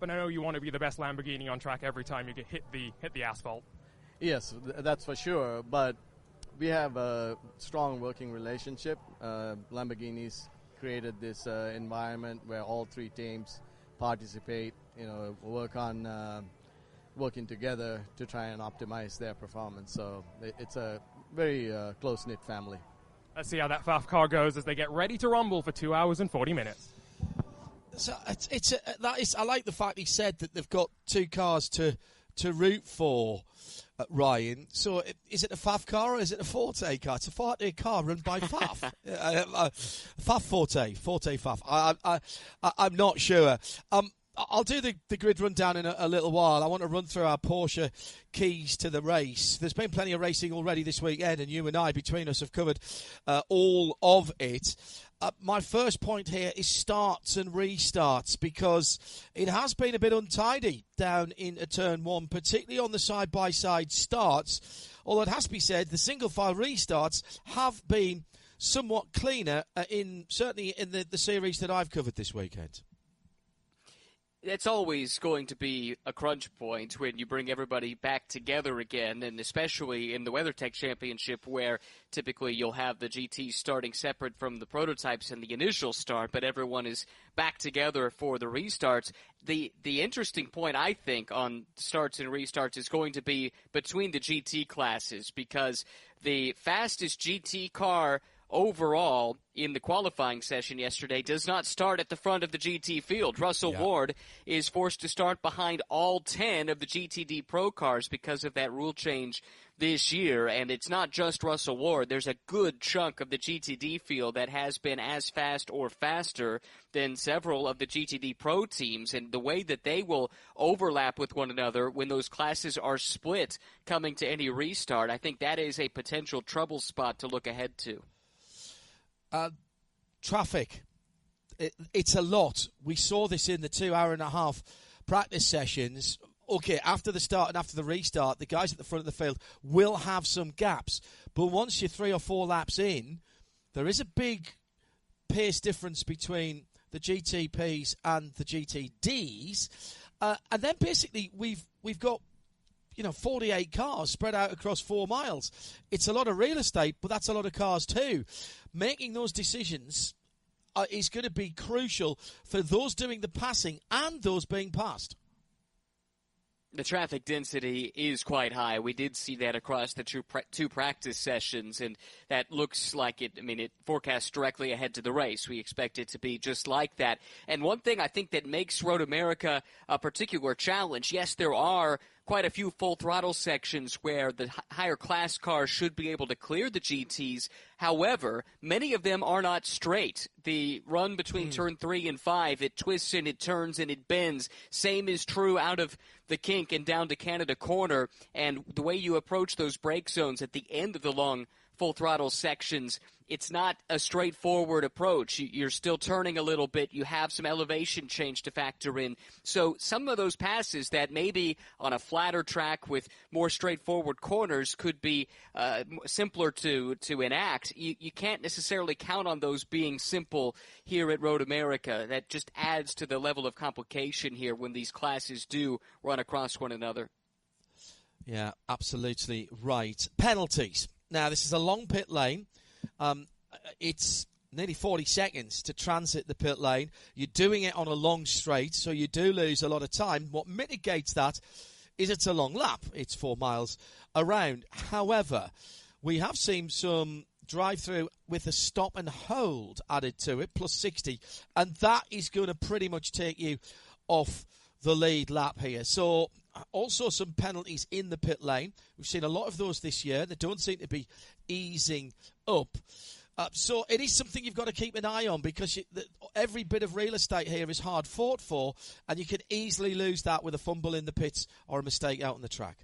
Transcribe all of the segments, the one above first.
and I know you want to be the best Lamborghini on track every time you get hit the asphalt. Yes, that's for sure, but we have a strong working relationship. Lamborghini's created this environment where all three teams participate, work on working together to try and optimize their performance. So it's a very close-knit family. Let's see how that FAF car goes as they get ready to rumble for 2 hours and 40 minutes. So I like the fact he said that they've got two cars to root for, Ryan. So is it a FAF car or is it a Forte car? It's a Forte car run by FAF. FAF Forte FAF. I'm not sure. I'll do the grid rundown in a little while. I want to run through our Porsche keys to the race. There's been plenty of racing already this weekend, and you and I, between us, have covered all of it. My first point here is starts and restarts, because it has been a bit untidy down in turn one, particularly on the side-by-side starts. Although it has to be said, the single-file restarts have been somewhat cleaner, certainly in the series that I've covered this weekend. It's always going to be a crunch point when you bring everybody back together again, and especially in the WeatherTech Championship, where typically you'll have the GTs starting separate from the prototypes in the initial start, but everyone is back together for the restarts. The interesting point, I think, on starts and restarts is going to be between the GT classes, because the fastest GT car overall in the qualifying session yesterday does not start at the front of the GT field. Russell Ward is forced to start behind all 10 of the GTD Pro cars because of that rule change this year. And it's not just Russell Ward. There's a good chunk of the GTD field that has been as fast or faster than several of the GTD Pro teams. And the way that they will overlap with one another when those classes are split coming to any restart, I think that is a potential trouble spot to look ahead to. Traffic. It's a lot. We saw this in the 2.5-hour practice sessions. Okay, after the start and after the restart, the guys at the front of the field will have some gaps. But once you're 3 or 4 laps in, there is a big pace difference between the GTPs and the GTDs. And then basically we've got 48 cars spread out across 4 miles. It's a lot of real estate, but that's a lot of cars too. Making those decisions is going to be crucial for those doing the passing and those being passed. The traffic density is quite high. We did see that across the two practice sessions, and that looks like it forecasts directly ahead to the race. We expect it to be just like that. And one thing I think that makes Road America a particular challenge, yes, there are quite a few full throttle sections where the higher class cars should be able to clear the GTs. However, many of them are not straight. The run between turn 3 and 5, it twists and it turns and it bends. Same is true out of the kink and down to Canada Corner. And the way you approach those brake zones at the end of the long full throttle sections, it's not a straightforward approach. You're still turning a little bit. You have some elevation change to factor in. So some of those passes that maybe on a flatter track with more straightforward corners could be simpler to enact. You can't necessarily count on those being simple here at Road America. That just adds to the level of complication here when these classes do run across one another. Yeah, absolutely right. Penalties. Now, this is a long pit lane. It's nearly 40 seconds to transit the pit lane. You're doing it on a long straight, so you do lose a lot of time. What mitigates that is it's a long lap. It's 4 miles around. However, we have seen some drive-through with a stop and hold added to it, plus 60, and that is going to pretty much take you off the lead lap here. So also some penalties in the pit lane. We've seen a lot of those this year. They don't seem to be easing up. So it is something you've got to keep an eye on, because every bit of real estate here is hard fought for, and you can easily lose that with a fumble in the pits or a mistake out on the track.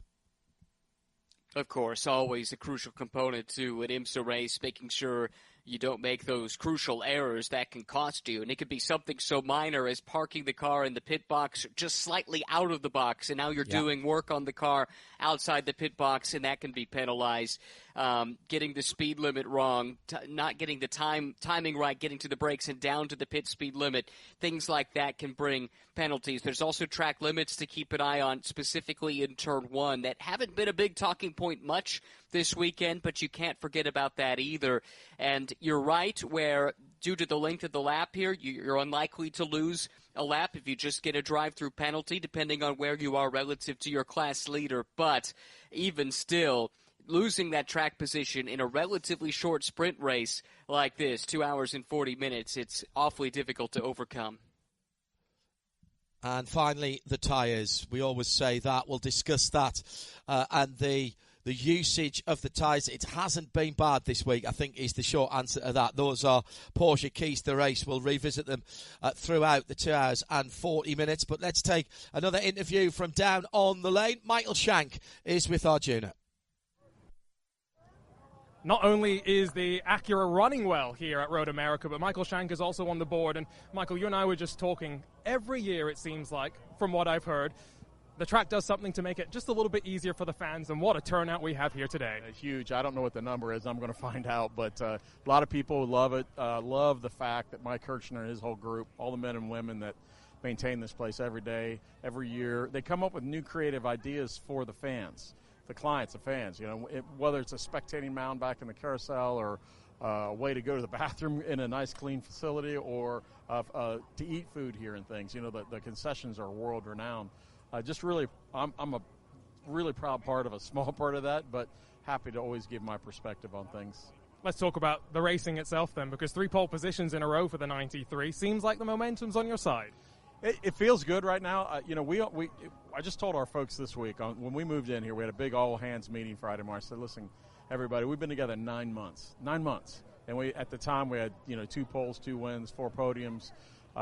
Of course, always a crucial component to an IMSA race, making sure you don't make those crucial errors, that can cost you. And it could be something so minor as parking the car in the pit box just slightly out of the box, and now you're doing work on the car outside the pit box, and that can be penalized. Getting the speed limit wrong, not getting the timing right, getting to the brakes and down to the pit speed limit, things like that can bring penalties. There's also track limits to keep an eye on, specifically in Turn 1, that haven't been a big talking point much this weekend, but you can't forget about that either. And you're right, where due to the length of the lap here, you're unlikely to lose a lap if you just get a drive-through penalty, depending on where you are relative to your class leader. But even still, losing that track position in a relatively short sprint race like this, 2 hours and 40 minutes, it's awfully difficult to overcome. And finally, the tyres. We always say that. We'll discuss that. And the usage of the tyres, it hasn't been bad this week, I think, is the short answer to that. Those are Porsche keys to the race. We'll revisit them throughout the 2 hours and 40 minutes. But let's take another interview from down on the lane. Michael Shank is with Arjuna. Not only is the Acura running well here at Road America, but Michael Shank is also on the board. And Michael, you and I were just talking. Every year, it seems like, from what I've heard, the track does something to make it just a little bit easier for the fans, and what a turnout we have here today. Huge. I don't know what the number is. I'm going to find out, but a lot of people love it, love the fact that Mike Kirchner and his whole group, all the men and women that maintain this place every day, every year, they come up with new creative ideas for the fans, the clients, the fans. You know, whether it's a spectating mound back in the carousel, or a way to go to the bathroom in a nice, clean facility, or to eat food here and things. You know, the concessions are world-renowned. Just really, I'm a really proud part of a small part of that, but happy to always give my perspective on things. Let's talk about the racing itself then, because 3 pole positions in a row for the 93 seems like the momentum's on your side. It feels good right now. You know, I just told our folks this week, when we moved in here, we had a big all-hands meeting Friday morning. I said, listen, everybody, we've been together 9 months. 9 months. And at the time, we had, 2 poles, 2 wins, 4 podiums.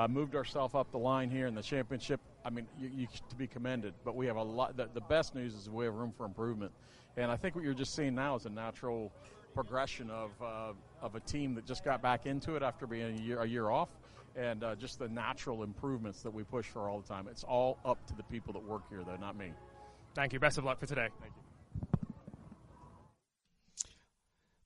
Moved ourselves up the line here in the championship. I mean, you to be commended, but we have a lot. The best news is we have room for improvement, and I think what you're just seeing now is a natural progression of a team that just got back into it after being a year off, and just the natural improvements that we push for all the time. It's all up to the people that work here, though, not me. Thank you. Best of luck for today. Thank you.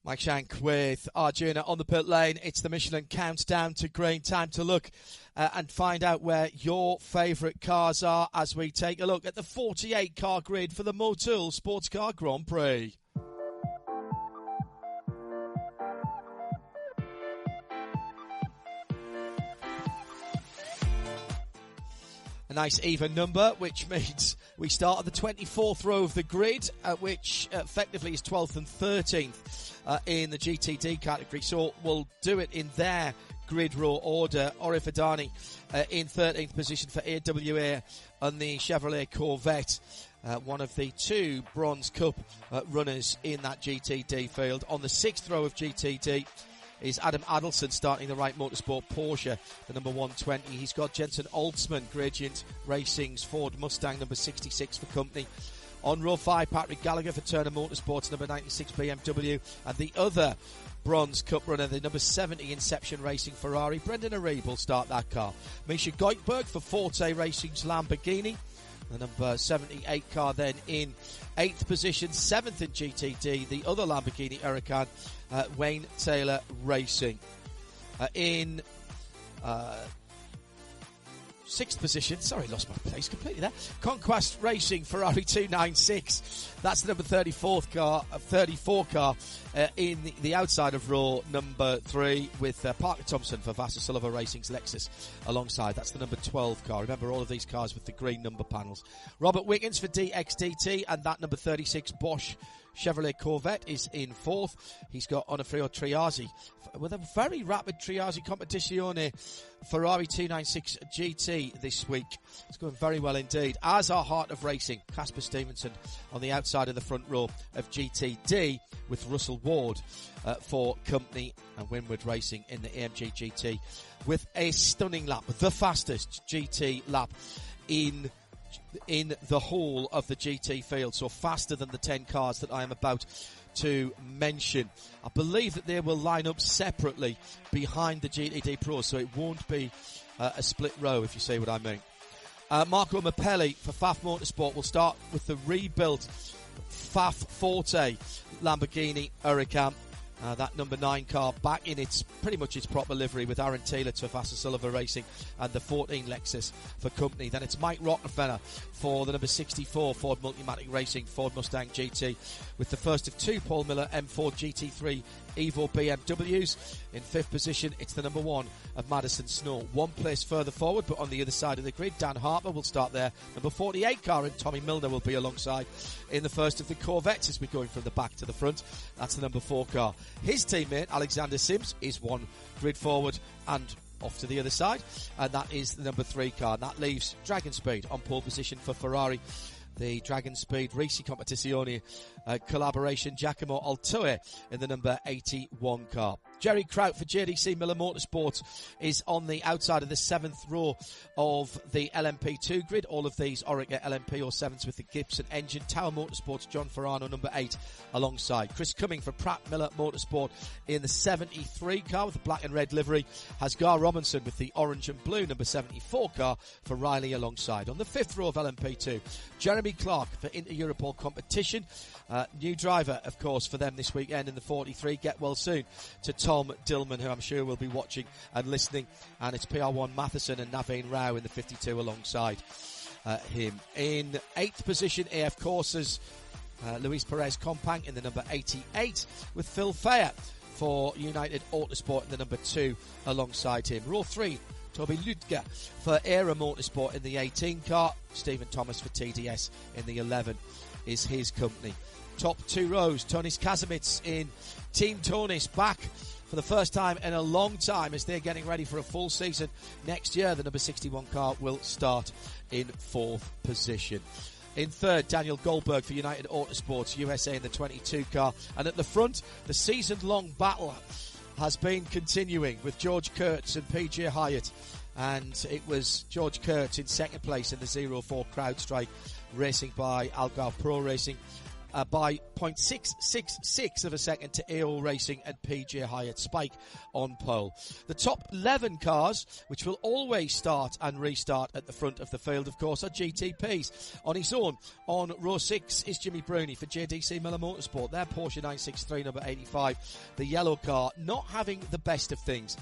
Mike Shank with Arjuna on the pit lane. It's the Michelin countdown to green. Time to look and find out where your favourite cars are as we take a look at the 48-car grid for the Motul SportsCar Grand Prix. A nice even number, which means we start at the 24th row of the grid, which effectively is 12th and 13th in the GTD category. So we'll do it in their grid row order. Orif Adani in 13th position for AWA on the Chevrolet Corvette. One of the 2 Bronze Cup runners in that GTD field. On the 6th row of GTD is Adam Adelson starting the Wright Motorsport Porsche, the number 120. He's got Jensen Oldsman, Gradient Racing's Ford Mustang, number 66 for company. On row 5, Patrick Gallagher for Turner Motorsports, number 96 BMW. And the other Bronze Cup runner, the number 70 Inception Racing Ferrari, Brendan Arieb will start that car. Misha Goikberg for Forte Racing's Lamborghini. The number 78 car then in 8th position, 7th in GTD, the other Lamborghini Huracan, Wayne Taylor Racing. In 6th position, sorry, lost my place completely there. Conquest Racing Ferrari 296. That's the number 34 car in the outside of row number 3 with Parker Thompson for Vassar Sullivan Racing's Lexus alongside. That's the number 12 car. Remember all of these cars with the green number panels. Robert Wiggins for DXDT and that number 36 Bosch Chevrolet Corvette is in 4th. He's got Onofrio Triazzi with a very rapid Triazzi Competizione Ferrari 296 GT this week. It's going very well indeed. As our Heart of Racing, Casper Stevenson on the outside of the front row of GTD with Russell Ward for company, and Winward Racing in the AMG GT with a stunning lap, the fastest GT lap in the whole of the GT field, so faster than the 10 cars that I am about to mention. I believe that they will line up separately behind the GTD Pro, so it won't be a split row, if you see what I mean. Marco Mappelli for Pfaff Motorsport will start with the rebuilt Pfaff Forte Lamborghini Huracan. That number 9 car back in pretty much its proper livery with Aaron Taylor to Vassar Sullivan Racing and the 14 Lexus for company. Then it's Mike Rockefeller for the number 64 Ford Multimatic Racing Ford Mustang GT with the first of 2 Paul Miller M4 GT3 Evo BMWs. In 5th position, it's the number 1 of Madison Snow. 1 place further forward, but on the other side of the grid, Dan Harper will start there. Number 48 car, and Tommy Milner will be alongside in the first of the Corvettes as we're going from the back to the front. That's the number 4 car. His teammate, Alexander Sims, is 1 grid forward and off to the other side, and that is the number 3 car. And that leaves Dragon Speed on pole position for Ferrari. The Dragon Speed Racing Competizione collaboration, Giacomo Altoe in the number 81 car. Jerry Kraut for JDC Miller Motorsports is on the outside of the 7th row of the LMP2 grid. All of these Orica LMP or 7s with the Gibson engine. Tower Motorsports, John Ferrano, number 8 alongside. Chris Cumming for Pratt Miller Motorsport in the 73 car with the black and red livery. Has Gar Robinson with the orange and blue number 74 car for Riley alongside. On the 5th row of LMP2, Jeremy Clark for Inter-Europol competition. New driver, of course, for them this weekend in the 43. Get well soon to Tom Dillman, who I'm sure will be watching and listening. And it's PR1 Matheson and Naveen Rao in the 52 alongside him. In 8th position, AF Courses, Luis Perez Compang in the number 88 with Phil Fair for United Autosport in the number 2 alongside him. Row 3, Toby Lütger for Era Motorsport in the 18 car. Stephen Thomas for TDS in the 11 is his company. Top 2 rows, Tonis Kazemitz in Team Tonis back for the first time in a long time as they're getting ready for a full season next year. The number 61 car will start in 4th position. In 3rd, Daniel Goldberg for United Autosports USA in the 22 car. And at the front, the season-long battle has been continuing with George Kurtz and PJ Hyatt. And it was George Kurtz in 2nd place in the 04 CrowdStrike Racing by Algarve Pro Racing. By 0.666 of a second to AO Racing and PJ Hyatt Spike on pole. The top 11 cars, which will always start and restart at the front of the field, of course, are GTPs. On his own, on row 6 is Jimmy Bruni for JDC Miller Motorsport. Their Porsche 963 number 85, the yellow car, not having the best of things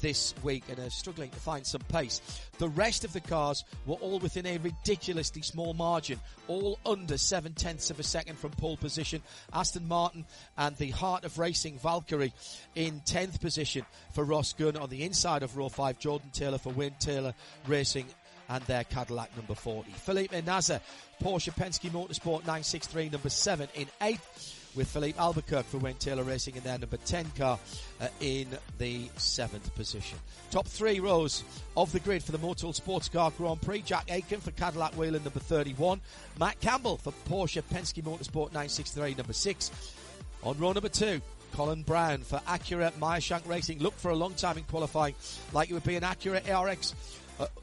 this week and struggling to find some pace. The rest of the cars were all within a ridiculously small margin, all under 7/10 of a second from pole position. Aston Martin and the Heart of Racing Valkyrie in 10th position for Ross Gunn. On the inside of row 5, Jordan Taylor for Wayne Taylor Racing and their Cadillac number 40. Felipe Nasser, Porsche Penske Motorsport 963 number 7 in 8th, with Philippe Albuquerque for Wayne Taylor Racing in their number 10 car in the 7th position. Top 3 rows of the grid for the Motul Sports Car Grand Prix. Jack Aiken for Cadillac Whelen number 31. Matt Campbell for Porsche Penske Motorsport 963 number 6. On row number 2, Colin Brown for Acura Meyer Shank Racing. Looked for a long time in qualifying like it would be an Acura ARX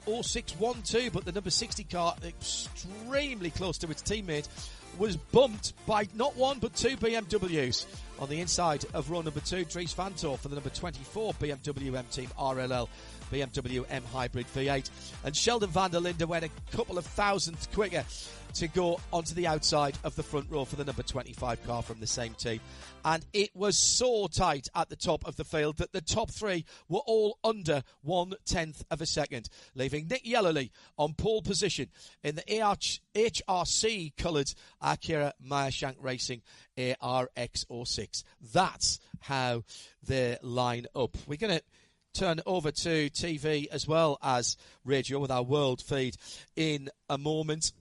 0612, but the number 60 car, extremely close to its teammate, was bumped by not 1 but 2 BMWs. On the inside of row number 2, Dries Vanthoor for the number 24 BMW M Team RLL BMW M Hybrid V8. And Sheldon van der Linde went a couple of thousandths quicker to go onto the outside of the front row for the number 25 car from the same team. And it was so tight at the top of the field that the top 3 were all under 1/10 of a second, leaving Nick Yellowly on pole position in the HRC coloured Acura Meyer Shank Racing ARX 06. That's how they line up. We're going to turn over to TV as well as radio with our world feed in a moment.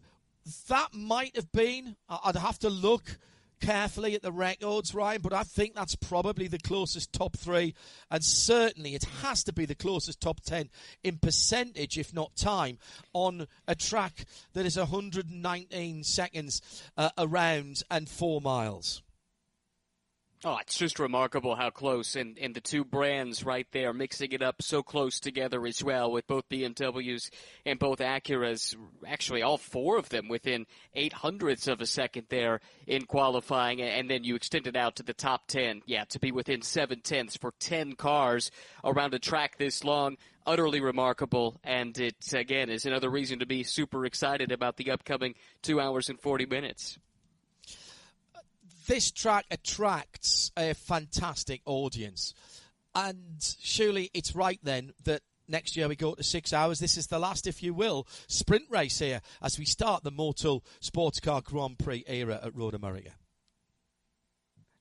That might have been, I'd have to look carefully at the records, Ryan, but I think that's probably the closest top 3, and certainly it has to be the closest top 10 in percentage, if not time, on a track that is 119 seconds around and 4 miles. Oh, it's just remarkable how close, and the two brands right there mixing it up so close together as well, with both BMWs and both Acuras, actually all four of them within 0.08 of a second there in qualifying, and then you extend it out to the top 10. Yeah, to be within 0.7 for 10 cars around a track this long, utterly remarkable, and it, again, is another reason to be super excited about the upcoming 2 hours and 40 minutes. This track attracts a fantastic audience, and surely it's right then that next year we go to 6 hours. This is the last, if you will, sprint race here as we start the Motul SportsCar Grand Prix era at Road America.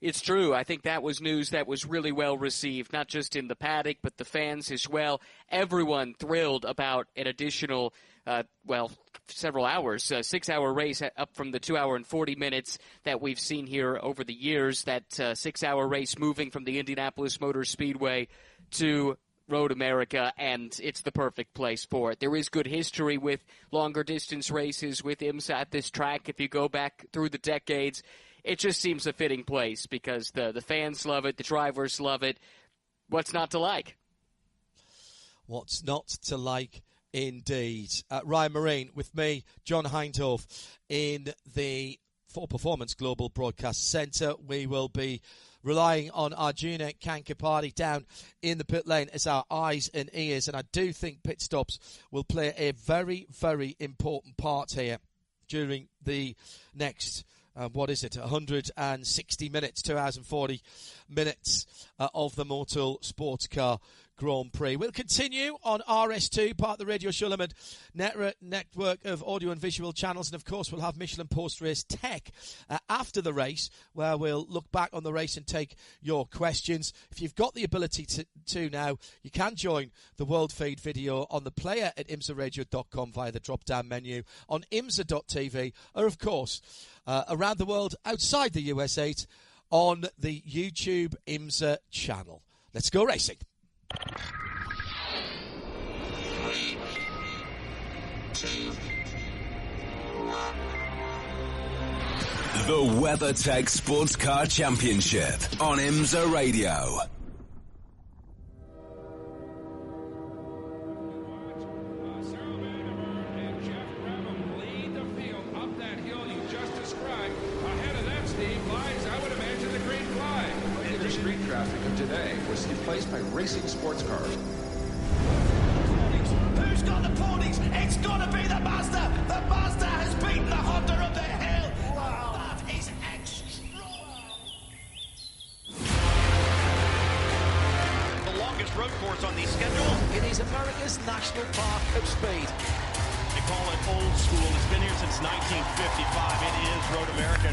It's true. I think that was news that was really well received, not just in the paddock, but the fans as well. Everyone thrilled about an additional, several hours, 6-hour race up from the 2 hour and 40 minutes that we've seen here over the years. That 6-hour race moving from the Indianapolis Motor Speedway to Road America, and it's the perfect place for it. There is good history with longer distance races with IMSA at this track. If you go back through the decades, it just seems a fitting place because the fans love it, the drivers love it. What's not to like? What's not to like, indeed. Ryan Marine with me, John Hindhoff, in the For Performance Global Broadcast Centre. We will be relying on Arjuna Kankapati down in the pit lane as our eyes and ears, and I do think pit stops will play a very, very important part here during the next 160 minutes, 2 hours and 40 minutes of the Motul SportsCar Grand Prix. We'll continue on RS2, part of the Radio Show Limited network of audio and visual channels, and of course we'll have Michelin post-race tech after the race, where we'll look back on the race and take your questions. If you've got the ability to now, you can join the World Feed video on the player at imsaradio.com via the drop-down menu, on imsa.tv, or of course around the world outside the USA on the YouTube IMSA channel. Let's go racing. The WeatherTech Sports Car Championship on IMSA Radio. By racing sports cars. Who's got the ponies? It's got to be the Mazda. The Mazda has beaten the Honda up the hill. Wow. That is extraordinary. The longest road course on the schedule. It is America's National Park of Speed. They call it old school. It's been here since 1955. It is Road America.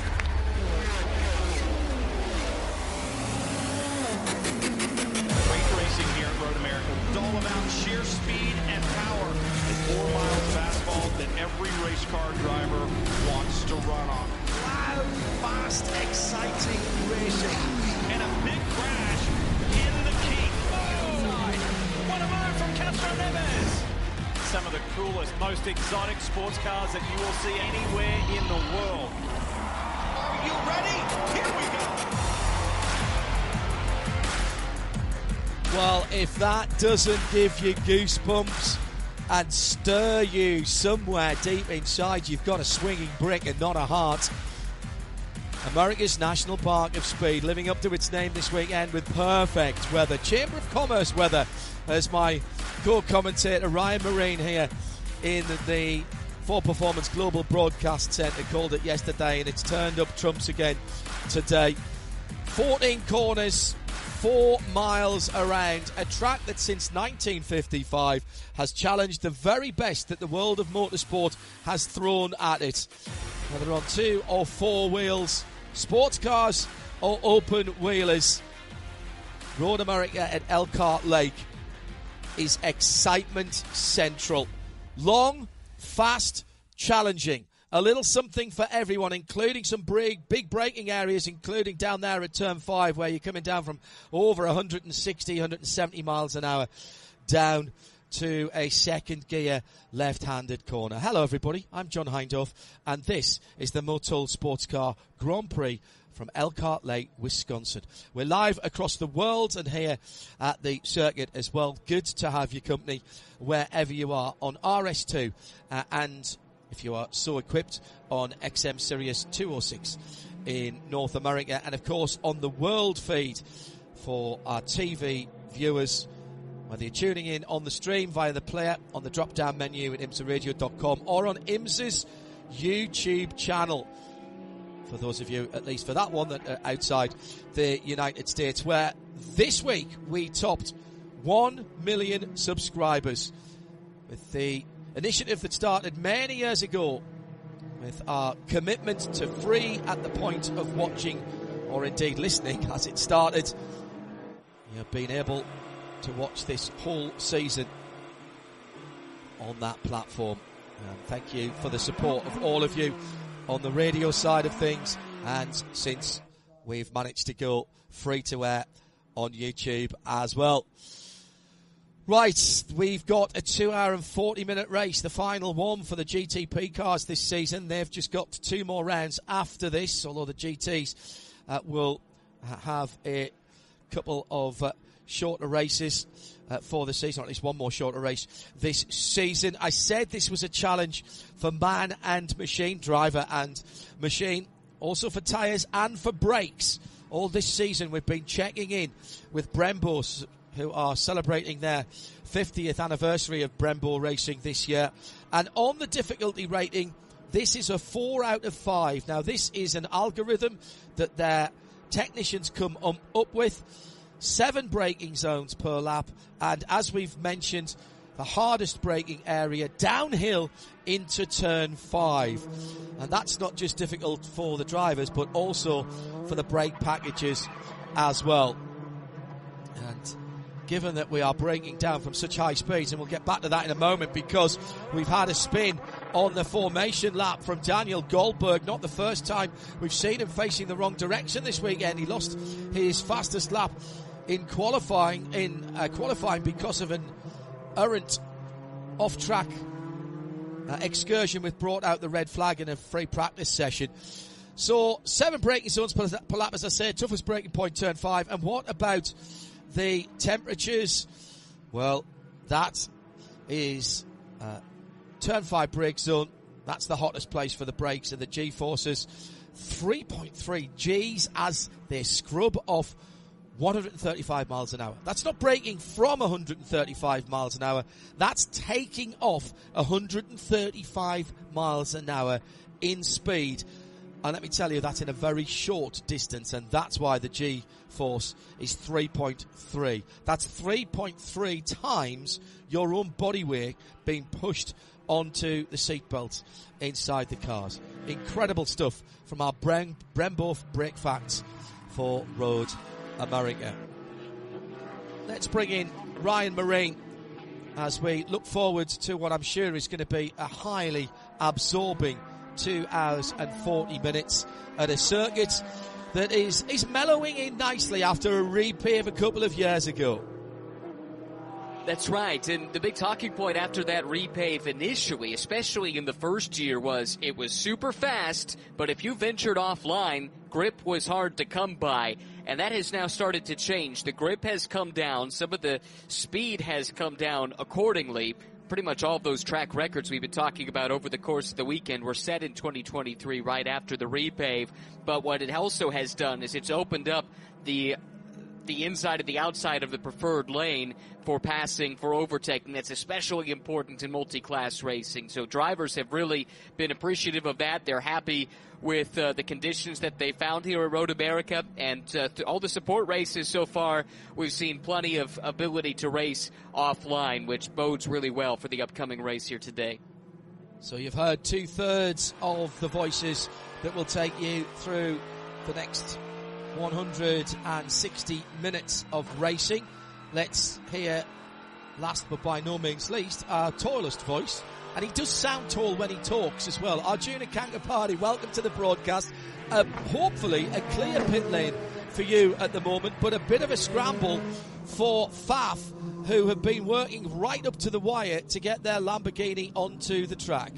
Here at Road America. It's all about sheer speed and power. It's 4 miles of asphalt that every race car driver wants to run on. Loud, fast, exciting racing. And a big crash in the key. Inside. What a move from Castro Neves. Some of the coolest, most exotic sports cars that you will see anywhere in the world. Are you ready? Here we go. Well, if that doesn't give you goosebumps and stir you somewhere deep inside, you've got a swinging brick and not a heart. America's National Park of Speed, living up to its name this weekend with perfect weather. Chamber of Commerce weather, as my co-commentator Ryan Marine here in the For Performance Global Broadcast Centre called it yesterday, and it's turned up trumps again today. 14 corners, 4 miles around, a track that since 1955 has challenged the very best that the world of motorsport has thrown at it. Whether on 2 or 4 wheels, sports cars or open wheelers, Road America at Elkhart Lake is excitement central. Long, fast, challenging. A little something for everyone, including some big braking areas, including down there at Turn 5, where you're coming down from over 160, 170 miles an hour down to a second gear left-handed corner. Hello everybody, I'm John Hindorf, and this is the Motul Sports Car Grand Prix from Elkhart Lake, Wisconsin. We're live across the world and here at the circuit as well. Good to have your company wherever you are on RS2 and if you are so equipped on XM Sirius 206 in North America, and of course on the world feed for our TV viewers, whether you're tuning in on the stream via the player on the drop-down menu at imsaradio.com or on IMSA's YouTube channel. For those of you, at least for that one, that are outside the United States, where this week we topped 1 million subscribers with the initiative that started many years ago with our commitment to free at the point of watching or indeed listening as it started. You've been able to watch this whole season on that platform. Thank you for the support of all of you on the radio side of things, and since we've managed to go free to air on YouTube as well. Right, we've got a 2 hour and 40 minute race, the final one for the GTP cars this season. They've just got 2 more rounds after this, although the GTs will have a couple of shorter races for the season, or at least one more shorter race this season. I said this was a challenge for man and machine, driver and machine, also for tyres and for brakes. All this season we've been checking in with Brembo, who are celebrating their 50th anniversary of Brembo racing this year. And on the difficulty rating, this is a 4 out of 5. Now, this is an algorithm that their technicians come up with. 7 braking zones per lap, and as we've mentioned, the hardest braking area downhill into turn 5. And that's not just difficult for the drivers, but also for the brake packages as well. And given that we are braking down from such high speeds, and we'll get back to that in a moment, because we've had a spin on the formation lap from Daniel Goldberg. Not the first time we've seen him facing the wrong direction this weekend. He lost his fastest lap in qualifying because of an errant off-track excursion which brought out the red flag in a free practice session. So 7 braking zones per lap, as I said, toughest braking point turn 5. And what about the temperatures? Well, that is turn 5 brake zone. That's the hottest place for the brakes and the G-forces. 3.3 Gs as they scrub off 135 miles an hour. That's not braking from 135 miles an hour. That's taking off 135 miles an hour in speed. And let me tell you, that's in a very short distance, and that's why the G-force is 3.3. That's 3.3 times your own body weight being pushed onto the seatbelts inside the cars. Incredible stuff from our Brembo Brake Facts for Road America. Let's bring in Ryan Marine as we look forward to what I'm sure is going to be a highly absorbing 2 hours and 40 minutes at a circuit that is mellowing in nicely after a repave a couple of years ago. That's right, and the big talking point after that repave initially, especially in the first year, was it was super fast, but if you ventured offline, grip was hard to come by, and that has now started to change. The grip has come down, some of the speed has come down accordingly. Pretty much all of those track records we've been talking about over the course of the weekend were set in 2023 right after the repave, but what it also has done is it's opened up the inside and the outside of the preferred lane for passing, for overtaking. That's especially important in multi-class racing. So drivers have really been appreciative of that. They're happy with the conditions that they found here at Road America, and all the support races so far, we've seen plenty of ability to race offline, which bodes really well for the upcoming race here today. So you've heard 2/3 of the voices that will take you through the next 160 minutes of racing. Let's hear, last but by no means least, our tallest voice. And he does sound tall when he talks as well. Arjuna Kankapati, welcome to the broadcast. Hopefully a clear pit lane for you at the moment, but a bit of a scramble for Faf, who have been working right up to the wire to get their Lamborghini onto the track.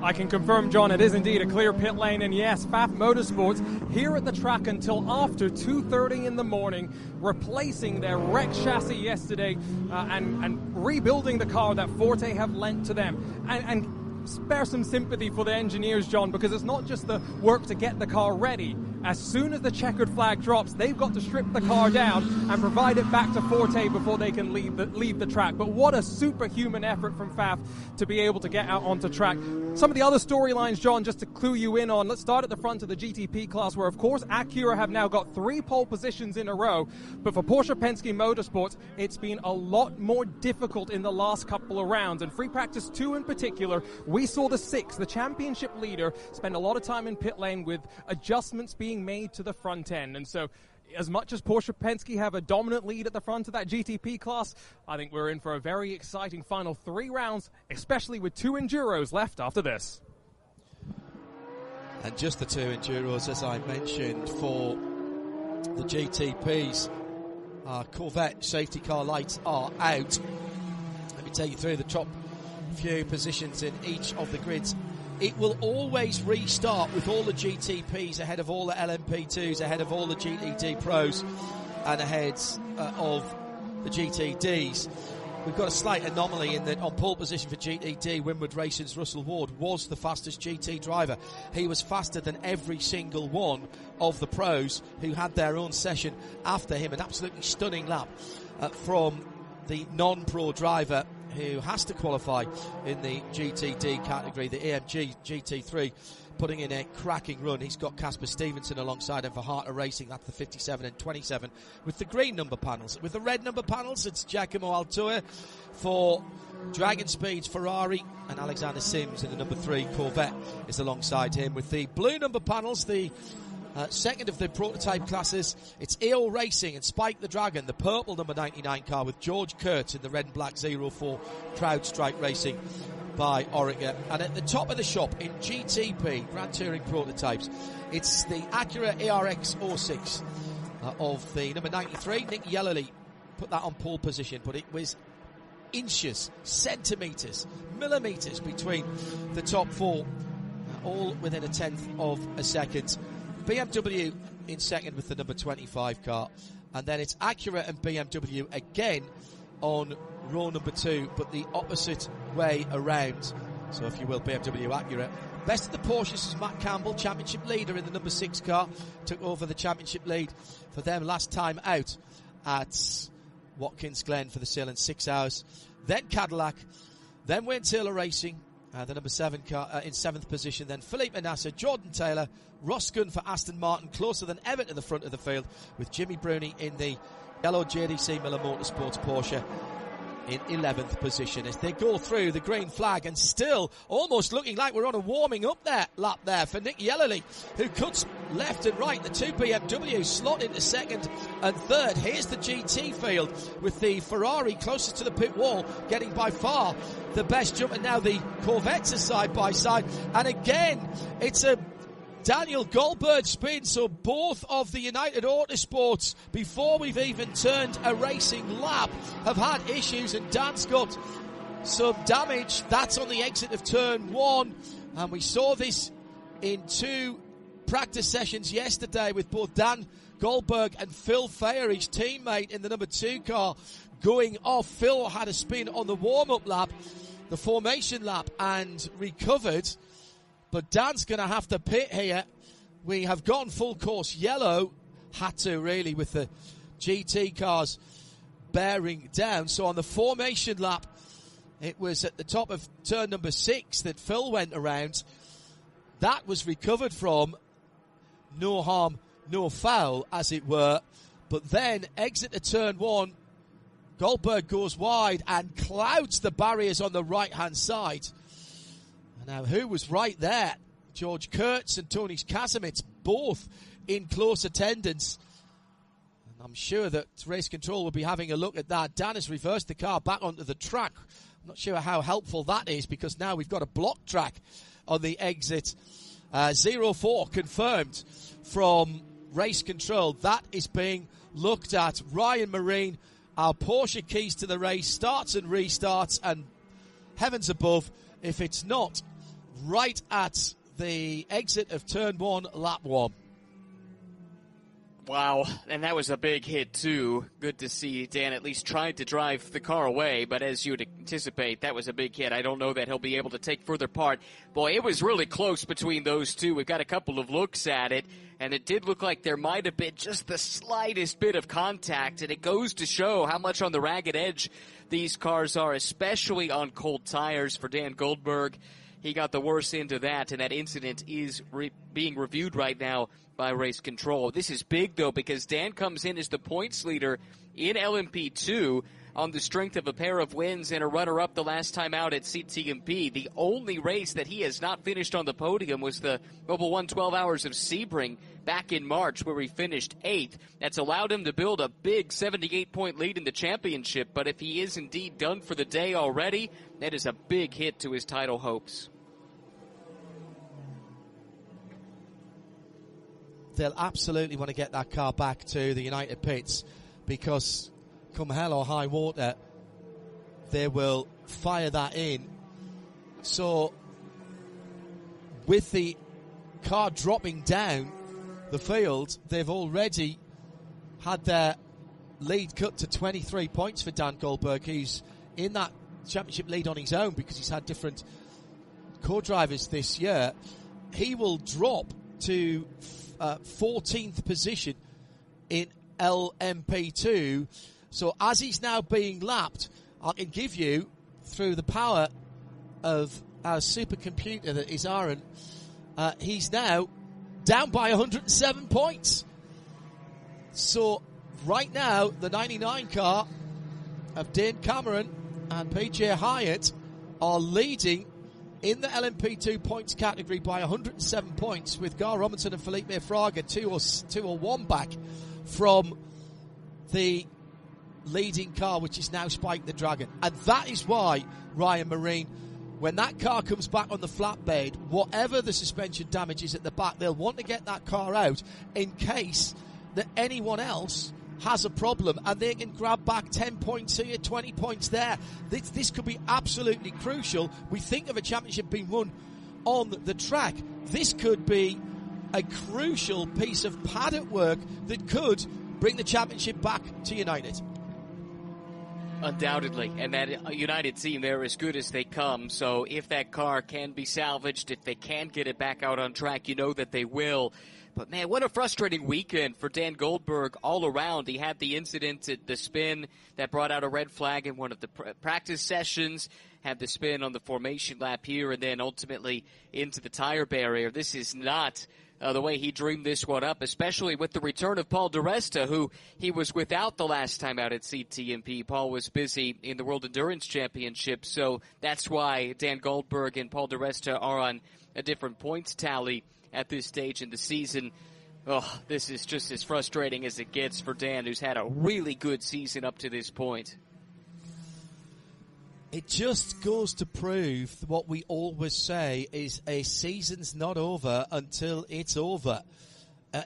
I can confirm, John, it is indeed a clear pit lane, and yes, Faf Motorsports here at the track until after 2:30 in the morning, replacing their wrecked chassis yesterday and rebuilding the car that Forte have lent to them. And spare some sympathy for the engineers, John, because it's not just the work to get the car ready. As soon as the checkered flag drops, they've got to strip the car down and provide it back to Forte before they can leave the track. But what a superhuman effort from Faf to be able to get out onto track. Some of the other storylines, John, just to clue you in on, let's start at the front of the GTP class, where, of course, Acura have now got 3 pole positions in a row. But for Porsche Penske Motorsports, it's been a lot more difficult in the last couple of rounds. And free practice 2 in particular, we saw the 6, the championship leader, spend a lot of time in pit lane with adjustments being made to the front end. And so as much as Porsche Penske have a dominant lead at the front of that GTP class, I think we're in for a very exciting final 3 rounds, especially with 2 Enduros left after this. And just the 2 Enduros, as I mentioned, for the GTPs. Corvette safety car lights are out. Let me take you through the top few positions in each of the grids. It will always restart with all the GTPs ahead of all the LMP2s, ahead of all the GTD Pros, and ahead of the GTDs. We've got a slight anomaly in that on pole position for GTD, Winward Racing's Russell Ward was the fastest GT driver. He was faster than every single one of the pros who had their own session after him. An absolutely stunning lap from the non-pro driver who has to qualify in the GTD category, the AMG GT3, putting in a cracking run. He's got Casper Stevenson alongside him for Harter Racing. That's the 57 and 27 with the green number panels. With the red number panels, it's Giacomo Altoia for Dragon Speed's Ferrari, and Alexander Sims in the number 3 Corvette is alongside him. With the blue number panels, the second of the prototype classes, it's EO Racing and Spike the Dragon, the purple number 99 car, with George Kurtz in the red and black 04 Proud Strike Racing by Orica. And at the top of the shop in GTP Grand Touring prototypes, it's the Acura ARX 06 of the number 93 Nick Yellowly. Put that on pole position, but it was inches, centimetres, millimetres between the top 4, all within a tenth of a second. BMW in second with the number 25 car, and then it's Acura and BMW again on row number 2, but the opposite way around. So if you will, BMW, Acura. Best of the Porsches is Matt Campbell, championship leader in the number 6 car, took over the championship lead for them last time out at Watkins Glen for the Salem 6 hours. Then Cadillac, then Wayne Taylor Racing, the number 7 car in 7th position. Then Philippe Manasseh, Jordan Taylor, Ross Gunn for Aston Martin, closer than ever to the front of the field, with Jimmy Bruni in the yellow JDC Miller Motorsports Porsche in 11th position as they go through the green flag, and still almost looking like we're on a warming up there lap there for Nick Yellowly, who cuts left and right. The 2 BMW slot into second and third. Here's the GT field with the Ferrari closest to the pit wall getting by far the best jump, and now the Corvettes are side by side, and again it's a Daniel Goldberg spin. So both of the United Autosports, before we've even turned a racing lap, have had issues, and Dan's got some damage. That's on the exit of turn 1, and we saw this in 2 practice sessions yesterday with both Dan Goldberg and Phil Fayer, his teammate in the number 2 car, going off. Phil had a spin on the warm-up lap, the formation lap, and recovered. But Dan's going to have to pit here. We have gone full course yellow. Had to, really, with the GT cars bearing down. So on the formation lap, it was at the top of turn number 6 that Phil went around. That was recovered from. No harm, no foul, as it were. But then, exit to turn 1, Goldberg goes wide and clouds the barriers on the right-hand side. Now, who was right there? George Kurtz and Tony Kasimits, both in close attendance. And I'm sure that race control will be having a look at that. Dan has reversed the car back onto the track. I'm not sure how helpful that is, because now we've got a block track on the exit. 04 confirmed from race control. That is being looked at. Ryan Marine, our Porsche keys to the race, starts and restarts, and heavens above, if it's not right at the exit of turn 1, lap 1. Wow, and that was a big hit, too. Good to see Dan at least tried to drive the car away, but as you'd anticipate, that was a big hit. I don't know that he'll be able to take further part. Boy, it was really close between those two. We've got a couple of looks at it, and it did look like there might have been just the slightest bit of contact, and it goes to show how much on the ragged edge these cars are, especially on cold tires for Dan Goldberg. He got the worst into that, and that incident is being reviewed right now by race control. This is big, though, because Dan comes in as the points leader in LMP2 on the strength of a pair of wins and a runner-up the last time out at CTMP. The only race that he has not finished on the podium was the Mobil 1 12 Hours of Sebring back in March, where he finished 8th. That's allowed him to build a big 78-point lead in the championship, but if he is indeed done for the day already, that is a big hit to his title hopes. They'll absolutely want to get that car back to the United pits, because come hell or high water, they will fire that in. So with the car dropping down the field, they've already had their lead cut to 23 points for Dan Goldberg, who's in that championship lead on his own because he's had different co-drivers this year. He will drop to 14th position in LMP2. So as he's now being lapped, I can give you, through the power of our supercomputer that is Aaron, he's now down by 107 points. So right now, the 99 car of Dane Cameron and PJ Hyatt are leading in the LMP2 points category by 107 points, with Gar Robinson and Felipe Fraga 2 or 1 back from the leading car, which is now Spike the Dragon. And that is why, Ryan Marine, when that car comes back on the flatbed, whatever the suspension damage is at the back, they'll want to get that car out in case that anyone else has a problem, and they can grab back 10 points here, 20 points there. This could be absolutely crucial. We think of a championship being won on the track. This could be a crucial piece of paddock work that could bring the championship back to United. Undoubtedly, and that United team, they're as good as they come, so if that car can be salvaged, if they can get it back out on track, you know that they will. But, man, what a frustrating weekend for Dan Goldberg all around. He had the incident at the spin that brought out a red flag in one of the practice sessions, had the spin on the formation lap here, and then ultimately into the tire barrier. This is not the way he dreamed this one up, especially with the return of Paul di Resta, who he was without the last time out at CTMP. Paul was busy in the World Endurance Championship, so that's why Dan Goldberg and Paul di Resta are on a different points tally at this stage in the season. Oh, this is just as frustrating as it gets for Dan, who's had a really good season up to this point. It just goes to prove what we always say is a season's not over until it's over.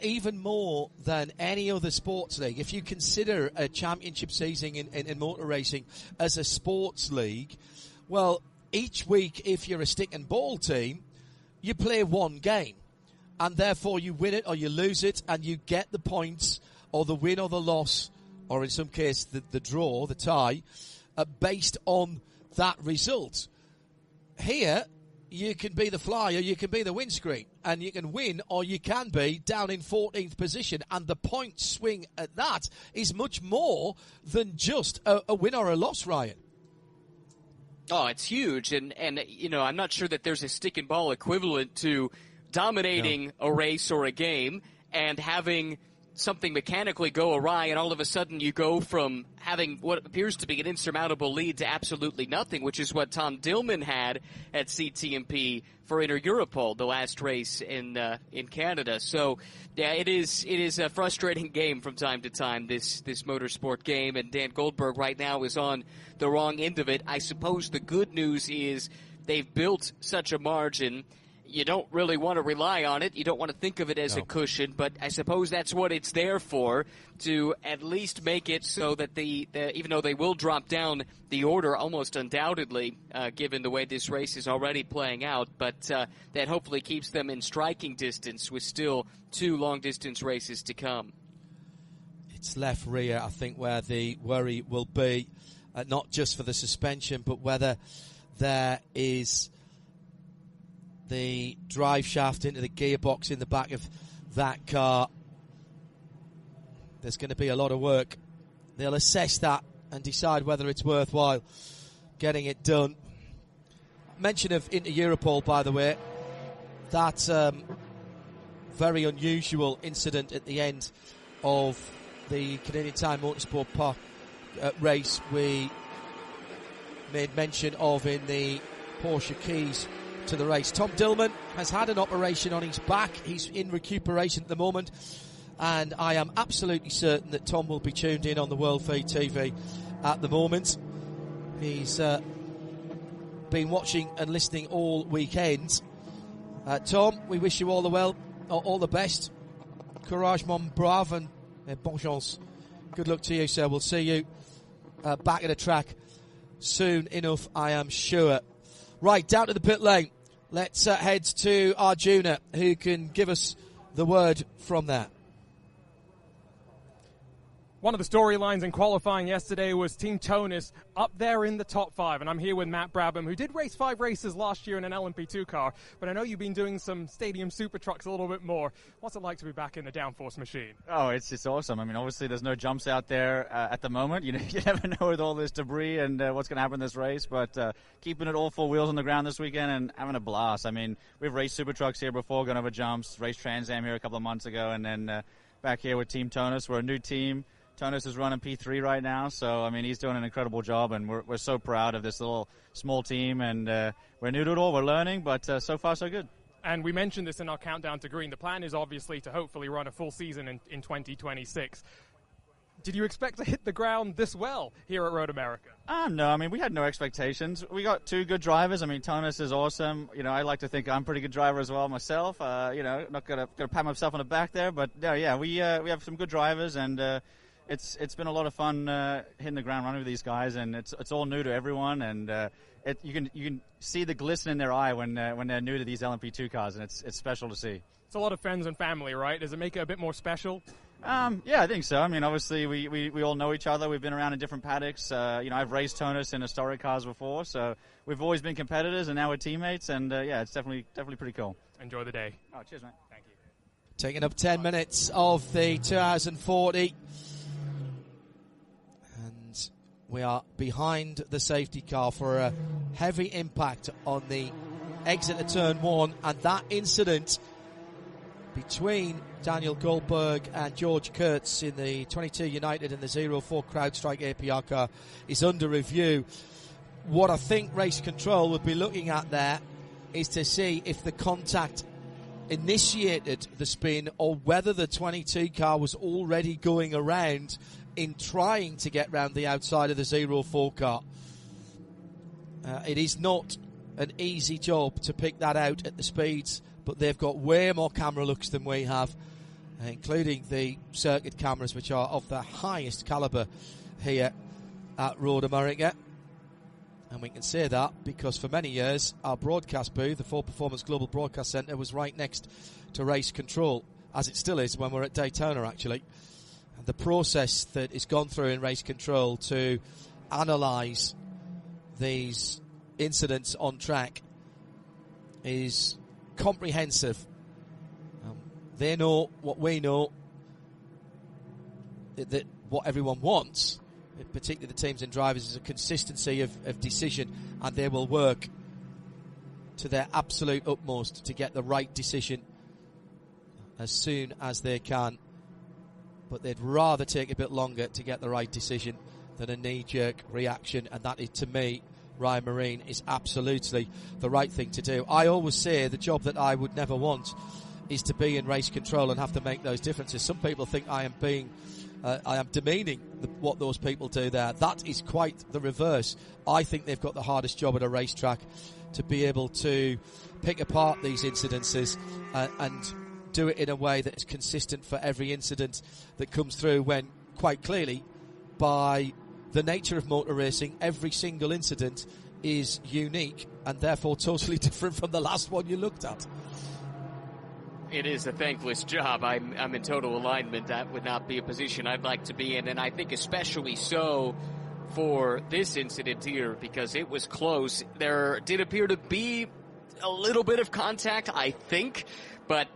Even more than any other sports league. If you consider a championship season in motor racing as a sports league, well, each week, if you're a stick and ball team, you play one game. And therefore you win it or you lose it, and you get the points or the win or the loss, or in some case the draw, the tie, based on that result. Here, you can be the fly or you can be the windscreen, and you can win or you can be down in 14th position, and the point swing at that is much more than just a win or a loss, Ryan. Oh, it's huge, and you know, I'm not sure that there's a stick and ball equivalent to dominating a race or a game and having something mechanically go awry, and all of a sudden you go from having what appears to be an insurmountable lead to absolutely nothing, which is what Tom Dillman had at CTMP for Inter Europol, the last race in Canada. So, yeah, it is a frustrating game from time to time, this motorsport game, and Dan Goldberg right now is on the wrong end of it. I suppose the good news is they've built such a margin you don't really want to rely on it. You don't want to think of it as a cushion, but I suppose that's what it's there for, to at least make it so that even though they will drop down the order almost undoubtedly, given the way this race is already playing out, but that hopefully keeps them in striking distance with still 2 long-distance races to come. It's left rear, I think, where the worry will be, not just for the suspension, but whether there is the drive shaft into the gearbox in the back of that car. There's going to be a lot of work. They'll assess that and decide whether it's worthwhile getting it done. Mention of Inter Europol, by the way. That very unusual incident at the end of the Canadian Tire Motorsport Park race we made mention of in the Porsche keys to the race. Tom Dillman has had an operation on his back. He's in recuperation at the moment, and I am absolutely certain that Tom will be tuned in on the World Feed TV at the moment. He's been watching and listening all weekend. Tom, we wish you all the best. Courage, mon brave, and bonne chance. Good luck to you, sir. We'll see you back at the track soon enough, I am sure. Right, down to the pit lane. Let's head to Arjuna, who can give us the word from there. One of the storylines in qualifying yesterday was Team Tonus up there in the top 5, and I'm here with Matt Brabham, who did race 5 races last year in an LMP2 car, but I know you've been doing some stadium super trucks a little bit more. What's it like to be back in the downforce machine? Oh, it's awesome. I mean, obviously there's no jumps out there at the moment. You never know with all this debris and what's going to happen in this race, but keeping it all 4 wheels on the ground this weekend and having a blast. I mean, we've raced super trucks here before, gone over jumps, raced Trans Am here a couple of months ago, and then back here with Team Tonus. We're a new team. Tonus is running P3 right now, so, I mean, he's doing an incredible job, and we're so proud of this little small team, and we're new to it all, we're learning, but so far so good. And we mentioned this in our countdown to green. The plan is obviously to hopefully run a full season in 2026. Did you expect to hit the ground this well here at Road America? No, I mean, we had no expectations. We got 2 good drivers. I mean, Tonus is awesome. You know, I like to think I'm a pretty good driver as well myself. Not gonna pat myself on the back there, but we have some good drivers, and it's been a lot of fun hitting the ground running with these guys, and it's all new to everyone, and you can see the glisten in their eye when they're new to these LMP2 cars, and it's special to see. It's a lot of friends and family, right? Does it make it a bit more special? Yeah, I think so. I mean, obviously we all know each other. We've been around in different paddocks. I've raced Tonus in historic cars before, so we've always been competitors, and now we're teammates, and it's definitely pretty cool. Enjoy the day. Oh, cheers, mate. Thank you. Taking up 10 minutes of the 2040. We are behind the safety car for a heavy impact on the exit of turn 1, and that incident between Daniel Goldberg and George Kurtz in the 22 United and the 04 CrowdStrike APR car is under review. What I think race control would be looking at there is to see if the contact initiated the spin or whether the 22 car was already going around in trying to get round the outside of the 04 car. It is not an easy job to pick that out at the speeds, but they've got way more camera looks than we have, including the circuit cameras, which are of the highest calibre here at Road America. And we can say that because for many years our broadcast booth, the Ford Performance Global Broadcast Centre, was right next to race control, as it still is when we're at Daytona, actually. The process that is gone through in race control to analyse these incidents on track is comprehensive. They know what we know, that what everyone wants, particularly the teams and drivers, is a consistency of decision, and they will work to their absolute utmost to get the right decision as soon as they can. But they'd rather take a bit longer to get the right decision than a knee-jerk reaction, and that is, to me, Ryan Marine, is absolutely the right thing to do. I always say the job that I would never want is to be in race control and have to make those differences. Some people think I am demeaning what those people do there. That is quite the reverse. I think they've got the hardest job at a racetrack, to be able to pick apart these incidences and do it in a way that is consistent for every incident that comes through, when quite clearly, by the nature of motor racing, every single incident is unique and therefore totally different from the last one you looked at. It is a thankless job. I'm in total alignment. That would not be a position I'd like to be in, and I think especially so for this incident here, because it was close. There did appear to be a little bit of contact, I think, but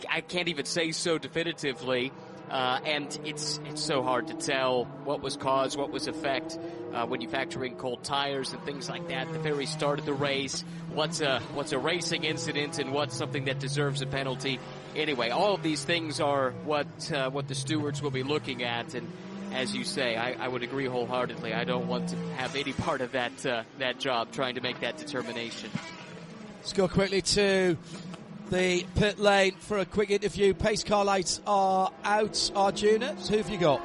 I can't even say so definitively. And it's so hard to tell what was cause, what was effect, when you factor in cold tires and things like that. The very start of the race, what's a racing incident and what's something that deserves a penalty. Anyway, all of these things are what the stewards will be looking at. And as you say, I would agree wholeheartedly. I don't want to have any part of that job, trying to make that determination. Let's go quickly to the pit lane for a quick interview. Pace car lights are out. Arjuna, who have you got?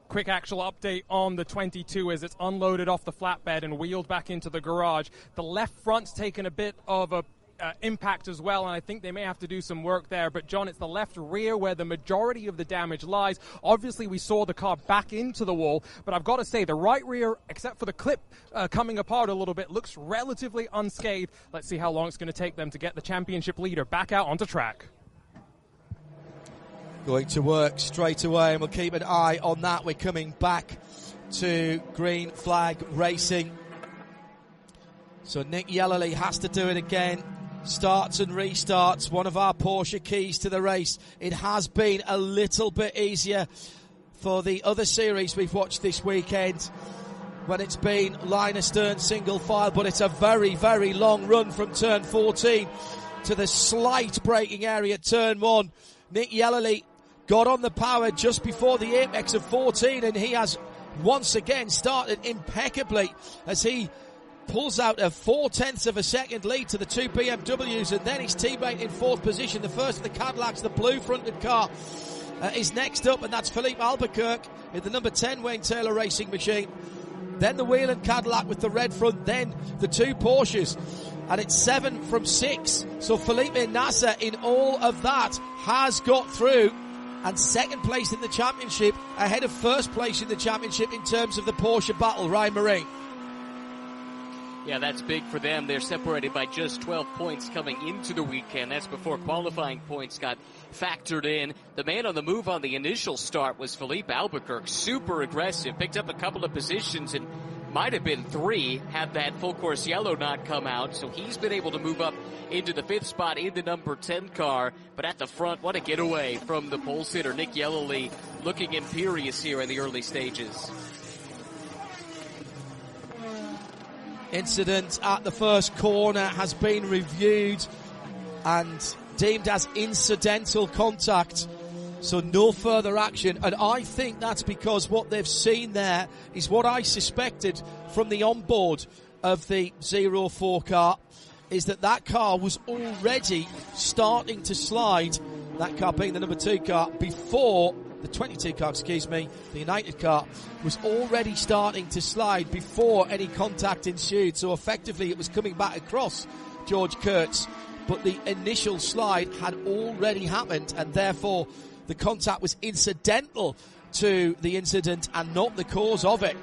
Quick actual update on the 22 as it's unloaded off the flatbed and wheeled back into the garage. The left front's taken a bit of a impact as well, and I think they may have to do some work there. But John, it's the left rear where the majority of the damage lies. Obviously, we saw the car back into the wall, but I've got to say the right rear, except for the clip coming apart a little bit, looks relatively unscathed. Let's see how long it's going to take them to get the championship leader back out onto track. Going to work straight away, and we'll keep an eye on that. We're coming back to green flag racing. So Nick Yellerly has to do it again. Starts and restarts, one of our Porsche keys to the race. It has been a little bit easier for the other series we've watched this weekend when it's been line astern single file, but it's a very, very long run from turn 14 to the slight braking area at turn 1. Nick Yellerly got on the power just before the apex of 14, and he has once again started impeccably as he pulls out a 0.4 of a second lead to the two BMWs, and then his teammate in fourth position. The first of the Cadillacs, the blue fronted car, is next up, and that's Philippe Albuquerque in the number 10 Wayne Taylor Racing machine. Then the Whelen Cadillac with the red front, then the two Porsches, and it's 7 from 6. So Felipe Nasser in all of that has got through, and second place in the championship, ahead of first place in the championship in terms of the Porsche battle. Ryan Marine. Yeah, that's big for them. They're separated by just 12 points coming into the weekend. That's before qualifying points got factored in. The man on the move on the initial start was Philippe Albuquerque. Super aggressive. Picked up a couple of positions and might have been 3 had that full course yellow not come out. So he's been able to move up into the 5th spot in the number 10 car. But at the front, what a getaway from the pole sitter. Nick Yellerly looking imperious here in the early stages. Incident at the first corner has been reviewed and deemed as incidental contact, so no further action. And I think that's because what they've seen there is what I suspected from the onboard of the 04 car, is that car was already starting to slide, that car being the number 2 car, before the 22 car, the United car, was already starting to slide before any contact ensued. So effectively it was coming back across George Kurtz, but the initial slide had already happened, and therefore the contact was incidental to the incident and not the cause of it.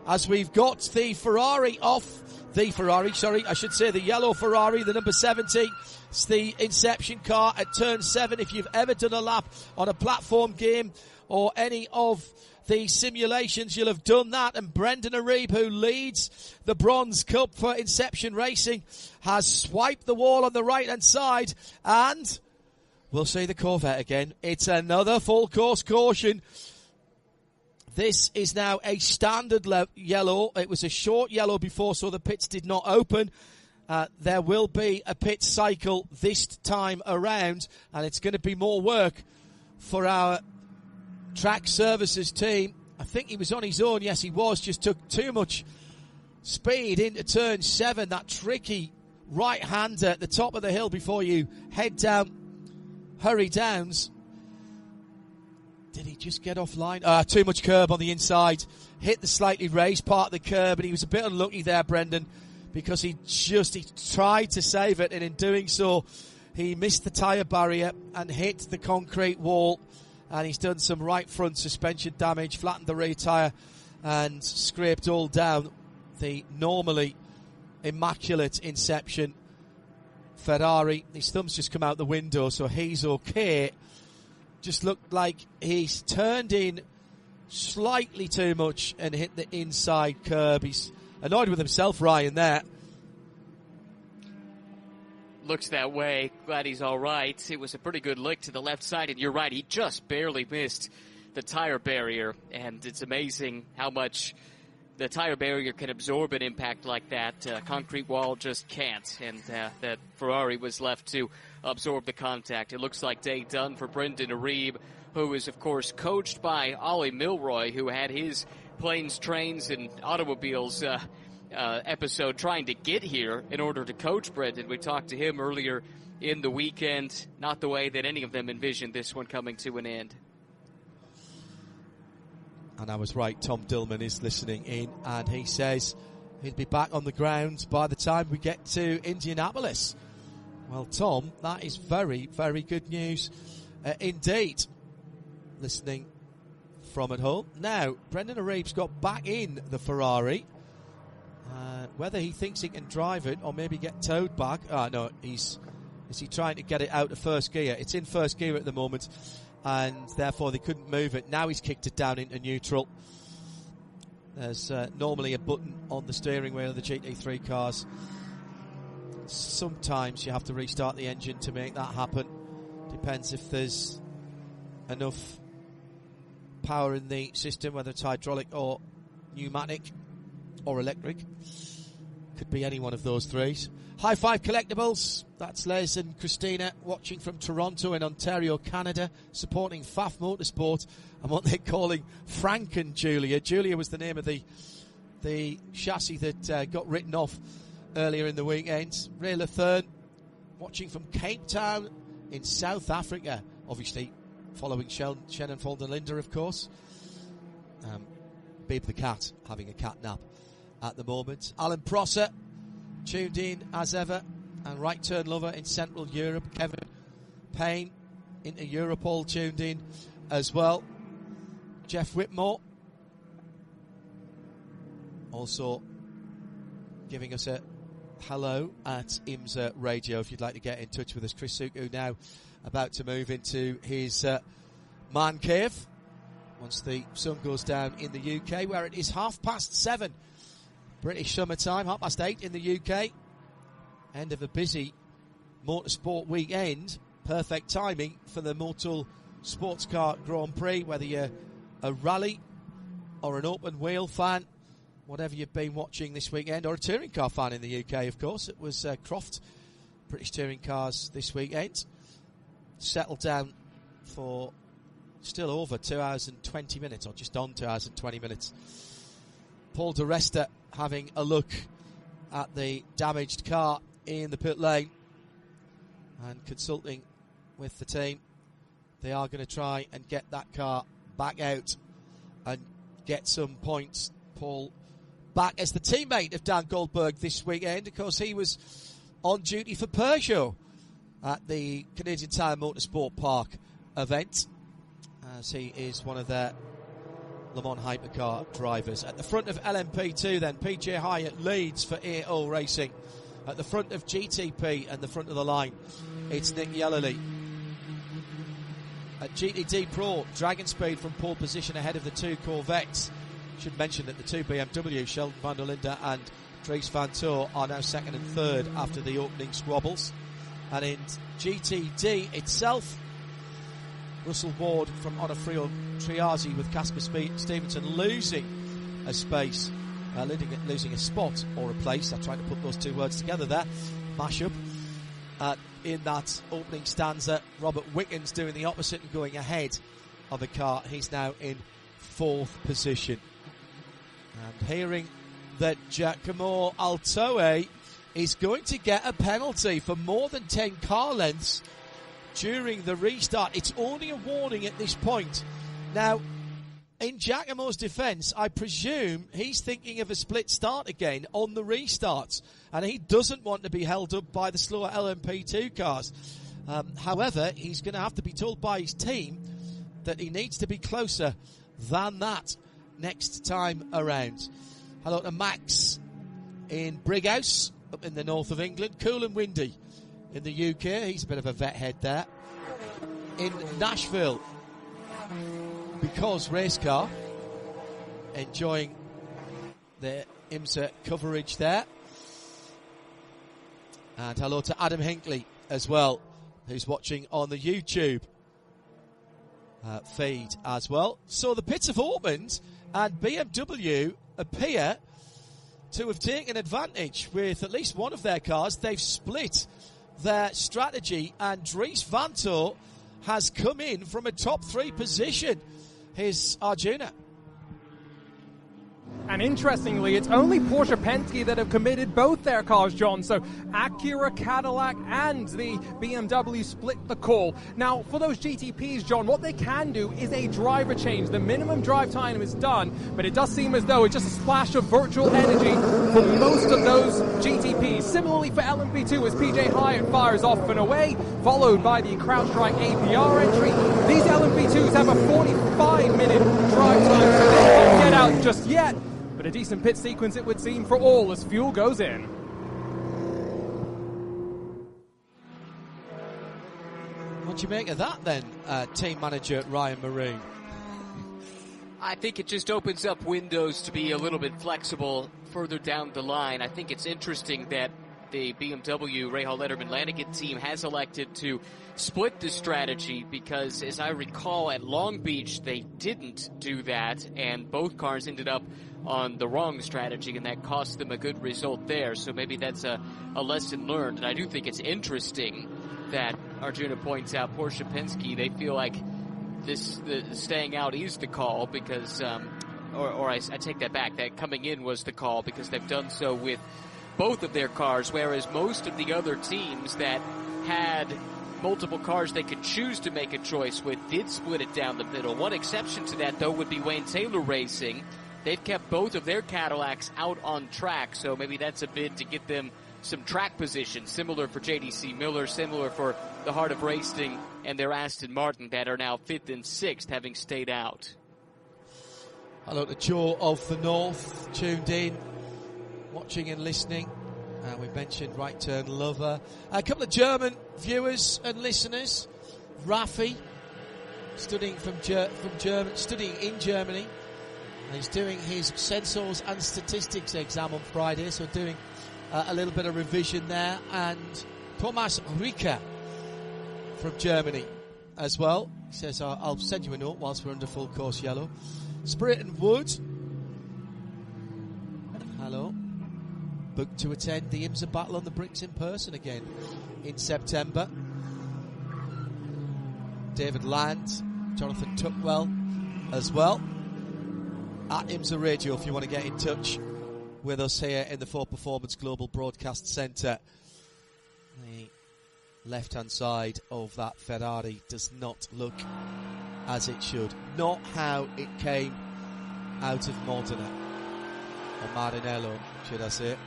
As we've got the yellow Ferrari, the number 70. It's the Inception car at turn 7. If you've ever done a lap on a platform game or any of the simulations, you'll have done that. And Brendan Arieb, who leads the Bronze Cup for Inception Racing, has swiped the wall on the right-hand side, and we'll see the Corvette again. It's another full course caution. This is now a standard yellow. It was a short yellow before, so the pits did not open. There will be a pit cycle this time around, and it's going to be more work for our track services team. I think he was on his own. Yes, he was. Just took too much speed into turn 7. That tricky right-hander at the top of the hill before you head down Hurry Downs. Did he just get offline? Too much curb on the inside. Hit the slightly raised part of the curb, and he was a bit unlucky there, Brendan, because he tried to save it, and in doing so, he missed the tyre barrier and hit the concrete wall, and he's done some right front suspension damage, flattened the rear tyre, and scraped all down the normally immaculate Inception Ferrari. His thumb's just come out the window, so he's okay. Just looked like he's turned in slightly too much and hit the inside curb. He's annoyed with himself, Ryan, there. Looks that way. Glad he's all right. It was a pretty good lick to the left side, and you're right, he just barely missed the tire barrier, and it's amazing how much the tire barrier can absorb an impact like that. Concrete wall just can't, and that Ferrari was left to absorb the contact. It looks like day done for Brendan Arieb, who is, of course, coached by Ollie Milroy, who had his planes, trains, and automobiles episode trying to get here in order to coach Brendan. We talked to him earlier in the weekend. Not the way that any of them envisioned this one coming to an end. And I was right, Tom Dillman is listening in, and he says he'll be back on the ground by the time we get to Indianapolis. Well, Tom, that is very, very good news indeed. Listening from at home. Now, Brendan Arieb's got back in the Ferrari. Whether he thinks he can drive it or maybe get towed back. No, is he trying to get it out of first gear? It's in first gear at the moment, and therefore they couldn't move it. Now he's kicked it down into neutral. There's normally a button on the steering wheel of the GT3 cars. Sometimes you have to restart the engine to make that happen. Depends if there's enough power in the system, whether it's hydraulic or pneumatic or electric. Could be any one of those three. High Five Collectibles, that's Les and Christina watching from Toronto in Ontario, Canada, supporting Pfaff Motorsport and what they're calling Frank and Julia. Julia was the name of the chassis that got written off earlier in the weekend. Ray Lathern watching from Cape Town in South Africa, obviously following Shannon Folden-Linder, of course. Beeb the cat having a cat nap at the moment. Alan Prosser tuned in as ever, and Right Turn Lover in Central Europe. Kevin Payne into Europe all tuned in as well. Jeff Whitmore also giving us a hello at IMSA Radio if you'd like to get in touch with us. Chris Suku now about to move into his man cave once the sun goes down in the UK, where it is 7:30 British summertime, 8:30 in the UK. End of a busy motorsport weekend. Perfect timing for the Motul Sports Car Grand Prix, whether you're a rally or an open wheel fan, whatever you've been watching this weekend, or a touring car fan in the UK, of course. It was Croft British Touring Cars this weekend. Settled down for still over 2 hours and 20 minutes, or just on 2 hours and 20 minutes. Paul de Resta having a look at the damaged car in the pit lane and consulting with the team. They are going to try and get that car back out and get some points. Paul back as the teammate of Dan Goldberg this weekend, because he was on duty for Peugeot at the Canadian Tire Motorsport Park event, as he is one of their Le Mans hypercar drivers. At the front of LMP2 then, PJ Hyatt leads for AO Racing. At the front of GTP and the front of the line, it's Nick Yellerly. At GTD Pro, Dragon Speed from pole position ahead of the two Corvettes. Should mention that the two BMW, Sheldon van der Linde and Dries Van Toor, are now second and third after the opening squabbles. And in GTD itself, Russell Ward from Onofrio Triazi with Casper Stevenson losing a space, losing a spot or a place. I'm trying to put those two words together there. Mashup. In that opening stanza, Robert Wickens doing the opposite and going ahead of the car. He's now in fourth position. And hearing that Giacomo Altoe is going to get a penalty for more than 10 car lengths during the restart. It's only a warning at this point. Now, in Giacomo's defence, I presume he's thinking of a split start again on the restarts, and he doesn't want to be held up by the slower LMP2 cars. However, he's going to have to be told by his team that he needs to be closer than that next time around. Hello to Max in Brighouse, up in the north of England. Cool and windy in the UK. He's a bit of a vet head there. In Nashville, because race car, enjoying the IMSA coverage there. And hello to Adam Hinckley as well, who's watching on the YouTube feed as well. So the pits have opened, and BMW appear to have taken advantage with at least one of their cars. They've split their strategy, and Dries Vanthoor has come in from a top 3 position. Here's Arjuna. And interestingly, it's only Porsche Penske that have committed both their cars, John. So Acura, Cadillac, and the BMW split the call. Now, for those GTPs, John, what they can do is a driver change. The minimum drive time is done, but it does seem as though it's just a splash of virtual energy for most of those GTPs. Similarly for LMP2, as PJ Hyatt fires off and away, followed by the CrowdStrike APR entry. These LMP2s have a 45-minute drive time, so they can't get out just yet. But a decent pit sequence, it would seem, for all as fuel goes in. What do you make of that then, team manager Ryan Maroon? I think it just opens up windows to be a little bit flexible further down the line. I think it's interesting that the BMW Rahal Letterman Lanigan team has elected to split the strategy because, as I recall, at Long Beach they didn't do that, and both cars ended up on the wrong strategy, and that cost them a good result there. So maybe that's a lesson learned. And I do think it's interesting that Arjuna points out Porsche Penske, they feel like the staying out is the call because, I take that back, that coming in was the call because they've done so with both of their cars, whereas most of the other teams that had multiple cars they could choose to make a choice with did split it down the middle. One exception to that, though, would be Wayne Taylor Racing. They've kept both of their Cadillacs out on track, so maybe that's a bid to get them some track position, similar for JDC Miller, similar for the Heart of Racing and their Aston Martin that are now 5th and 6th, having stayed out. Hello to Joe of the North, tuned in, watching and listening. We mentioned Right Turn Lover. A couple of German viewers and listeners. Rafi, studying in Germany. He's doing his sensors and statistics exam on Friday, so doing a little bit of revision there. And Thomas Rieker from Germany as well. He says, I'll send you a note whilst we're under full course yellow. Spirit and Wood. Hello. Booked to attend the IMSA Battle on the Bricks in person again in September. David Land, Jonathan Tuckwell as well. At IMSA Radio if you want to get in touch with us here in the Ford Performance Global Broadcast Centre. The left-hand side of that Ferrari does not look as it should. Not how it came out of Modena. Or Maranello, should I say.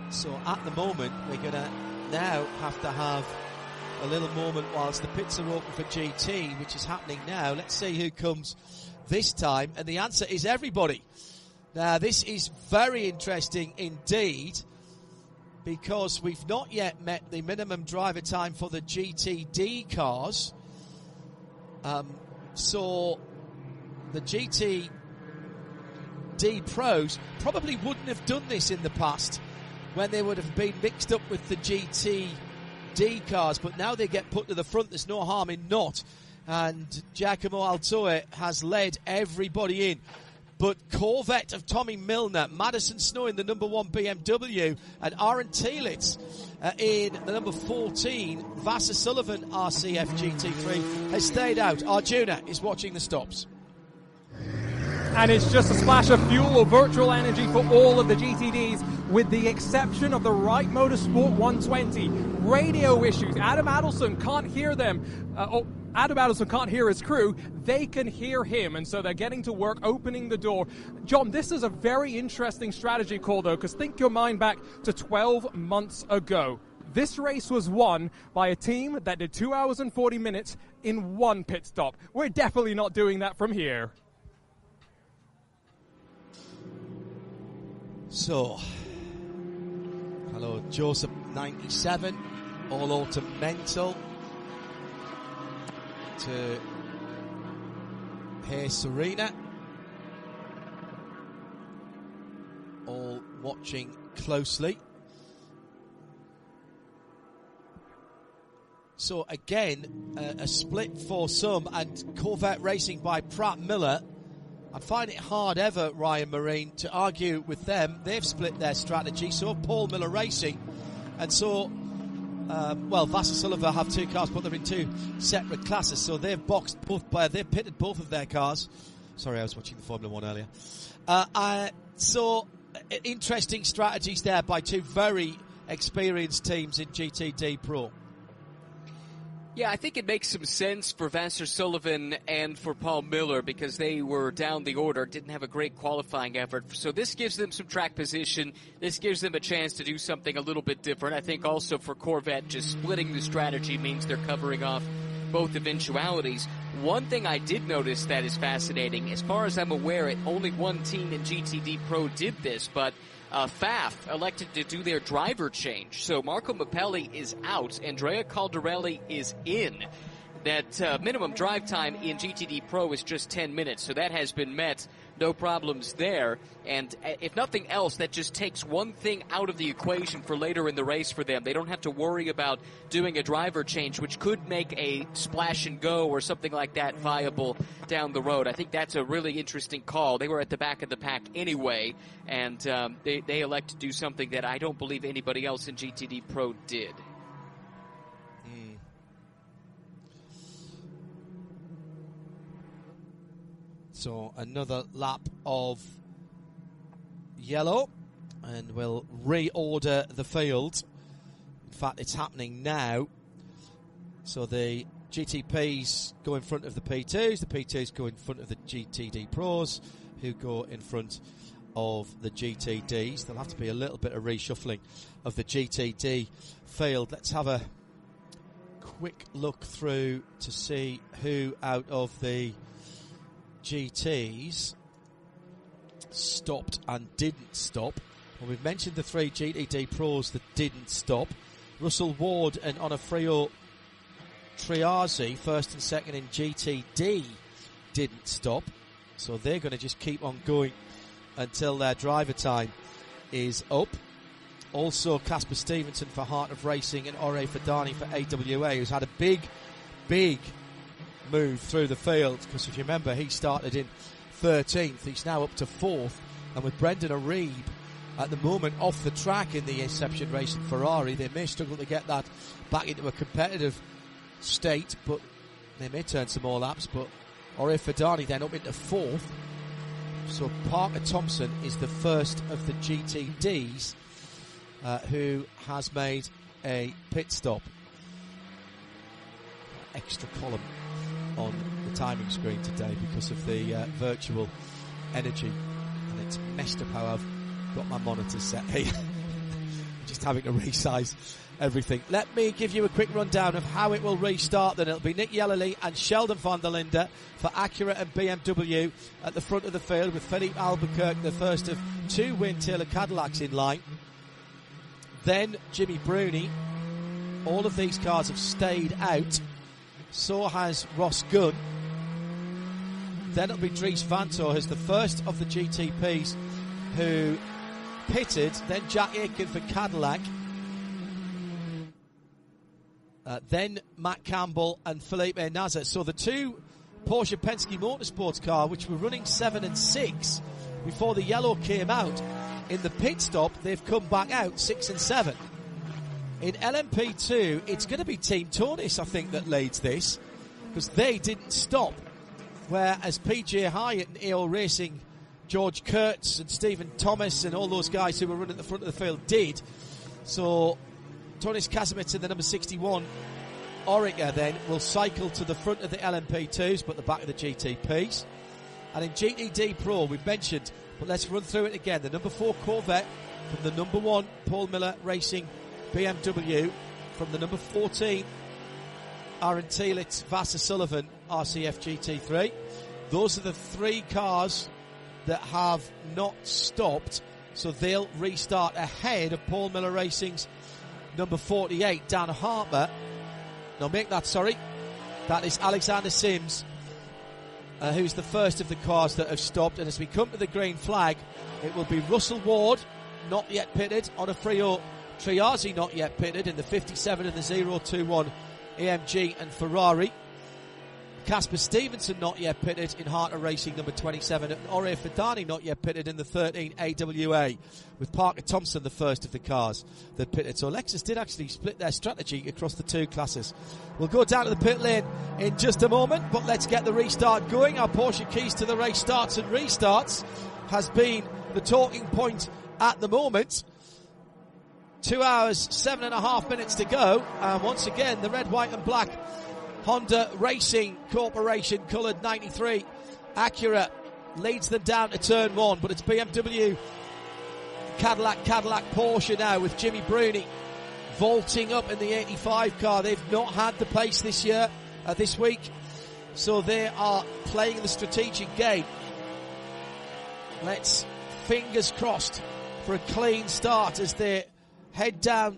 So at the moment, we're going to now have to have a little moment whilst the pits are open for GT, which is happening now. Let's see who comes this time, and the answer is everybody. Now, this is very interesting indeed, because we've not yet met the minimum driver time for the GTD cars. So the GTD pros probably wouldn't have done this in the past when they would have been mixed up with the GTD cars, but now they get put to the front. There's no harm in not, and Giacomo Altoe has led everybody in. But Corvette of Tommy Milner, Madison Snow in the number 1 BMW, and Aaron Thielitz in the number 14 Vassar Sullivan RCF GT3 has stayed out. Arjuna is watching the stops. and it's just a splash of fuel or virtual energy for all of the GTDs, with the exception of the Wright Motorsport 120. Radio issues. Adam Adelson can't hear them. Adam Adelson can't hear his crew. They can hear him, and so they're getting to work opening the door. John, this is a very interesting strategy call, though, because think your mind back to 12 months ago. This race was won by a team that did 2 hours and 40 minutes in one pit stop. We're definitely not doing that from here. So, hello, Joseph 97, all auto mental to Hey Serena, all watching closely. So again, a split for some, and Corvette Racing by Pratt Miller. I find it hard ever, Ryan Marine, to argue with them. They've split their strategy, so Paul Miller Racing. And so, Vassar Sullivan have two cars, but they're in two separate classes. So they've they've pitted both of their cars. Sorry, I was watching the Formula 1 earlier. So, interesting strategies there by two very experienced teams in GTD Pro. Yeah, I think it makes some sense for Vassar Sullivan and for Paul Miller because they were down the order, didn't have a great qualifying effort. So this gives them some track position. This gives them a chance to do something a little bit different. I think also for Corvette, just splitting the strategy means they're covering off both eventualities. One thing I did notice that is fascinating, as far as I'm aware, only one team in GTD Pro did this, but FAF elected to do their driver change. So Marco Mappelli is out. Andrea Caldarelli is in. That minimum drive time in GTD Pro is just 10 minutes, so that has been met. No problems there. And if nothing else, that just takes one thing out of the equation for later in the race for them. They don't have to worry about doing a driver change, which could make a splash and go or something like that viable down the road. I think that's a really interesting call. They were at the back of the pack anyway, and they elect to do something that I don't believe anybody else in GTD Pro did. So another lap of yellow, and we'll reorder the field. In fact, it's happening now. So the GTPs go in front of the P2s, the P2s go in front of the GTD Pros, who go in front of the GTDs. There'll have to be a little bit of reshuffling of the GTD field. Let's have a quick look through to see who out of the GTs stopped and didn't stop. Well, we've mentioned the three GTD Pros that didn't stop. Russell Ward and Onofrio Triazzi, first and second in GTD, didn't stop. So they're going to just keep on going until their driver time is up. Also, Casper Stevenson for Heart of Racing and Ore Fadani for AWA, who's had a big move through the field, because if you remember, he started in 13th. He's now up to 4th, and with Brendan Arieb at the moment off the track in the Inception Racing Ferrari, they may struggle to get that back into a competitive state, but they may turn some more laps. But Ore Fadani then up into 4th. So Parker Thompson is the first of the GTDs who has made a pit stop. Extra column on the timing screen today because of the virtual energy, and it's messed up how I've got my monitor set here. Just having to resize everything. Let me give you a quick rundown of how it will restart. Then it'll be Nick Yellerly and Sheldon van der Linde for Acura and BMW at the front of the field, with Philippe Albuquerque, the first of two Win Taylor Cadillacs, in line. Then Jimmy Bruni. All of these cars have stayed out. So has Ross Gunn. Then it'll be Dries Vanthoor, who's the first of the GTPs who pitted. Then Jack Aitken for Cadillac. Then Matt Campbell and Felipe Nasr. So the two Porsche Penske Motorsports car, which were running 7 and 6 before the yellow came out, in the pit stop they've come back out 6 and 7. In LMP2, it's going to be Team Tornis, I think, that leads this, because they didn't stop. whereas PJ Hyatt and AO Racing, George Kurtz and Stephen Thomas and all those guys who were running at the front of the field did. So Tonis Kasimets in the number 61 Orica then will cycle to the front of the LMP2s but the back of the GTPs. And in GTD Pro we've mentioned, but let's run through it again, the number 4 Corvette from the number 1 Paul Miller Racing BMW, from the number 14 Aaron Thielitz Vassar Sullivan RCF GT3. Those are the 3 cars that have not stopped, so they'll restart ahead of Paul Miller Racing's number 48 Dan Harper. No, make that, sorry. That is Alexander Sims, who's the first of the cars that have stopped. And as we come to the green flag, it will be Russell Ward, not yet pitted, on a Frio Triazzi, not yet pitted, in the 57 and the 021 AMG and Ferrari. Casper Stevenson, not yet pitted, in Harter Racing number 27, and Ore Fidani, not yet pitted, in the 13 AWA, with Parker Thompson the first of the cars that pitted. So Lexus did actually split their strategy across the 2 classes. We'll go down to the pit lane in just a moment, but let's get the restart going. Our Porsche keys to the race starts and restarts has been the talking point at the moment. 2 hours, 7.5 minutes to go, and once again the red, white and black Honda Racing Corporation coloured 93 Acura leads them down to turn 1, but it's BMW, Cadillac, Porsche now, with Jimmy Bruni vaulting up in the 85 car. They've not had the pace this year, this week, so they are playing the strategic game. Let's fingers crossed for a clean start as they head down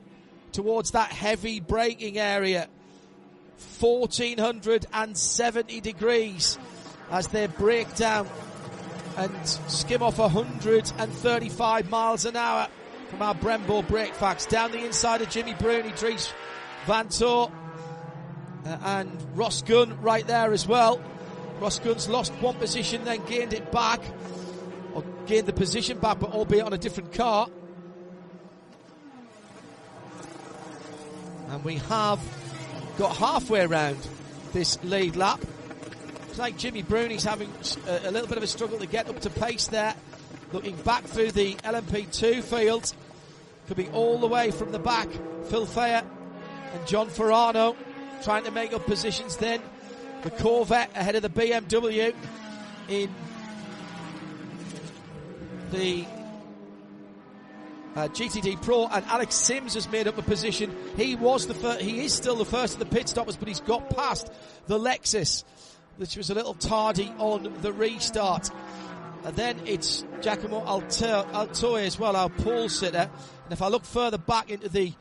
towards that heavy braking area. 1470 degrees as they break down and skim off 135 miles an hour from our Brembo brake facts. Down the inside of Jimmy Bruni, Dries Van Tor and Ross Gunn right there as well. Ross Gunn's lost 1 position, then gained it back, or gained the position back, but albeit on a different car. And we have got halfway around this lead lap. It's like Jimmy Bruni's having a little bit of a struggle to get up to pace there. Looking back through the LMP2 field. Could be all the way from the back. Phil Fayer and John Ferrano trying to make up positions then. The Corvette ahead of the BMW in the GTD Pro, and Alex Sims has made up a position. He is still the first of the pit stoppers, but he's got past the Lexus, which was a little tardy on the restart. And then it's Giacomo Altoe as well, our pole sitter. And if I look further back into the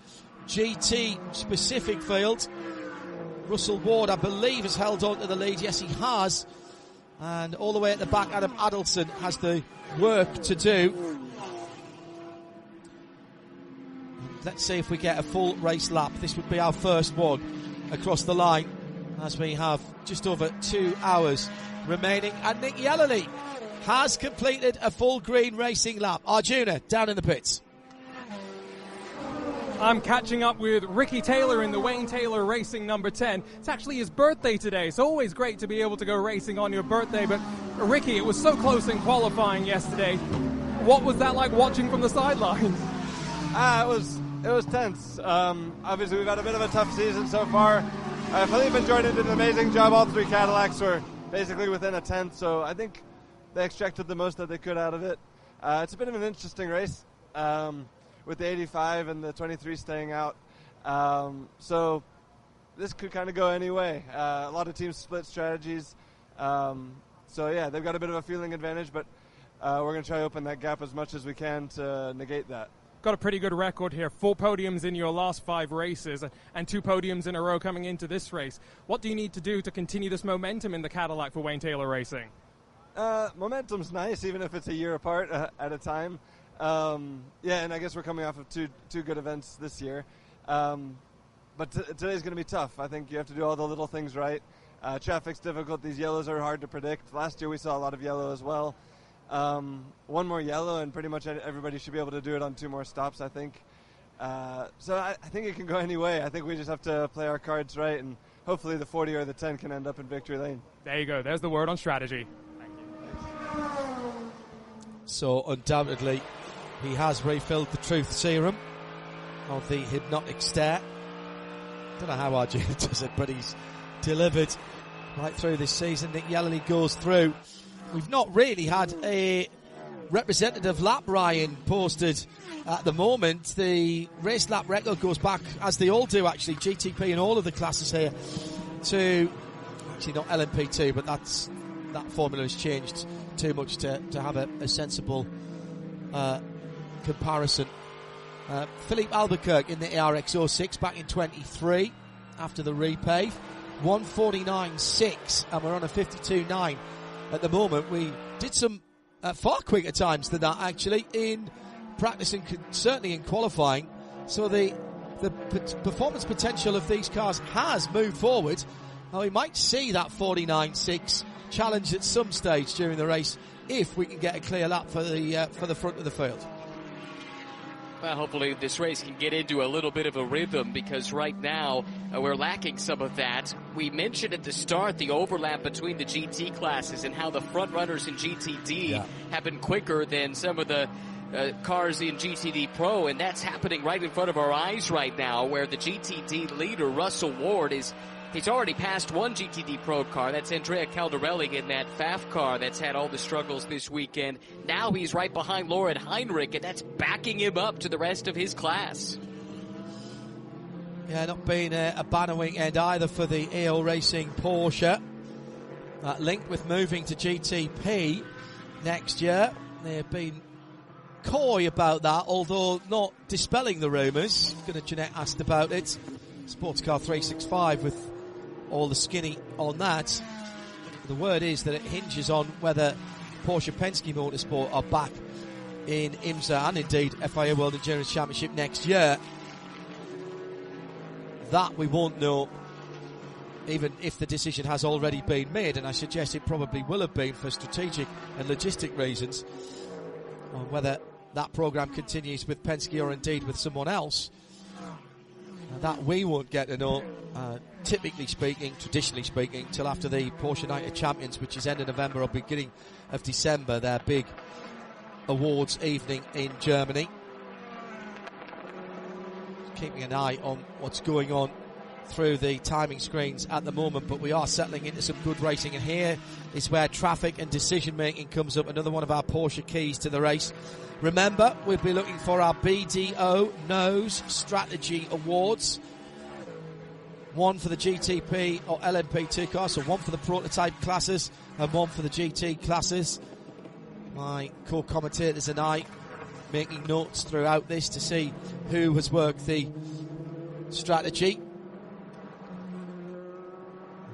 GT specific field, Russell Ward, I believe, has held on to the lead. Yes, he has. And all the way at the back, Adam Adelson has the work to do. Let's see if we get a full race lap. This would be our first one across the line, as we have just over 2 hours remaining. And Nick Yellowly has completed a full green racing lap. Arjuna, down in the pits. I'm catching up with Ricky Taylor in the Wayne Taylor Racing number 10. It's actually his birthday today. It's always great to be able to go racing on your birthday. But Ricky, it was so close in qualifying yesterday. What was that like watching from the sidelines? It was tense. Obviously, we've had a bit of a tough season so far. Philippe and Jordan did an amazing job. All 3 Cadillacs were basically within a tenth, so I think they extracted the most that they could out of it. It's a bit of an interesting race with the 85 and the 23 staying out. So this could kind of go any way. A lot of teams split strategies. So, yeah, they've got a bit of a feeling advantage, but we're going to try to open that gap as much as we can to negate that. Got a pretty good record here. 4 podiums in your last 5 races and 2 podiums in a row coming into this race. What do you need to do to continue this momentum in the Cadillac for Wayne Taylor Racing? Momentum's nice, even if it's a year apart at a time. Yeah, and I guess we're coming off of two good events this year. But today's going to be tough. I think you have to do all the little things right. Traffic's difficult. These yellows are hard to predict. Last year we saw a lot of yellow as well. 1 more yellow and pretty much everybody should be able to do it on 2 more stops, I think. So I think it can go any way. I think we just have to play our cards right and hopefully the 40 or the 10 can end up in victory lane. There you go. There's the word on strategy. So undoubtedly, he has refilled the truth serum of the hypnotic stare. Don't know how Arjun does it, but he's delivered right through this season. Nick Yelleney goes through. We've not really had a representative lap, Ryan, posted at the moment. The race lap record goes back, as they all do actually, GTP and all of the classes here, to actually not LMP2, but that formula has changed too much to have a sensible comparison. Philippe Albuquerque in the ARX 06 back in 23 after the repave, 1:49.6, and we're on a 52.9 at the moment. We did some far quicker times than that actually in practice and certainly in qualifying, so the performance potential of these cars has moved forward. Now we might see that 49.6 challenged at some stage during the race if we can get a clear lap for the front of the field. Well, hopefully this race can get into a little bit of a rhythm, because right now we're lacking some of that. We mentioned at the start the overlap between the GT classes and how the front runners in GTD have been quicker than some of the cars in GTD Pro, and that's happening right in front of our eyes right now, where the GTD leader, Russell Ward, he's already passed one GTD Pro car. That's Andrea Caldarelli in that FAF car that's had all the struggles this weekend. Now he's right behind Lauren Heinrich, and that's backing him up to the rest of his class. Yeah, not been a banner weekend either for the EO Racing Porsche. Linked with moving to GTP next year. They've been coy about that, although not dispelling the rumours. Jeanette asked about it. SportsCar 365 with all the skinny on that. The word is that it hinges on whether Porsche Penske Motorsport are back in IMSA and indeed FIA World Endurance Championship next year. That we won't know, even if the decision has already been made, and I suggest it probably will have been for strategic and logistic reasons, on whether that programme continues with Penske or indeed with someone else. That we won't get to know, typically speaking, traditionally speaking, till after the Porsche Night of Champions, which is end of November or beginning of December, their big awards evening in Germany. Keeping an eye on what's going on through the timing screens at the moment, but we are settling into some good racing, and here is where traffic and decision making comes up, another one of our Porsche keys to the race. Remember, we'll be looking for our BDO Nose Strategy Awards. One for the GTP or LMP2 cars, so one for the prototype classes and one for the GT classes. My co-commentators and I making notes throughout this to see who has worked the strategy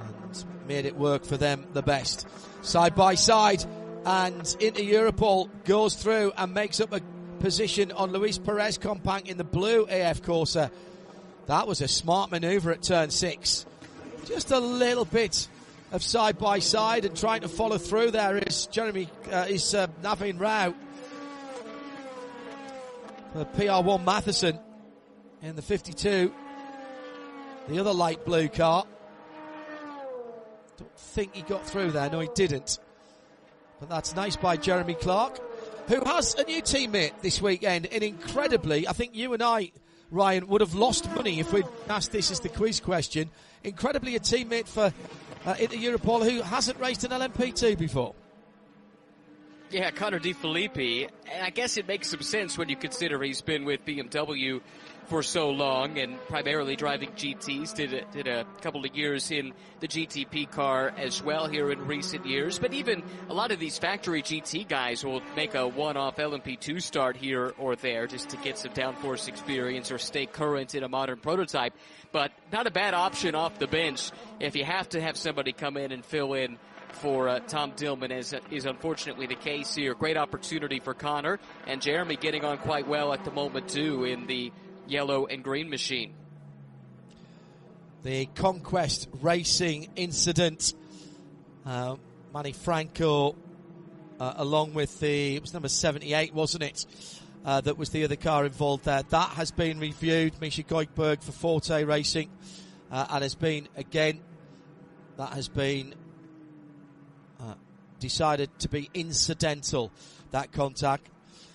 and made it work for them the best. Side by side, and into Europol goes through and makes up a position on Luis Perez Companc in the blue AF Corsa. That was a smart manoeuvre at turn 6. Just a little bit of side by side and trying to follow through. There is Navin Rao for PR1 Matheson in the 52, the other light blue car. Don't think he got through there. No, he didn't. But that's nice by Jeremy Clark, who has a new teammate this weekend. And incredibly, I think you and I, Ryan, would have lost money if we'd asked this as the quiz question. Incredibly, a teammate for Inter Europol who hasn't raced an LMP2 before. Yeah, Connor De Filippi. I guess it makes some sense when you consider he's been with BMW for so long and primarily driving GTs. Did a couple of years in the GTP car as well here in recent years. But even a lot of these factory GT guys will make a one-off LMP2 start here or there just to get some downforce experience or stay current in a modern prototype. But not a bad option off the bench if you have to have somebody come in and fill in for Tom Dillman, as is unfortunately the case here. Great opportunity for Connor, and Jeremy getting on quite well at the moment too in the yellow and green machine. The Conquest Racing incident, Manny Franco along with it was number 78, wasn't it, that was the other car involved there. That has been reviewed. Misha Goikberg for Forte Racing and has been, again, that has been decided to be incidental, that contact.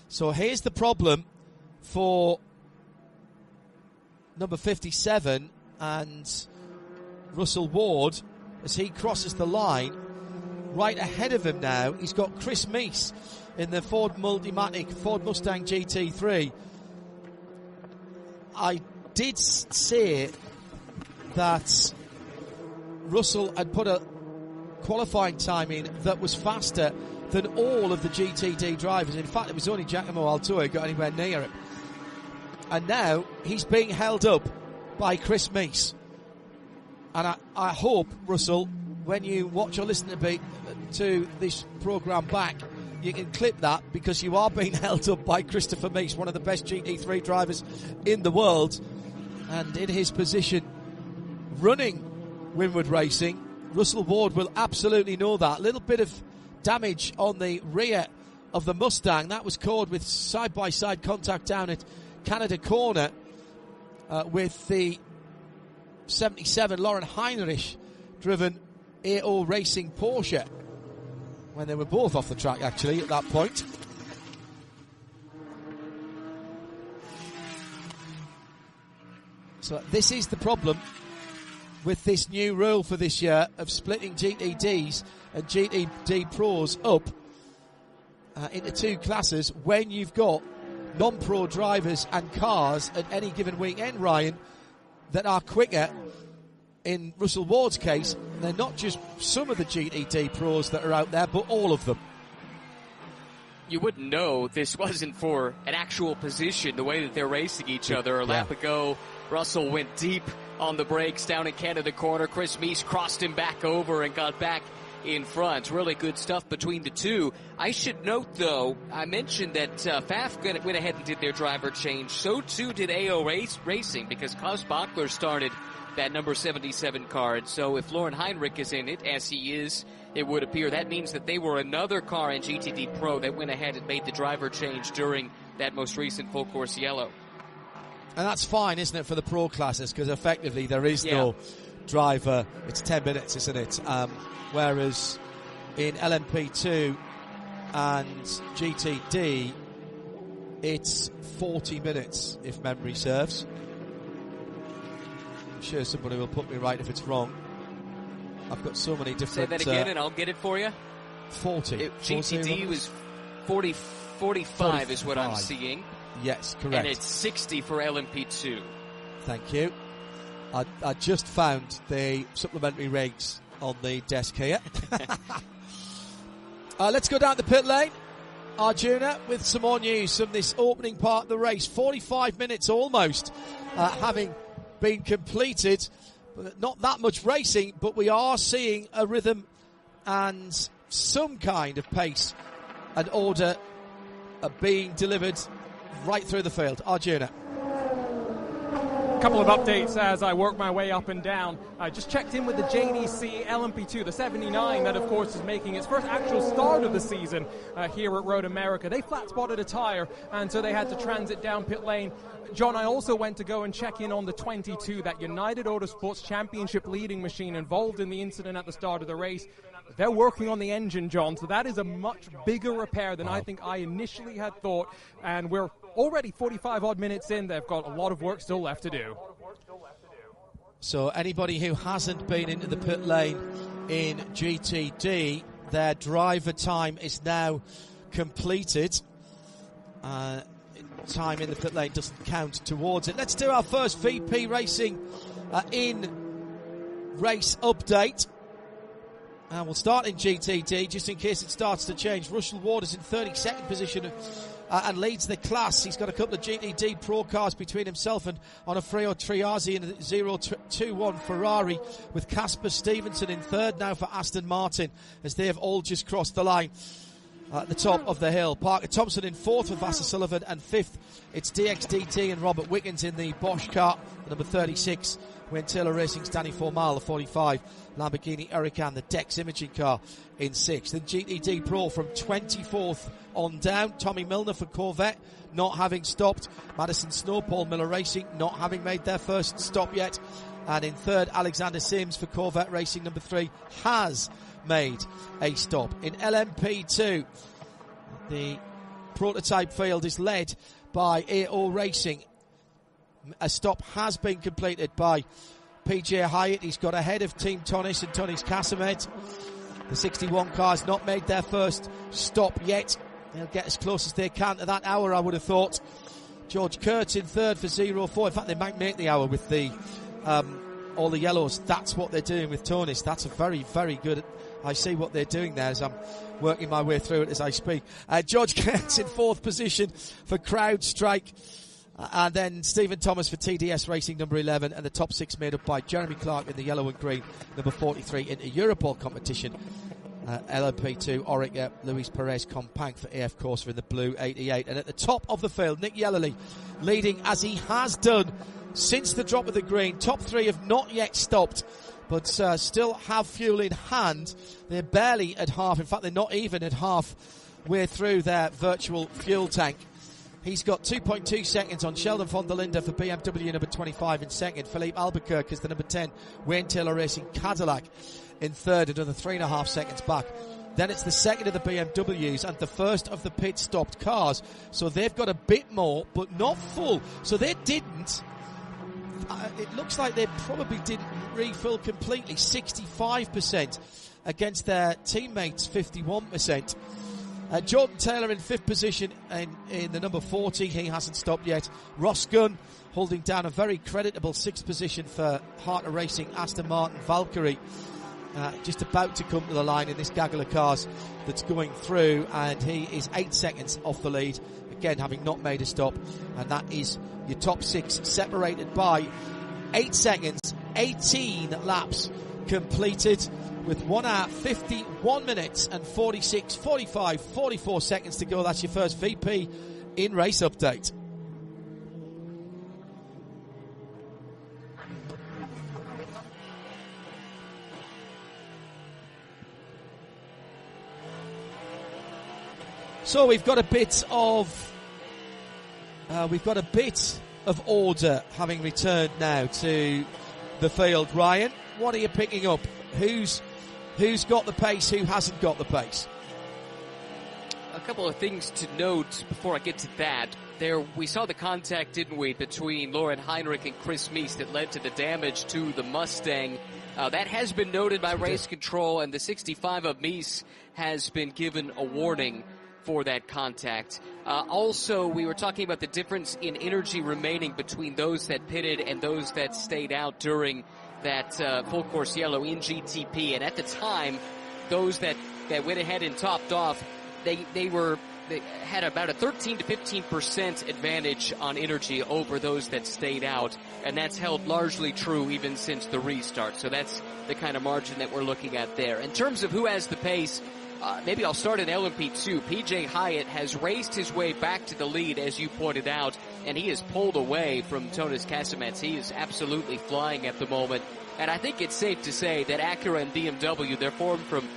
So here's the problem for number 57 and Russell Ward as he crosses the line. Right ahead of him now, he's got Chris Meese in the Ford Multimatic Ford Mustang GT3. I did say that Russell had put a qualifying time in that was faster than all of the GTD drivers. In fact, it was only Giacomo Altua who got anywhere near him. And now he's being held up by Chris Meese. And I hope, Russell, when you watch or listen to this programme back, you can clip that, because you are being held up by Christopher Meese, one of the best GT3 drivers in the world, and in his position running Winward Racing. Russell Ward will absolutely know that. A little bit of damage on the rear of the Mustang. That was caused with side-by-side contact down at Canada Corner with the 77 Lauren Heinrich driven AO Racing Porsche, when they were both off the track actually at that point. So this is the problem with this new rule for this year of splitting GTDs and GTD Pros up into two classes when you've got non-pro drivers and cars at any given weekend, Ryan, that are quicker. In Russell Ward's case, they're not just some of the GTD Pros that are out there, but all of them. You wouldn't know this wasn't for an actual position, the way that they're racing each other. A lap ago, Russell went deep on the brakes down in Canada Corner. Chris Meese crossed him back over and got back in front. Really good stuff between the two. I should note, though, I mentioned that Pfaff went ahead and did their driver change. So, too, did AO Racing, because Klaus Bachler started that number 77 card. So if Lauren Heinrich is in it, as he is, it would appear that means that they were another car in GTD Pro that went ahead and made the driver change during that most recent full course yellow. And that's fine, isn't it, for the pro classes, because effectively there is no driver. It's 10 minutes, isn't it? Whereas in LMP2 and GTD, it's 40 minutes, if memory serves. I'm sure somebody will put me right if it's wrong. I've got so many different... Say that again and I'll get it for you. 40. GTD was 45 is what I'm seeing. Yes, correct. And it's 60 for LMP2. Thank you. I just found the supplementary regs on the desk here. Let's go down the pit lane, Arjuna, with some more news from this opening part of the race. 45 minutes almost having been completed. Not that much racing, but we are seeing a rhythm and some kind of pace and order being delivered right through the field. Arjuna. A couple of updates as I work my way up and down. I just checked in with the JDC LMP2, the 79, that of course is making its first actual start of the season here at Road America. They flat spotted a tire, and so they had to transit down pit lane. John, I also went to go and check in on the 22, that United Autosports Championship leading machine involved in the incident at the start of the race. They're working on the engine, John, so that is a much bigger repair than I think I initially had thought, and we're already 45-odd minutes in. They've got a lot of work still left to do. So anybody who hasn't been into the pit lane in GTD, their driver time is now completed. Time in the pit lane doesn't count towards it. Let's do our first VP Racing in race update. And we'll start in GTD, just in case it starts to change. Russell Ward is in 32nd position and leads the class. He's got a couple of GTD Pro cars between himself and Onofrio Triazzi in a 021 Ferrari, with Casper Stevenson in third now for Aston Martin, as they have all just crossed the line at the top of the hill. Parker Thompson in fourth with Vassar Sullivan, and fifth it's DXDT and Robert Wickens in the Bosch car, number 36. Wayne Taylor Racing's Danny Formal, the 45. Lamborghini Huracan, the Dex Imaging car, in sixth. Then GTD Pro from 24th on down. Tommy Milner for Corvette, not having stopped. Madison Snow, Paul Miller Racing, not having made their first stop yet. And in third, Alexander Sims for Corvette Racing number 3 has made a stop. In LMP2, the prototype field is led by AO Racing. A stop has been completed by PJ Hyatt. He's got ahead of Team Tonis and Tonis Casamet. The 61 cars not made their first stop yet. They'll get as close as they can to that hour, I would have thought. George Kurtz in third for 04. In fact, they might make the hour with the all the yellows. That's what they're doing with Tonis. That's a very, very good. I see what they're doing there as I'm working my way through it as I speak. George Kurtz in fourth position for CrowdStrike. And then Stephen Thomas for TDS Racing number 11, and the top 6 made up by Jeremy Clark in the yellow and green, number 43 in a Europol competition. LMP2, Orica, Luis Perez Compank for AF Corsa in the blue 88. And at the top of the field, Nick Yellerly leading as he has done since the drop of the green. Top 3 have not yet stopped, but still have fuel in hand. They're barely at half. In fact, they're not even at half way through their virtual fuel tank. He's got 2.2 seconds on Sheldon von der Linde for BMW number 25 in second. Philippe Albuquerque is the number 10 Wayne Taylor Racing Cadillac in third, another 3.5 seconds back. Then it's the second of the BMWs and the first of the pit-stopped cars. So they've got a bit more, but not full. So they didn't. It looks like they probably didn't refill completely. 65% against their teammates' 51%. Jordan Taylor in fifth position in the number 40. He hasn't stopped yet. Ross Gunn holding down a very creditable sixth position for Harter Racing Aston Martin Valkyrie. Just about to come to the line in this gaggle of cars that's going through, and he is 8 seconds off the lead, again having not made a stop. And that is your top 6 separated by 8 seconds, 18 laps completed, with 1 hour, 51 minutes and 46, 45, 44 seconds to go. That's your first VP in race update. So we've got a bit of order having returned now to the field. Ryan, what are you picking up? Who's got the pace? Who hasn't got the pace? A couple of things to note before I get to that. There, we saw the contact, didn't we, between Lauren Heinrich and Chris Meese that led to the damage to the Mustang. That has been noted by race control, and the 65 of Meese has been given a warning for that contact. Also, we were talking about the difference in energy remaining between those that pitted and those that stayed out during that full course yellow in GTP. And at the time, those that went ahead and topped off, they had about a 13 to 15% advantage on energy over those that stayed out, and that's held largely true even since the restart. So that's the kind of margin that we're looking at there. In terms of who has the pace, maybe I'll start in LMP2. PJ Hyatt has raced his way back to the lead, as you pointed out, and he has pulled away from Tonis Casamet. He is absolutely flying at the moment. And I think it's safe to say that Acura and BMW, their form from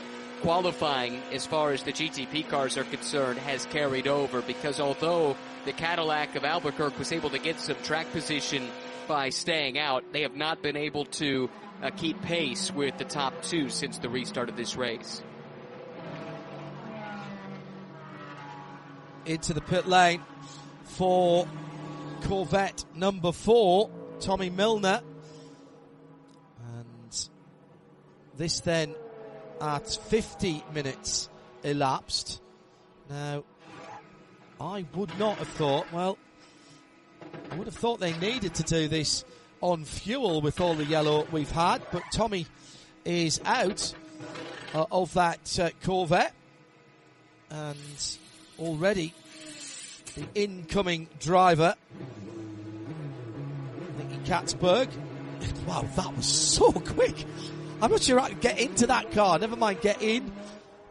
qualifying as far as the GTP cars are concerned, has carried over, because although the Cadillac of Albuquerque was able to get some track position by staying out, they have not been able to keep pace with the top 2 since the restart of this race. Into the pit lane for Corvette number 4, Tommy Milner. And this then at 50 minutes elapsed. Now, I would not have thought, I would have thought they needed to do this on fuel with all the yellow we've had, but Tommy is out of that Corvette. And already the incoming driver, Nicky Katzberg. Wow, that was so quick. I'm not sure I could get into that car. Never mind get in,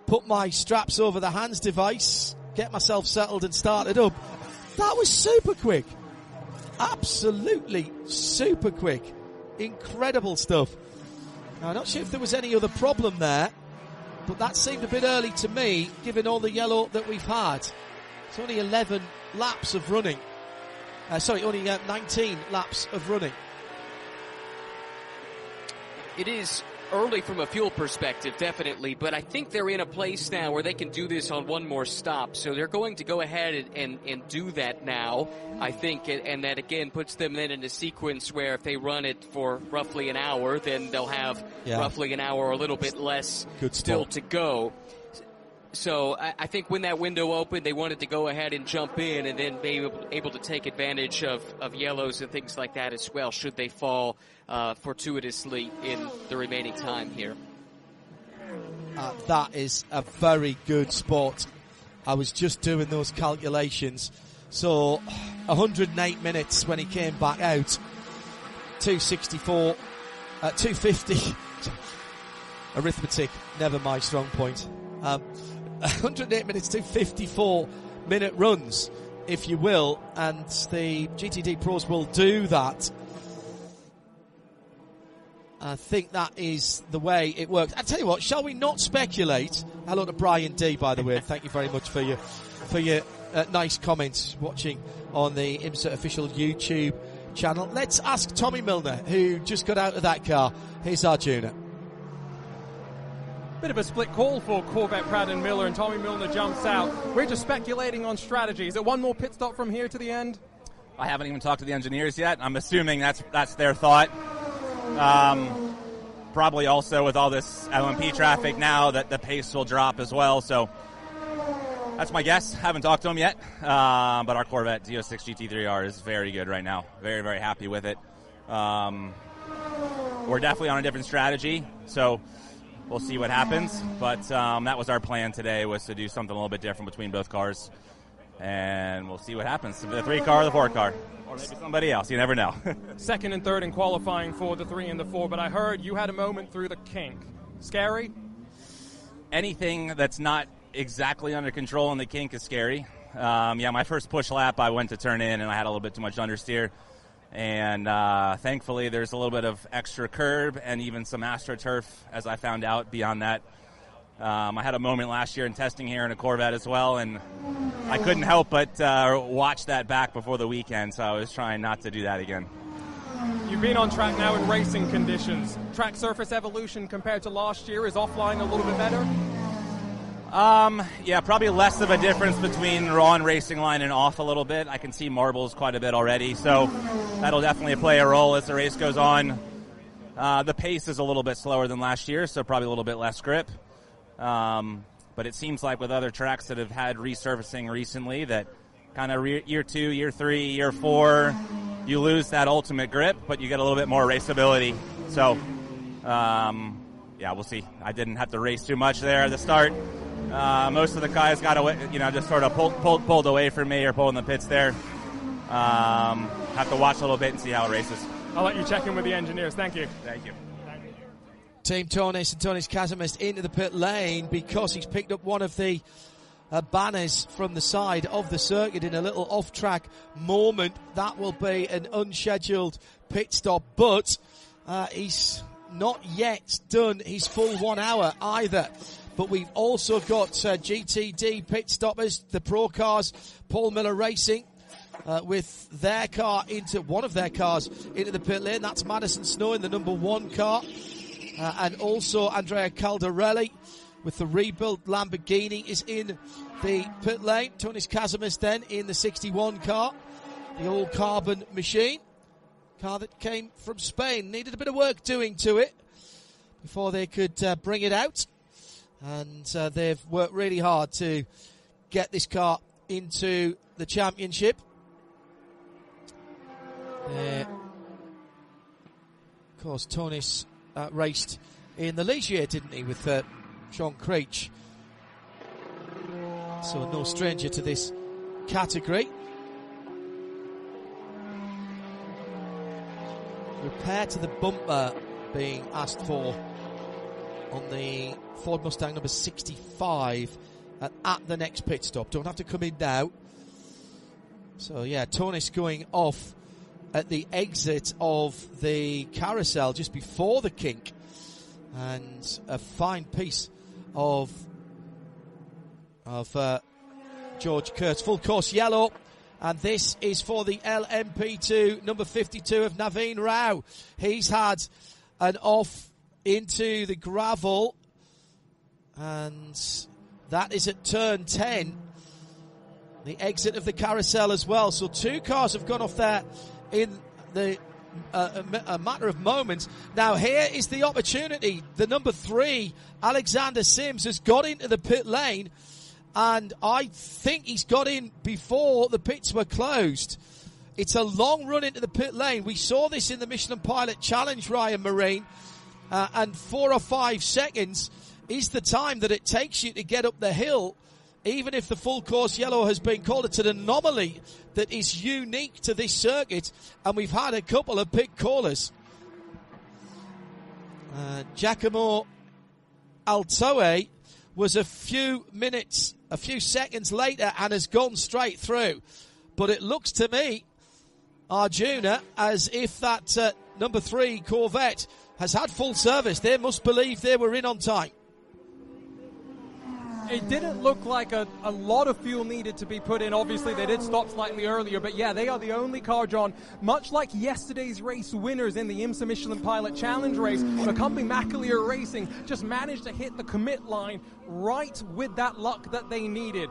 put my straps over the hands device, get myself settled and started up. That was super quick. Absolutely super quick. Incredible stuff. Now, I'm not sure if there was any other problem there, but that seemed a bit early to me, given all the yellow that we've had. It's only 11 laps of running. Only 19 laps of running. It is early from a fuel perspective, definitely, but I think they're in a place now where they can do this on one more stop. So they're going to go ahead and do that now, I think, and that again puts them then in a sequence where if they run it for roughly an hour, then they'll have roughly an hour or a little bit less still to go. So I think when that window opened, they wanted to go ahead and jump in and then be able to take advantage of yellows and things like that as well, should they fall fortuitously in the remaining time here. That is a very good spot. I was just doing those calculations. So 108 minutes when he came back out. 264, 250. Arithmetic, never my strong point. 108 minutes to 54-minute runs, if you will, and the GTD Pros will do that. I think that is the way it works. I tell you what, shall we not speculate? Hello to Brian D, by the way. Thank you very much for your nice comments watching on the IMSA official YouTube channel. Let's ask Tommy Milner, who just got out of that car, his Arjuna. Bit of a split call for Corvette Pratt and Miller, and Tommy Milner jumps out. We're just speculating on strategy. Is it one more pit stop from here to the end? I haven't even talked to the engineers yet. I'm assuming that's their thought. Probably also with all this LMP traffic now that the pace will drop as well. So that's my guess. Haven't talked to them yet. But our Corvette Z06 GT3R is very good right now. Very, very happy with it. We're definitely on a different strategy. So we'll see what happens, but that was our plan today, was to do something a little bit different between both cars, and we'll see what happens. The 3 car or the 4 car, or maybe somebody else. You never know. Second and third in qualifying for the 3 and the 4, but I heard you had a moment through the kink. Scary? Anything that's not exactly under control in the kink is scary. My first push lap, I went to turn in, and I had a little bit too much understeer. And thankfully, there's a little bit of extra curb and even some AstroTurf, as I found out beyond that. I had a moment last year in testing here in a Corvette as well, and I couldn't help but watch that back before the weekend, so I was trying not to do that again. You've been on track now in racing conditions. Track surface evolution compared to last year is offline a little bit better? Probably less of a difference between on racing line and off a little bit. I can see marbles quite a bit already, so that'll definitely play a role as the race goes on. The pace is a little bit slower than last year, so probably a little bit less grip. But it seems like with other tracks that have had resurfacing recently that kind of year 2, year 3, year 4, you lose that ultimate grip, but you get a little bit more raceability. So, we'll see. I didn't have to race too much there at the start. Most of the guys got away, just sort of pulled away from me or pulled in the pits there. Have to watch a little bit and see how it races. I'll let you check in with the engineers. Thank you. Thank you. Team Tonis and Tonis Kazimist into the pit lane because he's picked up one of the banners from the side of the circuit in a little off-track moment. That will be an unscheduled pit stop, but he's not yet done his full 1 hour either. But we've also got GTD pit stoppers, the Pro cars, Paul Miller Racing, with their car one of their cars into the pit lane. That's Madison Snow in the number 1 car. And also Andrea Caldarelli with the rebuilt Lamborghini is in the pit lane. Tonis Kazimist then in the 61 car, the all carbon machine. Car that came from Spain. Needed a bit of work doing to it before they could bring it out. And they've worked really hard to get this car into the championship. Of course, Tonis raced in the Ligier, didn't he, with Sean Creech. So no stranger to this category. Repair to the bumper being asked for on the Ford Mustang number 65 at the next pit stop. Don't have to come in now. So yeah, Tonis going off at the exit of the carousel just before the kink, and a fine piece of George Kurtz. Full course yellow, and this is for the LMP2 number 52 of Naveen Rao. He's had an off into the gravel, and that is at turn 10, the exit of the carousel as well. So 2 cars have gone off there in the a matter of moments. Now here is the opportunity. The number 3, Alexander Sims, has got into the pit lane, and I think he's got in before the pits were closed. It's a long run into the pit lane. We saw this in the Michelin Pilot Challenge, Ryan Marine, and 4 or 5 seconds is the time that it takes you to get up the hill, even if the full course yellow has been called. It's an anomaly that is unique to this circuit, and we've had a couple of pit callers. Giacomo Altoe was a few seconds later and has gone straight through. But it looks to me, Arjuna, as if that number 3 Corvette has had full service. They must believe they were in on time. It didn't look like a lot of fuel needed to be put in. Obviously, they did stop slightly earlier, but yeah, they are the only car, John, much like yesterday's race winners in the IMSA Michelin Pilot Challenge race, McCumbee McAleer Racing just managed to hit the commit line right with that luck that they needed.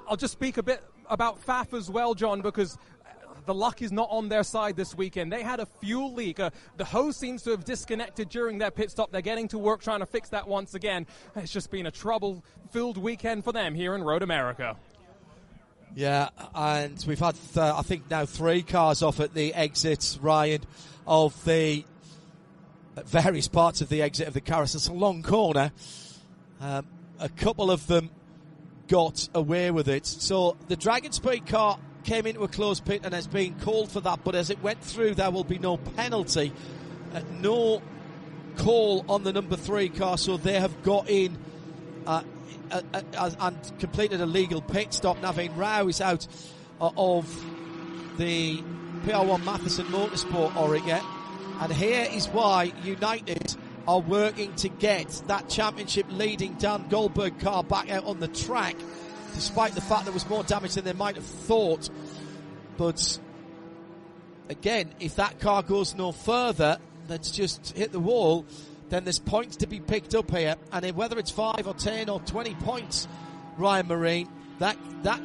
I'll just speak a bit about FAF as well, John, because the luck is not on their side this weekend. They had a fuel leak. The hose seems to have disconnected during their pit stop. They're getting to work trying to fix that once again. It's just been a trouble-filled weekend for them here in Road America. Yeah, and we've had, I think, now 3 cars off at the exits, Ryan, of the various parts of the exit of the carousel. It's a long corner. A couple of them got away with it. So the Dragon Speed car came into a closed pit and has been called for that, but as it went through, there will be no penalty, no call on the number 3 car, so they have got in and completed a legal pit stop. Naveen Rao is out of the PR1 Matheson Motorsport Oregon, and here is why United are working to get that championship leading Dan Goldberg car back out on the track, despite the fact there was more damage than they might have thought. But again, if that car goes no further, let's just hit the wall, then there's points to be picked up here. And whether it's 5 or 10 or 20 points, Ryan Marine, that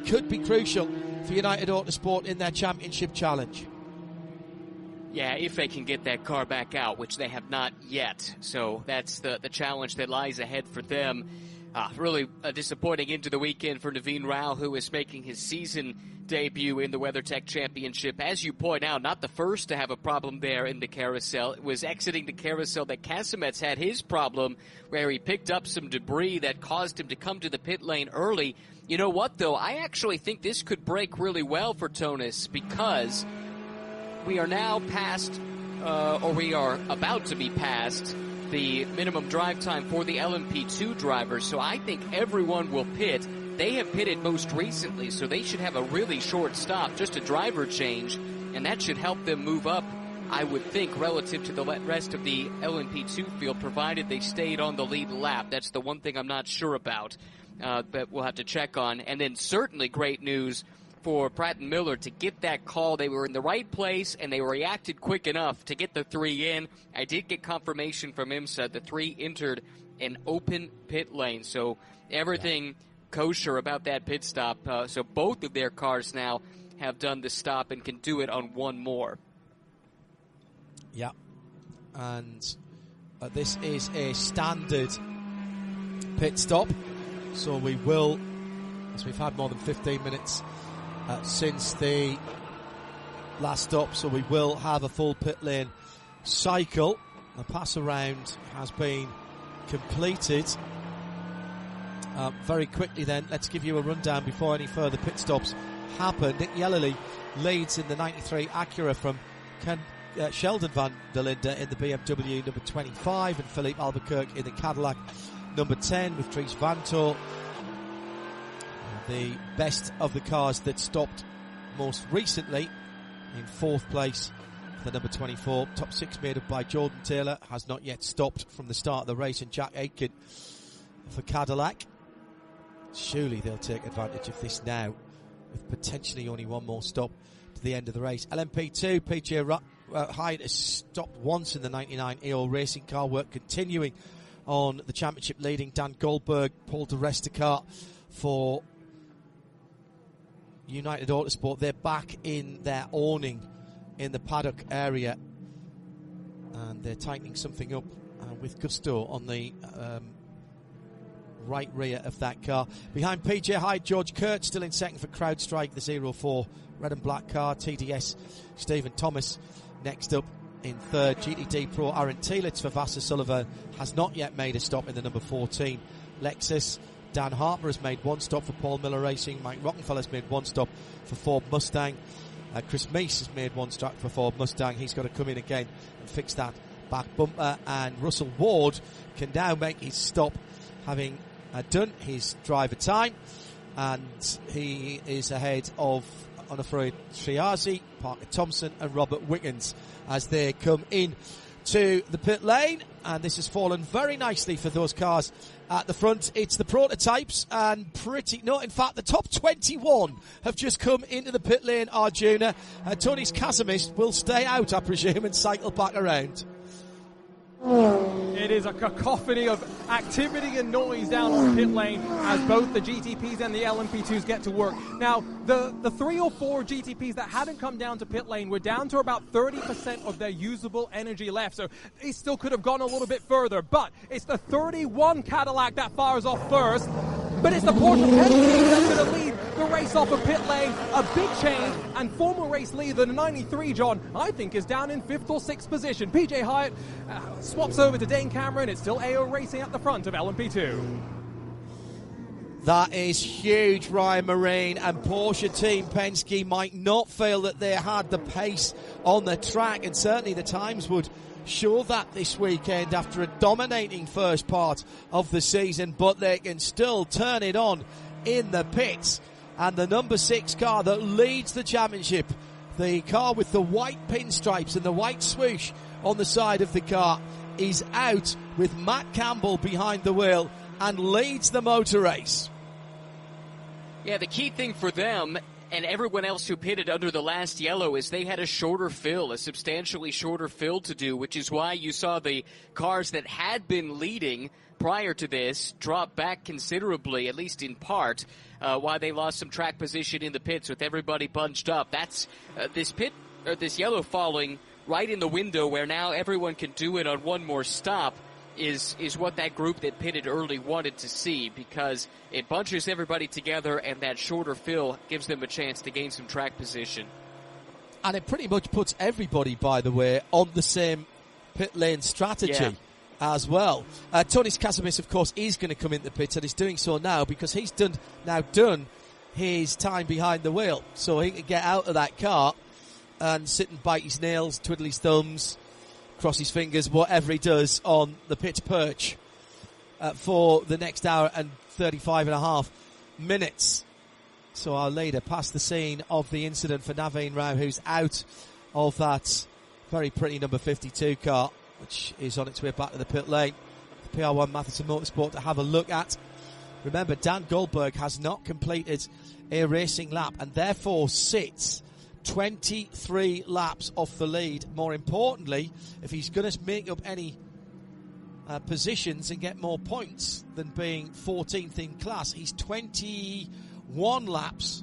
could be crucial for United Autosport in their championship challenge. Yeah, if they can get that car back out, which they have not yet. So that's the challenge that lies ahead for them. Really disappointing into the weekend for Naveen Rao, who is making his season debut in the WeatherTech Championship. As you point out, not the first to have a problem there in the carousel. It was exiting the carousel that Casimets had his problem, where he picked up some debris that caused him to come to the pit lane early. You know what, though? I actually think this could break really well for Tonis, because we are now past, or we are about to be past, the minimum drive time for the LMP2 drivers, so I think everyone will pit. They have pitted most recently, so they should have a really short stop, just a driver change, and that should help them move up, I would think, relative to the rest of the LMP2 field, provided they stayed on the lead lap. That's the one thing I'm not sure about, but we'll have to check on. And then certainly great news for Pratt & Miller to get that call. They were in the right place, and they reacted quick enough to get the 3 in. I did get confirmation from IMSA. The 3 entered an open pit lane, so everything kosher about that pit stop. So both of their cars now have done the stop and can do it on one more. Yeah, and this is a standard pit stop, so we will, as we've had more than 15 minutes since the last stop, so we will have a full pit lane cycle. The pass around has been completed. Very quickly then, let's give you a rundown before any further pit stops happen. Nick Yellerly leads in the 93 Acura from Sheldon van der Linde in the BMW number 25, and Philippe Albuquerque in the Cadillac number 10, with Dries Vanthoor the best of the cars that stopped most recently in 4th place. The number 24, top 6 made up by Jordan Taylor, has not yet stopped from the start of the race, and Jack Aitken for Cadillac. Surely they'll take advantage of this now, with potentially only one more stop to the end of the race. LMP2, PJ Hyde has stopped once in the 99 EO racing car. Work continuing on the championship leading Dan Goldberg, Paul de Restacar for United Autosport. They're back in their awning in the paddock area, and they're tightening something up with gusto on the right rear of that car. Behind PJ Hyde, George Kurt still in second for CrowdStrike, the 04 red and black car. TDS, Stephen Thomas next up in third. GTD Pro Aaron Tielitz for Vassar Sullivan has not yet made a stop in the number 14 Lexus. Dan Harper has made one stop for Paul Miller Racing. Mike Rockenfeller has made one stop for Ford Mustang. Chris Meese has made one stop for Ford Mustang. He's got to come in again and fix that back bumper. And Russell Ward can now make his stop, having done his driver time. And he is ahead of Onofre Triazi, Parker Thompson and Robert Wiggins as they come in to the pit lane. And this has fallen very nicely for those cars at the front. It's the prototypes and in fact the top 21 have just come into the pit lane, Arjuna. Tony's Casimist will stay out, I presume, and cycle back around. It is a cacophony of activity and noise down on pit lane as both the GTPs and the LMP2s get to work. Now, the 3 or 4 GTPs that hadn't come down to pit lane were down to about 30% of their usable energy left, so they still could have gone a little bit further, but it's the 31 Cadillac that fires off first, but it's the Porsche Penske that's going to lead the race off of pit lane. A big change, and former race leader, the 93 John, I think is down in 5th or 6th position. PJ Hyatt swaps over to Dane Cameron. It's still AO Racing at the front of LMP2. That is huge, Ryan Marine, and Porsche Team Penske might not feel that they had the pace on the track, and certainly the times would show that this weekend after a dominating first part of the season, but they can still turn it on in the pits. And the number 6 car that leads the championship, the car with the white pinstripes and the white swoosh on the side of the car, is out with Matt Campbell behind the wheel and leads the motor race. Yeah, the key thing for them and everyone else who pitted under the last yellow is they had a shorter fill, a substantially shorter fill to do, which is why you saw the cars that had been leading prior to this drop back considerably, at least in part, why they lost some track position in the pits with everybody bunched up. That's this yellow falling right in the window where now everyone can do it on one more stop is what that group that pitted early wanted to see, because it bunches everybody together and that shorter fill gives them a chance to gain some track position. And it pretty much puts everybody, by the way, on the same pit lane strategy as well. Tony's Casimist, of course, is going to come in the pits, and he's doing so now because he's done his time behind the wheel, so he can get out of that car and sit and bite his nails, twiddle his thumbs, cross his fingers, whatever he does on the pit perch for the next hour and 35 and a half minutes. So our leader passed the scene of the incident for Naveen Rao, who's out of that very pretty number 52 car, which is on its way back to the pit lane. The PR1 Matheson Motorsport to have a look at. Remember, Dan Goldberg has not completed a racing lap and therefore sits 23 laps off the lead. More importantly, if he's going to make up any positions and get more points than being 14th in class, he's 21 laps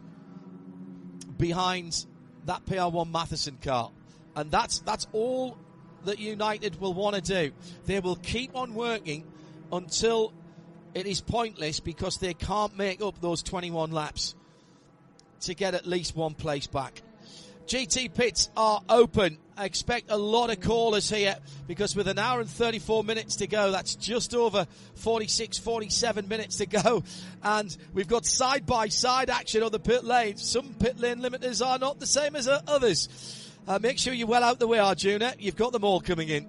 behind that PR1 Matheson car. And that's all that United will want to do. They will keep on working until it is pointless, because they can't make up those 21 laps to get at least one place back. GT pits are open. I expect a lot of callers here, because with an hour and 34 minutes to go, that's just over 46, 47 minutes to go, and we've got side-by-side action on the pit lane. Some pit lane limiters are not the same as others. Make sure you're well out the way, Arjuna. You've got them all coming in.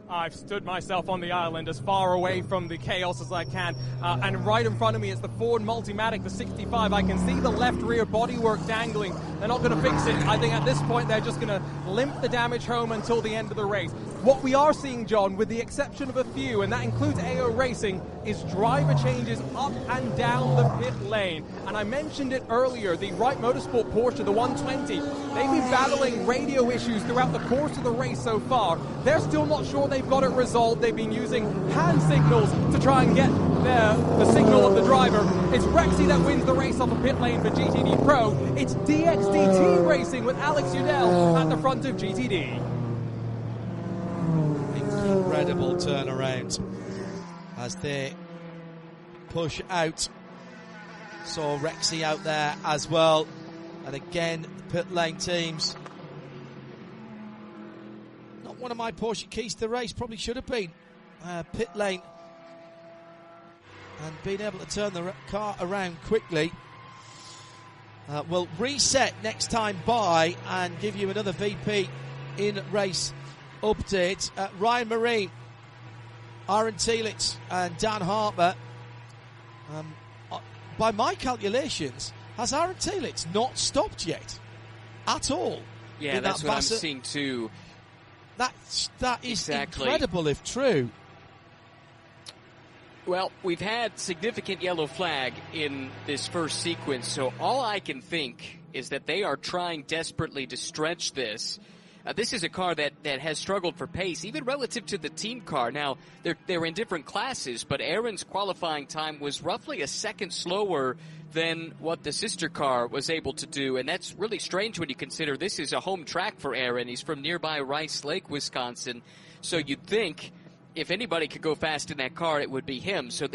I've stood myself on the island as far away from the chaos as I can, and right in front of me is the Ford Multimatic, the 65. I can see the left rear bodywork dangling. They're not going to fix it. I think at this point they're just going to limp the damage home until the end of the race. What we are seeing, John, with the exception of a few, and that includes AO Racing, is driver changes up and down the pit lane. And I mentioned it earlier, the Wright Motorsport Porsche, the 120, they've been battling radio issues throughout the course of the race so far. They're still not sure they've got it resolved. They've been using hand signals to try and get the signal of the driver. It's Rexy that wins the race off the pit lane for GTD Pro. It's DXDT Racing with Alex Udell at the front of GTD. Incredible turnaround as they push out. Saw Rexy out there as well. And again, the pit lane teams. Not one of my Porsche keys to the race, probably should have been. Pit lane. And being able to turn the car around quickly. We'll reset next time by and give you another VP in race update. Ryan Marine, Aaron Telitz and Dan Harper. By my calculations, has Aaron Telitz not stopped yet at all? Yeah, that's what I'm seeing too. That is exactly incredible if true. Well, we've had significant yellow flag in this first sequence, so all I can think is that they are trying desperately to stretch this. This is a car that has struggled for pace, even relative to the team car. Now, they're in different classes, but Aaron's qualifying time was roughly a second slower than what the sister car was able to do, and that's really strange when you consider this is a home track for Aaron. He's from nearby Rice Lake, Wisconsin, so you'd think if anybody could go fast in that car, it would be him. So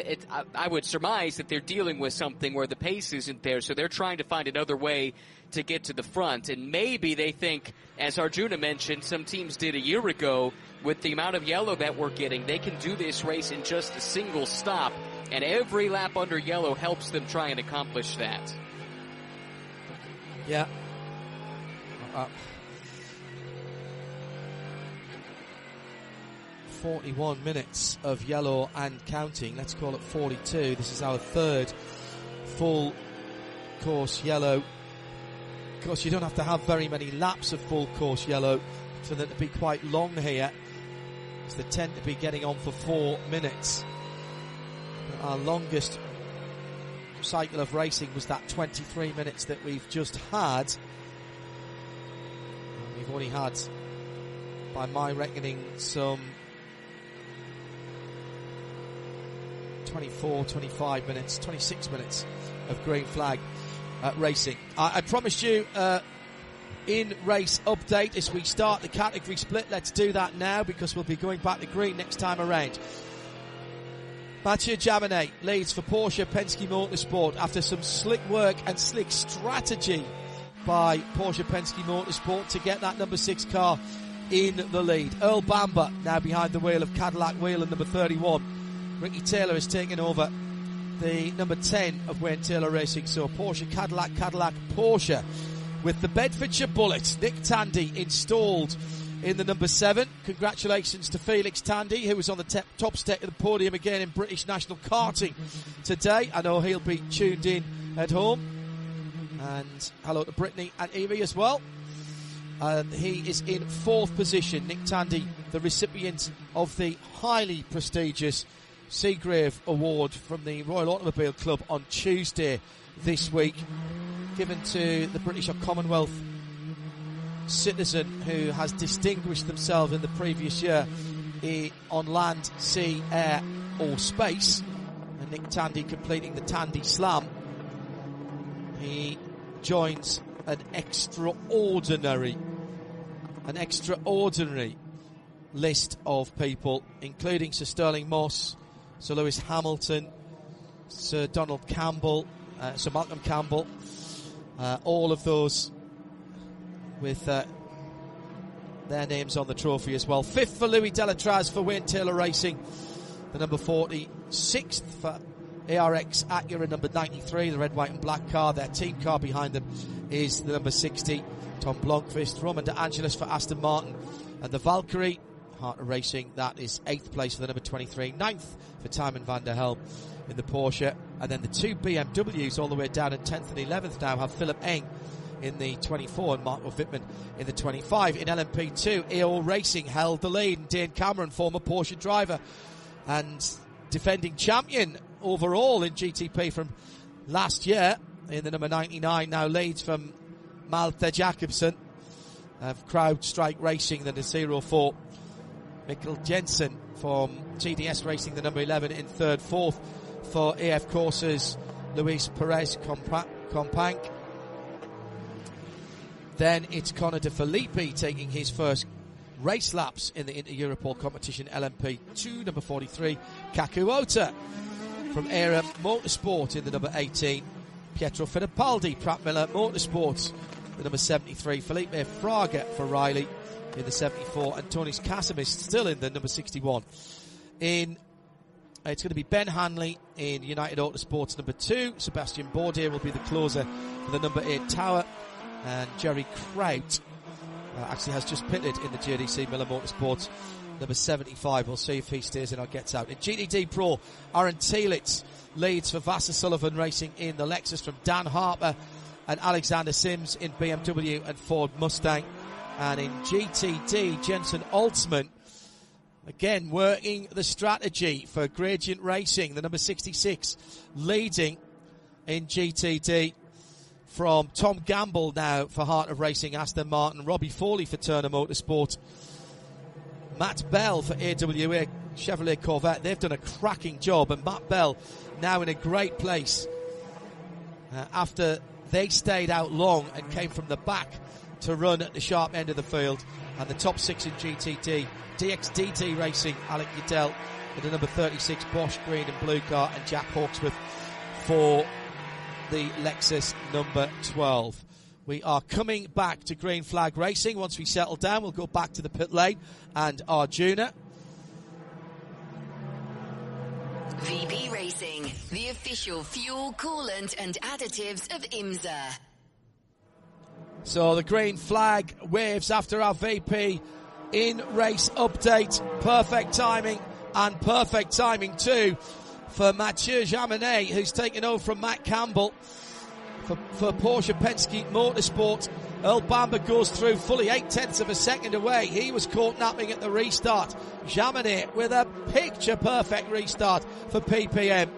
I would surmise that they're dealing with something where the pace isn't there, so they're trying to find another way to get to the front. And maybe they think, as Arjuna mentioned, some teams did a year ago, with the amount of yellow that we're getting, they can do this race in just a single stop, and every lap under yellow helps them try and accomplish that. Yeah. 41 minutes of yellow and counting. Let's call it 42. This is our third full course yellow. Of course, you don't have to have very many laps of full course yellow for them to be quite long here, because they tend to be getting on for 4 minutes. But our longest cycle of racing was that 23 minutes that we've just had. And we've only had, by my reckoning, some 24, 25 minutes, 26 minutes of green flag racing. I promised you in race update as we start the category split. Let's do that now, because we'll be going back to green next time around. Mathieu Jaminet leads for Porsche Penske Motorsport after some slick work and slick strategy by Porsche Penske Motorsport to get that number 6 car in the lead. Earl Bamber now behind the wheel of Cadillac wheel and number 31. Ricky Taylor is taking over the number 10 of Wayne Taylor Racing. So Porsche, Cadillac, Cadillac, Porsche. With the Bedfordshire Bullet, Nick Tandy installed in the number 7. Congratulations to Felix Tandy, who was on the top step of the podium again in British National Karting today. I know he'll be tuned in at home. And hello to Brittany and Evie as well. And he is in 4th position. Nick Tandy, the recipient of the highly prestigious Seagrave Award from the Royal Automobile Club on Tuesday this week, given to the British or Commonwealth citizen who has distinguished themselves in the previous year on land, sea, air or space. And Nick Tandy completing the Tandy Slam. He joins an extraordinary list of people, including Sir Sterling Moss, Sir Lewis Hamilton, Sir Donald Campbell, Sir Malcolm Campbell, all of those with their names on the trophy as well. 5th for Louis Delatraz for Wayne Taylor Racing, the number 40. 6th for ARX Acura, number 93, the red, white and black car. Their team car behind them is the number 60, Tom Blomqvist. Roman De Angelis for Aston Martin, and the Valkyrie Heart of Racing, that is 8th place for the number 23. 9th for Timon van der Helm in the Porsche. And then the 2 BMWs all the way down at 10th and 11th now have Philip Eng in the 24 and Marco Wittmann in the 25. In LMP2, EO Racing held the lead, and Dane Cameron, former Porsche driver and defending champion overall in GTP from last year in the number 99, now leads from Malte Jakobsen of Crowd Strike Racing, the 04. Mikkel Jensen from TDS Racing, the number 11, in third. Fourth for AF Courses, Luis Perez Companc. Then it's Connor De Filippi taking his first race laps in the Inter-Europol competition, LMP2, number 43. Kaku Ota from Era Motorsport in the number 18. Pietro Fittipaldi, Pratt Miller Motorsports, the number 73. Felipe Fraga for Riley in the 74. Antonis Cassimis still in the number 61. It's going to be Ben Hanley in United Autosports number 2. Sebastian Bourdier will be the closer for the number 8 Tower. And Jerry Kraut actually has just pitted in the JDC Miller Motorsports number 75. We'll see if he stays in or gets out. In GTD Pro, Aaron Thielitz leads for Vassar Sullivan Racing in the Lexus from Dan Harper and Alexander Sims in BMW and Ford Mustang. And in GTD, Jensen Altsman, again working the strategy for Gradient Racing, the number 66, leading in GTD from Tom Gamble now for Heart of Racing, Aston Martin, Robbie Foley for Turner Motorsport, Matt Bell for AWA Chevrolet Corvette. They've done a cracking job, and Matt Bell now in a great place after they stayed out long and came from the back to run at the sharp end of the field. And the top 6 in GTD, DXDT Racing, Alec Udell in the number 36, Bosch green and blue car, and Jack Hawksworth for the Lexus number 12. We are coming back to Green Flag Racing. Once we settle down, we'll go back to the pit lane and Arjuna. VB Racing, the official fuel, coolant and additives of IMSA. So the green flag waves after our VP in race update. Perfect timing, and perfect timing too for Mathieu Jaminet, who's taken over from Matt Campbell for Porsche Penske Motorsport. Earl Bamber goes through fully 0.8 of a second away. He was caught napping at the restart. Jaminet with a picture perfect restart for PPM.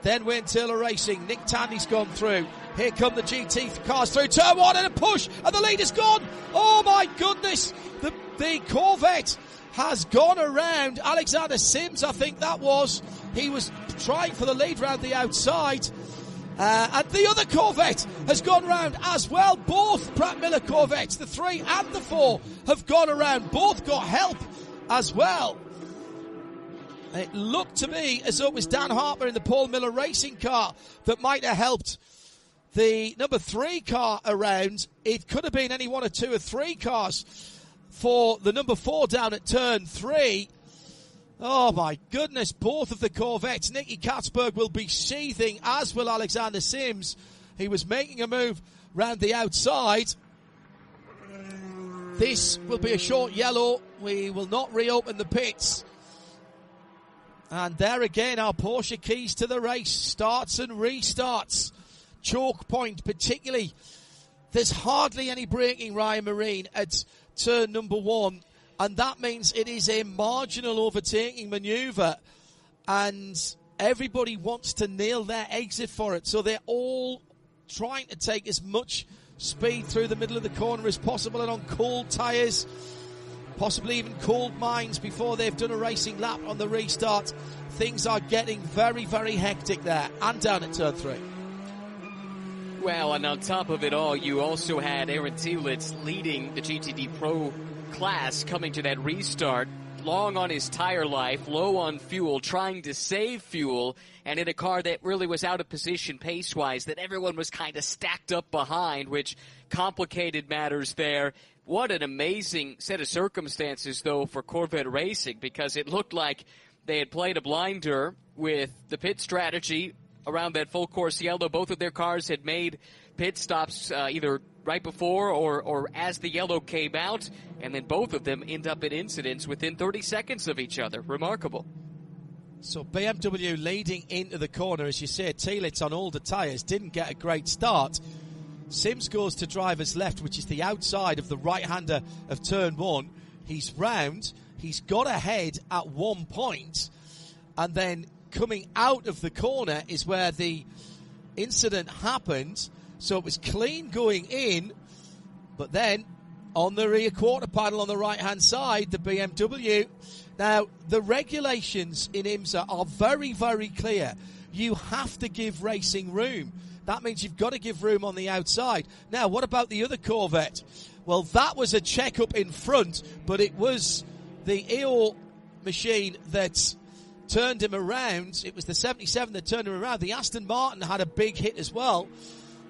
Then Wayne Taylor Racing, Nick Tandy's gone through. Here come the GT cars through turn 1 and a push, and the lead is gone. Oh my goodness, the Corvette has gone around Alexander Sims, I think that was. He was trying for the lead round the outside. And the other Corvette has gone round as well. Both Pratt Miller Corvettes, the 3 and the 4, have gone around. Both got help as well. It looked to me as though it was Dan Harper in the Paul Miller Racing car that might have helped the number 3 car around. It could have been any one or 2 or 3 cars for the number 4 down at turn 3. Oh my goodness, both of the Corvettes. Nicky Katzberg will be seething, as will Alexander Sims. He was making a move round the outside. This will be a short yellow. We will not reopen the pits. And there again, our Porsche keys to the race. Starts and restarts. Choke point, particularly. There's hardly any braking, Ryan Marine, at turn number 1. And that means it is a marginal overtaking manoeuvre. And everybody wants to nail their exit for it. So they're all trying to take as much speed through the middle of the corner as possible, and on cold tyres, possibly even cold mines before they've done a racing lap on the restart. Things are getting very, very hectic there. And down at turn 3. Well, and on top of it all, you also had Aaron Thielitz leading the GTD Pro class coming to that restart, long on his tire life, low on fuel, trying to save fuel, and in a car that really was out of position pace-wise, that everyone was kind of stacked up behind, which complicated matters there. What an amazing set of circumstances, though, for Corvette Racing, because it looked like they had played a blinder with the pit strategy around that full course yellow. Both of their cars had made pit stops either right before or as the yellow came out, and then both of them end up in incidents within 30 seconds of each other. Remarkable. So BMW leading into the corner, as you say. Thielitz on older tyres didn't get a great start. Sims goes to driver's left, which is the outside of the right-hander of turn 1. He's round. He's got ahead at 1 point. And then coming out of the corner is where the incident happened. So it was clean going in. But then on the rear quarter panel on the right-hand side, the BMW. Now, the regulations in IMSA are very, very clear. You have to give racing room. That means you've got to give room on the outside. Now, what about the other Corvette? Well, that was a check-up in front, but it was the EO machine that turned him around. It was the 77 that turned him around. The Aston Martin had a big hit as well.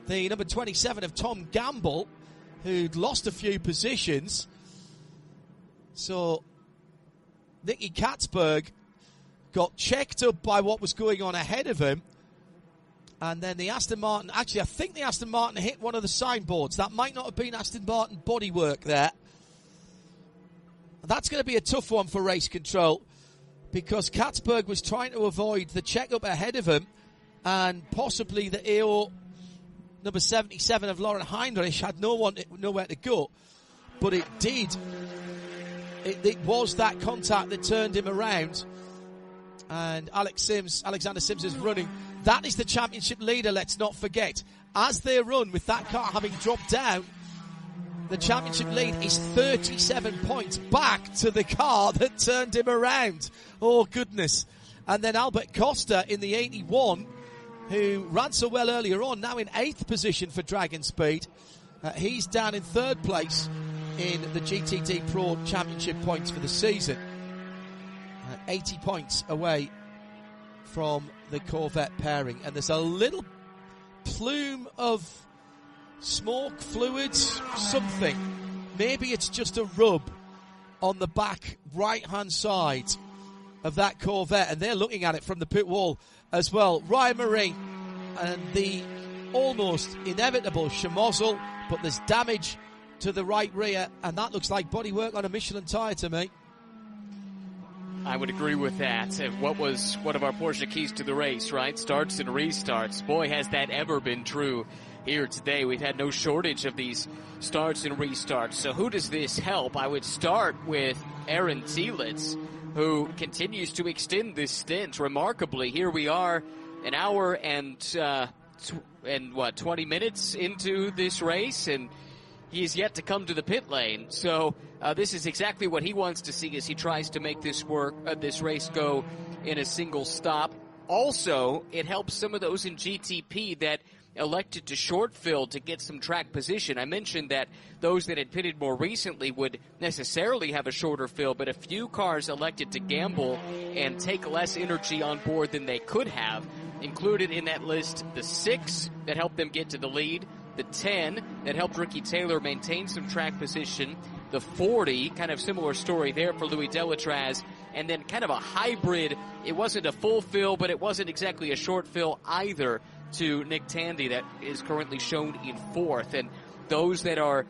The number 27 of Tom Gamble, who'd lost a few positions. So, Nicky Katzberg got checked up by what was going on ahead of him. And then the Aston Martin, actually I think the Aston Martin hit one of the signboards. That might not have been Aston Martin bodywork there. That's going to be a tough one for race control, because Katzberg was trying to avoid the check-up ahead of him, and possibly the AO number 77 of Lauren Heinrich had nowhere to go. But it did. It was that contact that turned him around. And Alexander Sims is running. That is the championship leader, let's not forget. As they run with that car having dropped down, the championship lead is 37 points back to the car that turned him around. Oh, goodness. And then Albert Costa in the 81, who ran so well earlier on, now in 8th position for Dragon Speed. He's down in 3rd place in the GTD Pro Championship points for the season. 80 points away from the Corvette pairing. And there's a little plume of smoke, fluids, something. Maybe it's just a rub on the back right-hand side of that Corvette. And they're looking at it from the pit wall as well. Ryan Marie and the almost inevitable Schmozzle, but there's damage to the right rear, and that looks like bodywork on a Michelin tyre to me. I would agree with that. What was one of our Porsche keys to the race, right? Starts and restarts. Boy, has that ever been true here today. We've had no shortage of these starts and restarts. So who does this help? I would start with Aaron Zielitz, who continues to extend this stint remarkably. Here we are, an hour and 20 minutes into this race, and he is yet to come to the pit lane. So this is exactly what he wants to see as he tries to make this race go in a single stop. Also, it helps some of those in GTP that elected to short fill to get some track position. I mentioned that those that had pitted more recently would necessarily have a shorter fill, but a few cars elected to gamble and take less energy on board than they could have. Included in that list, the 6 that helped them get to the lead, the 10 that helped Ricky Taylor maintain some track position, the 40, kind of similar story there for Louis Delatraz, and then kind of a hybrid. It wasn't a full fill, but it wasn't exactly a short fill either, to Nick Tandy that is currently shown in 4th. And those that are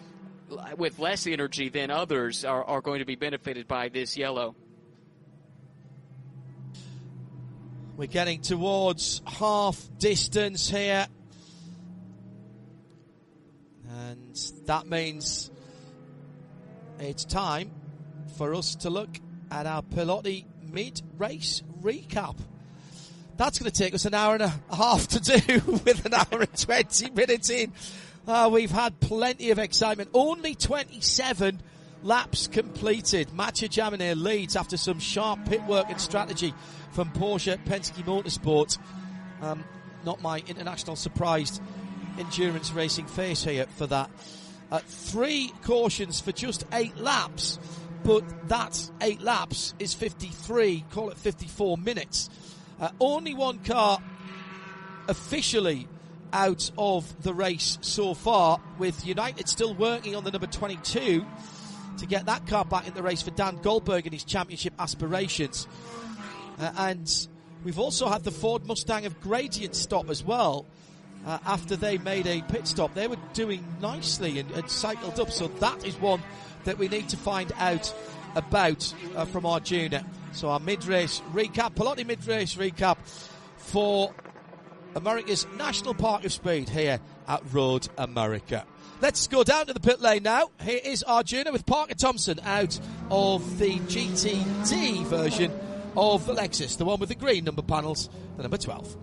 with less energy than others are going to be benefited by this yellow. We're getting towards half distance here. And that means it's time for us to look at our Pilotti mid-race recap. That's going to take us an hour and a half to do with an hour and 20 minutes in. We've had plenty of excitement. Only 27 laps completed. Mathieu Jaminet leads after some sharp pit work and strategy from Porsche Penske Motorsport. Not my international surprised endurance racing face here for that. 3 cautions for just 8 laps, but that 8 laps is 53, call it 54 minutes. Only one car officially out of the race so far, with United still working on the number 22 to get that car back in the race for Dan Goldberg and his championship aspirations. And we've also had the Ford Mustang of Gradient stop as well. After they made a pit stop, they were doing nicely and cycled up. So that is one that we need to find out about from Arjuna. So our mid-race recap, Pilotti mid-race recap for America's National Park of Speed here at Road America. Let's go down to the pit lane now. Here is Arjuna with Parker Thompson out of the GTD version of the Lexus, the one with the green number panels, the number 12.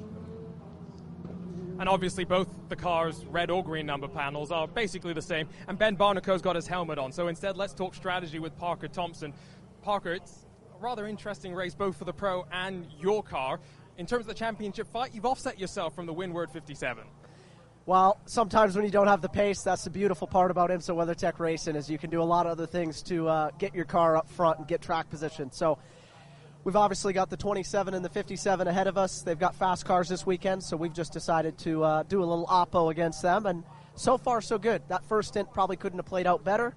And obviously both the cars, red or green number panels, are basically the same. And Ben Barnaco's got his helmet on. So instead, let's talk strategy with Parker Thompson. Parker, it's a rather interesting race both for the Pro and your car. In terms of the championship fight, you've offset yourself from the Windward 57. Well, sometimes when you don't have the pace, that's the beautiful part about IMSA WeatherTech Racing, is you can do a lot of other things to get your car up front and get track position. So we've obviously got the 27 and the 57 ahead of us. They've got fast cars this weekend, so we've just decided to do a little oppo against them. And so far, so good. That first stint probably couldn't have played out better.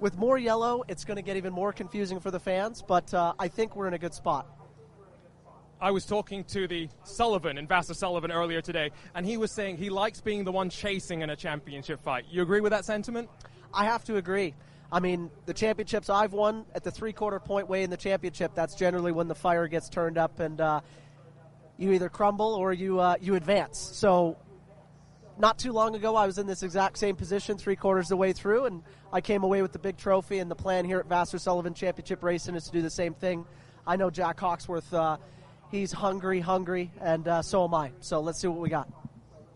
With more yellow, it's going to get even more confusing for the fans, but I think we're in a good spot. I was talking to the Sullivan, Ambassador Sullivan, earlier today, and he was saying he likes being the one chasing in a championship fight. You agree with that sentiment? I have to agree. I mean, the championships I've won at the three-quarter point way in the championship, that's generally when the fire gets turned up and you either crumble or you advance. So not too long ago, I was in this exact same position three-quarters of the way through, and I came away with the big trophy, and the plan here at Vassar Sullivan Championship Racing is to do the same thing. I know Jack Hawksworth, he's hungry, and so am I. So let's see what we got.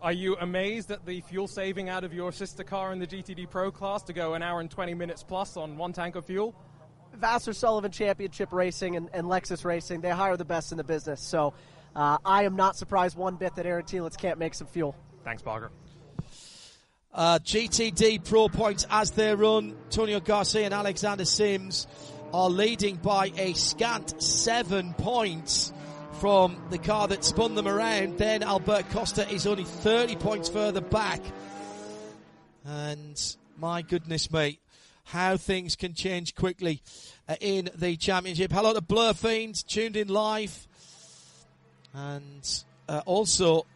Are you amazed at the fuel saving out of your sister car in the GTD Pro class to go an hour and 20 minutes plus on one tank of fuel? Vassar Sullivan Championship Racing and Lexus Racing, they hire the best in the business. So I am not surprised one bit that Aaron Telitz can't make some fuel. Thanks, Parker. GTD Pro points as they run. Antonio Garcia and Alexander Sims are leading by a scant 7 points from the car that spun them around. Then Albert Costa is only 30 points further back. And my goodness me, how things can change quickly in the championship. Hello to Blur Fiends, tuned in live. And also,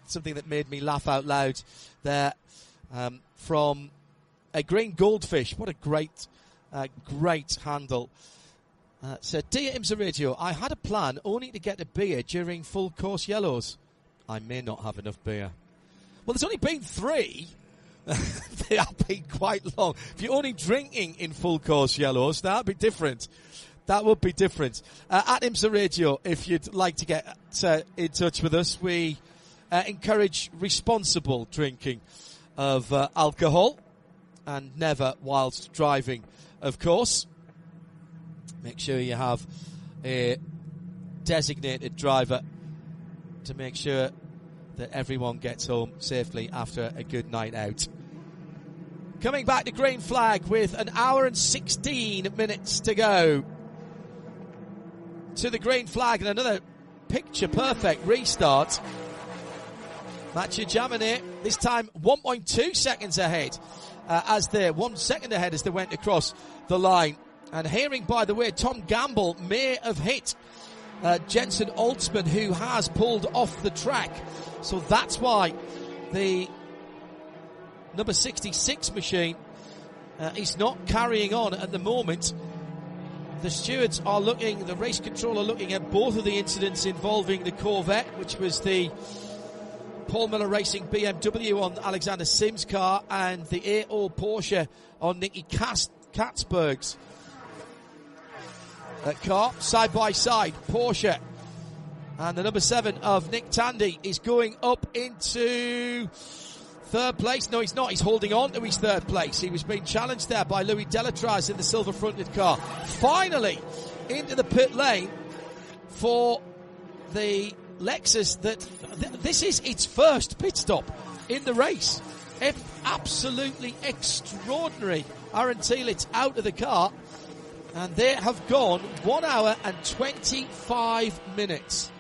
something that made me laugh out loud there, from a Green Goldfish. What a great handle. Said, Dear IMSA Radio, I had a plan only to get a beer during full course yellows. I may not have enough beer. Well, there's only been 3. They have been quite long. If you're only drinking in full course yellows, that would be different. That would be different. At IMSA Radio, if you'd like to get in touch with us, we encourage responsible drinking of alcohol, and never whilst driving, of course. Make sure you have a designated driver to make sure that everyone gets home safely after a good night out. Coming back to green flag with an hour and 16 minutes to go to the green flag, and another picture-perfect restart. Mathieu Jaminet, this time 1.2 seconds ahead, 1 second ahead as they went across the line. And hearing, by the way, Tom Gamble may have hit Jensen Altsman, who has pulled off the track. So that's why the number 66 machine is not carrying on at the moment. The stewards are looking, the race controller looking at both of the incidents involving the Corvette, which was the Paul Miller Racing BMW on Alexander Sims' car, and the A0 Porsche on Nicky Katzberg's car, side by side. Porsche and the number 7 of Nick Tandy is going up into third place. No, he's not. He's holding on to his third place. He was being challenged there by Louis Delatraz in the silver fronted car. Finally into the pit lane for the Lexus. This is its first pit stop in the race. Absolutely extraordinary. Aaron Telitz out of the car, and they have gone 1 hour and 25 minutes.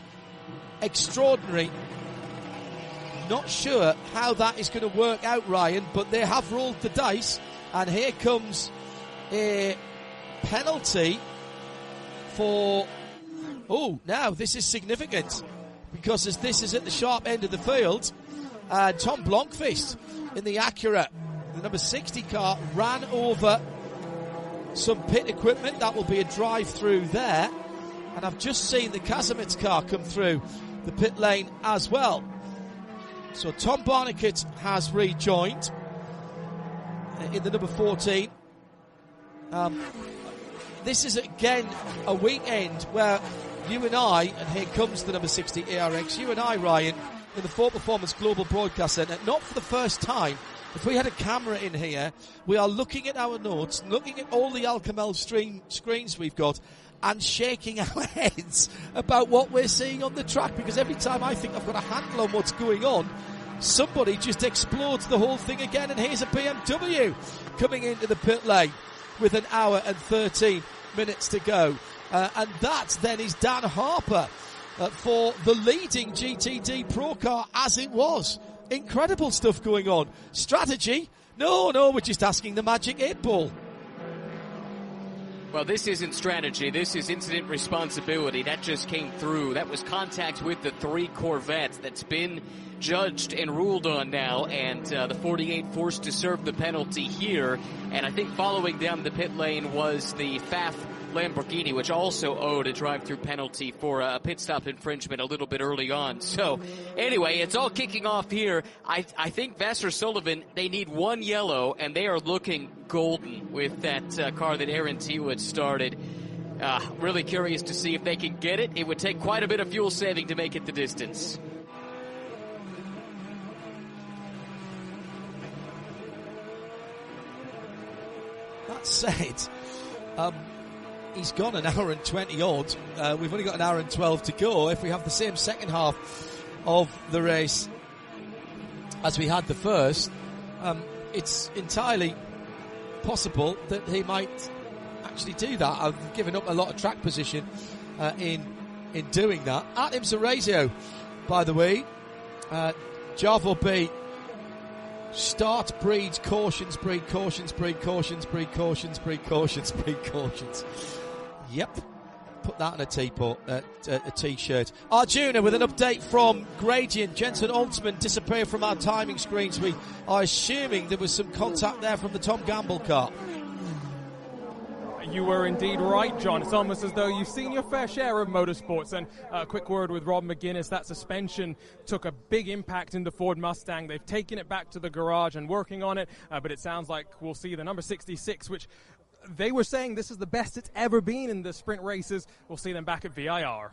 Extraordinary. Not sure how that is going to work out, Ryan, but they have rolled the dice, and here comes a penalty for... Oh, now this is significant, because as this is at the sharp end of the field, Tom Blomqvist in the Acura, the number 60 car, ran over some pit equipment. That will be a drive-through there. And I've just seen the Kazimierz car come through the pit lane as well. So Tom Barnicat has rejoined in the number 14. This is again a weekend where you and I, and here comes the number 60 ARX, you and I, Ryan, in the Ford Performance Global Broadcast Centre, not for the first time. If we had a camera in here, we are looking at our notes, looking at all the Alcamel screens we've got, and shaking our heads about what we're seeing on the track, because every time I think I've got a handle on what's going on, somebody just explodes the whole thing again. And here's a BMW coming into the pit lane with an hour and 13 minutes to go. And that then is Dan Harper for the leading GTD Pro car as it was. Incredible stuff going on. Strategy? No, we're just asking the magic 8 ball. Well, this isn't strategy. This is incident responsibility. That just came through. That was contact with the 3 Corvettes that's been judged and ruled on now, and the 48 forced to serve the penalty here. And I think following down the pit lane was the Pfaff Lamborghini, which also owed a drive-through penalty for a pit stop infringement a little bit early on. So anyway, it's all kicking off here. I think Vassar Sullivan, they need 1 yellow, and they are looking golden with that car that Aaron Tewitt started. Really curious to see if they can get it. It would take quite a bit of fuel saving to make it the distance. That said, he's gone an hour and 20 odd. We've only got an hour and 12 to go. If we have the same second half of the race as we had the first, it's entirely possible that he might actually do that. I've given up a lot of track position in doing that. At IMSA Radio, by the way, Javo B, start breeds cautions, breed cautions, breed cautions, breed cautions, breed cautions, breed cautions. Yep. Put that on a t-shirt. Arjuna with an update from Gradient. Jensen Altman disappeared from our timing screens. We are assuming there was some contact there from the Tom Gamble car. You were indeed right, John. It's almost as though you've seen your fair share of motorsports. And a quick word with Rob McGuinness. That suspension took a big impact in the Ford Mustang. They've taken it back to the garage and working on it. But it sounds like we'll see the number 66, which they were saying this is the best it's ever been in the sprint races. We'll see them back at VIR.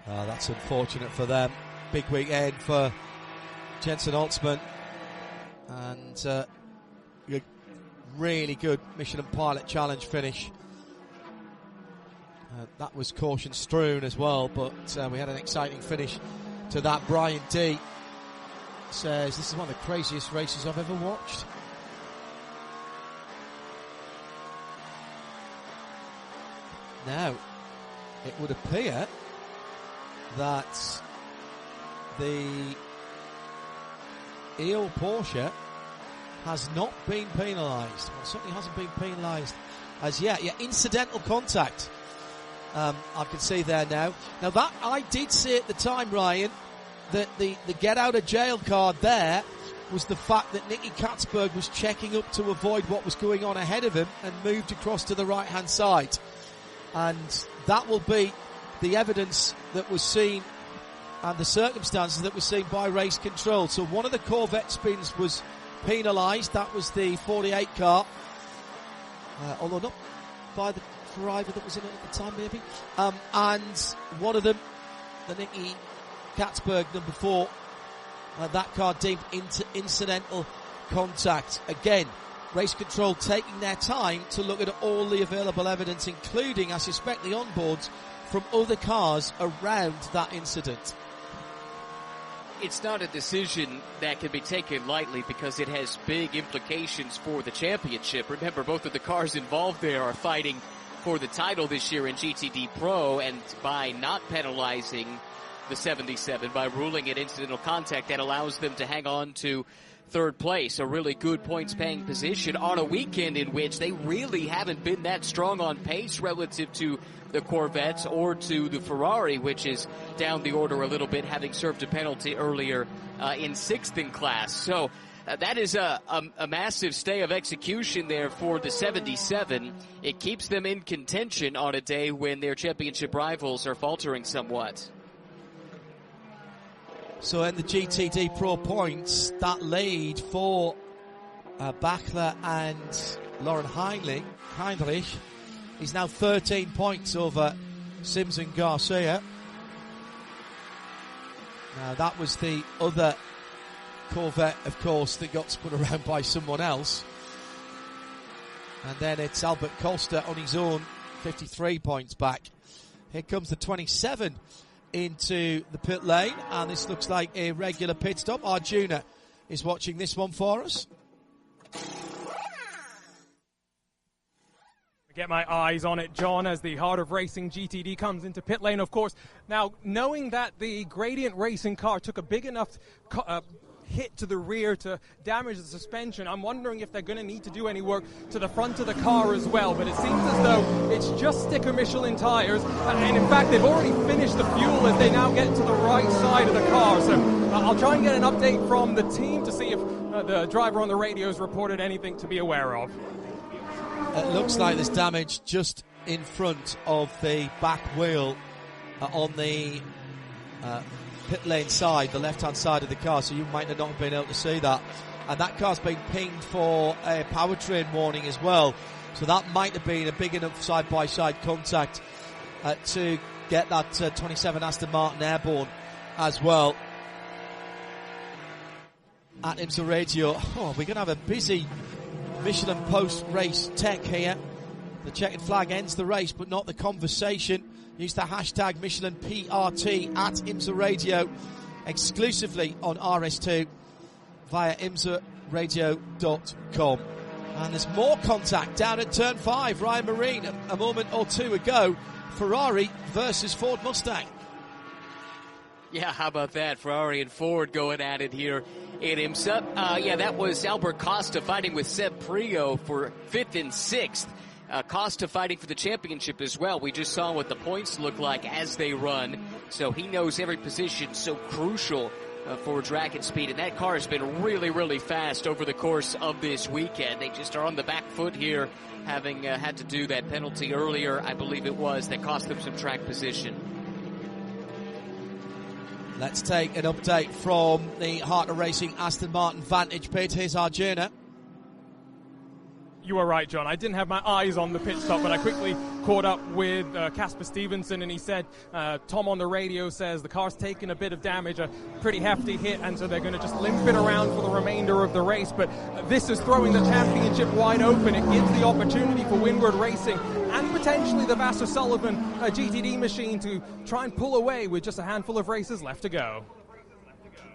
That's unfortunate for them. Big weekend for Jensen Altman. And really good Michelin Pilot Challenge finish. That was caution strewn as well, but we had an exciting finish to that. Brian D says, this is one of the craziest races I've ever watched. Now, it would appear that the EO Porsche has not been penalised. Well, certainly hasn't been penalised as yet. Yeah, incidental contact. I can see there now. Now that I did say at the time, Ryan, that the get out of jail card there was the fact that Nicky Katzberg was checking up to avoid what was going on ahead of him and moved across to the right hand side. And that will be the evidence that was seen and the circumstances that were seen by race control. So one of the Corvette spins was penalised. That was the 48 car, although not by the driver that was in it at the time, maybe. And one of them, the Nicky Katzberg, number 4, that car deemed incidental contact. Again, race control taking their time to look at all the available evidence, including, I suspect, the onboards from other cars around that incident. It's not a decision that can be taken lightly because it has big implications for the championship. Remember, both of the cars involved there are fighting for the title this year in GTD Pro, and by not penalizing the 77, by ruling it incidental contact, that allows them to hang on to third place, a really good points-paying position on a weekend in which they really haven't been that strong on pace relative to the Corvettes or to the Ferrari, which is down the order a little bit, having served a penalty earlier in 6th in class. So that is a massive stay of execution there for the 77. It keeps them in contention on a day when their championship rivals are faltering somewhat. So in the GTD Pro points, that lead for Bachler and Lauren Heinrich is now 13 points over Sims and Garcia. Now that was the other Corvette, of course, that got spun around by someone else. And then it's Albert Costa on his own, 53 points back. Here comes the 27 into the pit lane, and this looks like a regular pit stop. Arjuna is watching this one for us. Get my eyes on it, John, as the Heart of Racing GTD comes into pit lane, of course. Now, knowing that the Gradient Racing car took a big enough hit to the rear to damage the suspension, I'm wondering if they're going to need to do any work to the front of the car as well. But it seems as though it's just sticker Michelin tires, and in fact they've already finished the fuel as they now get to the right side of the car. So I'll try and get an update from the team to see if the driver on the radio has reported anything to be aware of. It looks like there's damage just in front of the back wheel on the pit lane side, the left-hand side of the car, so you might not have been able to see that. And that car's been pinged for a powertrain warning as well, so that might have been a big enough side-by-side contact to get that 27 Aston Martin airborne as well. At IMSA Radio, we're going to have a busy Michelin post-race tech here. The checkered flag ends the race, but not the conversation. Use the hashtag MichelinPRT at IMSA Radio, exclusively on RS2 via IMSARadio.com. And there's more contact down at turn 5. Ryan Marine, a moment or two ago. Ferrari versus Ford Mustang. Yeah, how about that? Ferrari and Ford going at it here at IMSA. That was Albert Costa fighting with Seb Prio for 5th and 6th. Costa fighting for the championship as well. We just saw what the points look like as they run. So he knows every position, so crucial for drag and speed. And that car has been really, really fast over the course of this weekend. They just are on the back foot here, having had to do that penalty earlier, I believe it was, that cost them some track position. Let's take an update from the Heart of Racing Aston Martin Vantage pit. Here's Arjuna. You are right, John. I didn't have my eyes on the pit stop, but I quickly caught up with Casper Stevenson, and he said, Tom on the radio says the car's taken a bit of damage, a pretty hefty hit, and so they're going to just limp it around for the remainder of the race. But this is throwing the championship wide open. It gives the opportunity for Windward Racing and potentially the Vassar Sullivan GTD machine to try and pull away with just a handful of races left to go.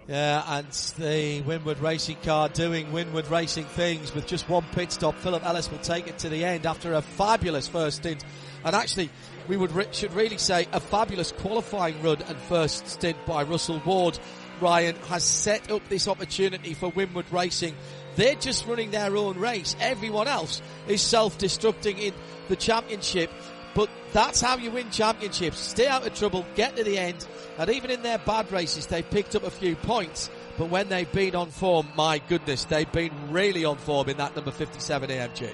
Yeah, and the Windward Racing car doing Windward Racing things with just one pit stop. Philip Ellis will take it to the end after a fabulous first stint. And actually, we should really say a fabulous qualifying run and first stint by Russell Ward. Ryan has set up this opportunity for Windward Racing. They're just running their own race. Everyone else is self-destructing in the championship. But that's how you win championships. Stay out of trouble, get to the end. And even in their bad races, they've picked up a few points. But when they've been on form, my goodness, they've been really on form in that number 57 AMG.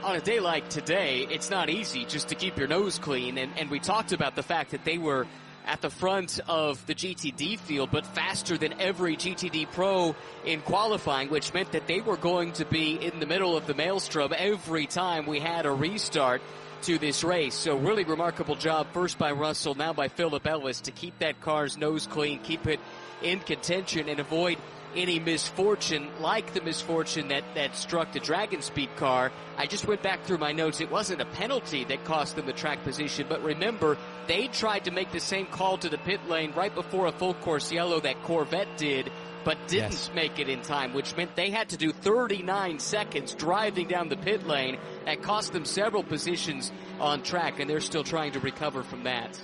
On a day like today, it's not easy just to keep your nose clean. And we talked about the fact that they were at the front of the GTD field, but faster than every GTD Pro in qualifying, which meant that they were going to be in the middle of the maelstrom every time we had a restart to this race. So really remarkable job, first by Russell, now by Philip Ellis, to keep that car's nose clean, keep it in contention, and avoid any misfortune like the misfortune that struck the Dragon Speed car. I just went back through my notes. It wasn't a penalty that cost them the track position, but remember, they tried to make the same call to the pit lane right before a full course yellow that Corvette did, but didn't make it in time, which meant they had to do 39 seconds driving down the pit lane. That cost them several positions on track, and they're still trying to recover from that.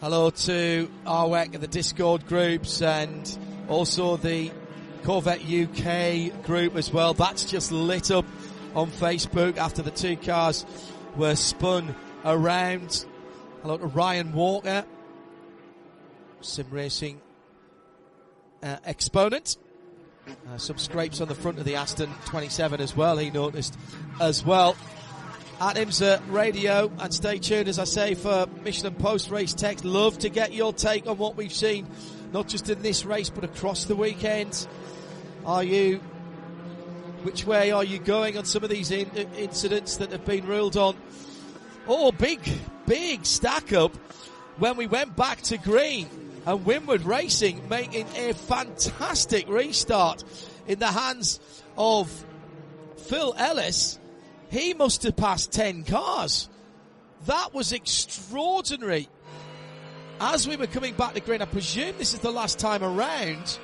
Hello to Arwek and the Discord groups, and also the Corvette UK group as well. That's just lit up on Facebook after the two cars were spun around. Hello to Ryan Walker, Sim Racing exponent. Some scrapes on the front of the Aston 27 as well, he noticed as well. at IMSA Radio, and stay tuned, as I say, for Michelin post-race text. Love to get your take on what we've seen, not just in this race, but across the weekend. Which way are you going on some of these incidents that have been ruled on? Oh, big stack up when we went back to green, and Winward Racing making a fantastic restart in the hands of Phil Ellis. He must have passed 10 cars. That was extraordinary. As we were coming back to green, I presume this is the last time around.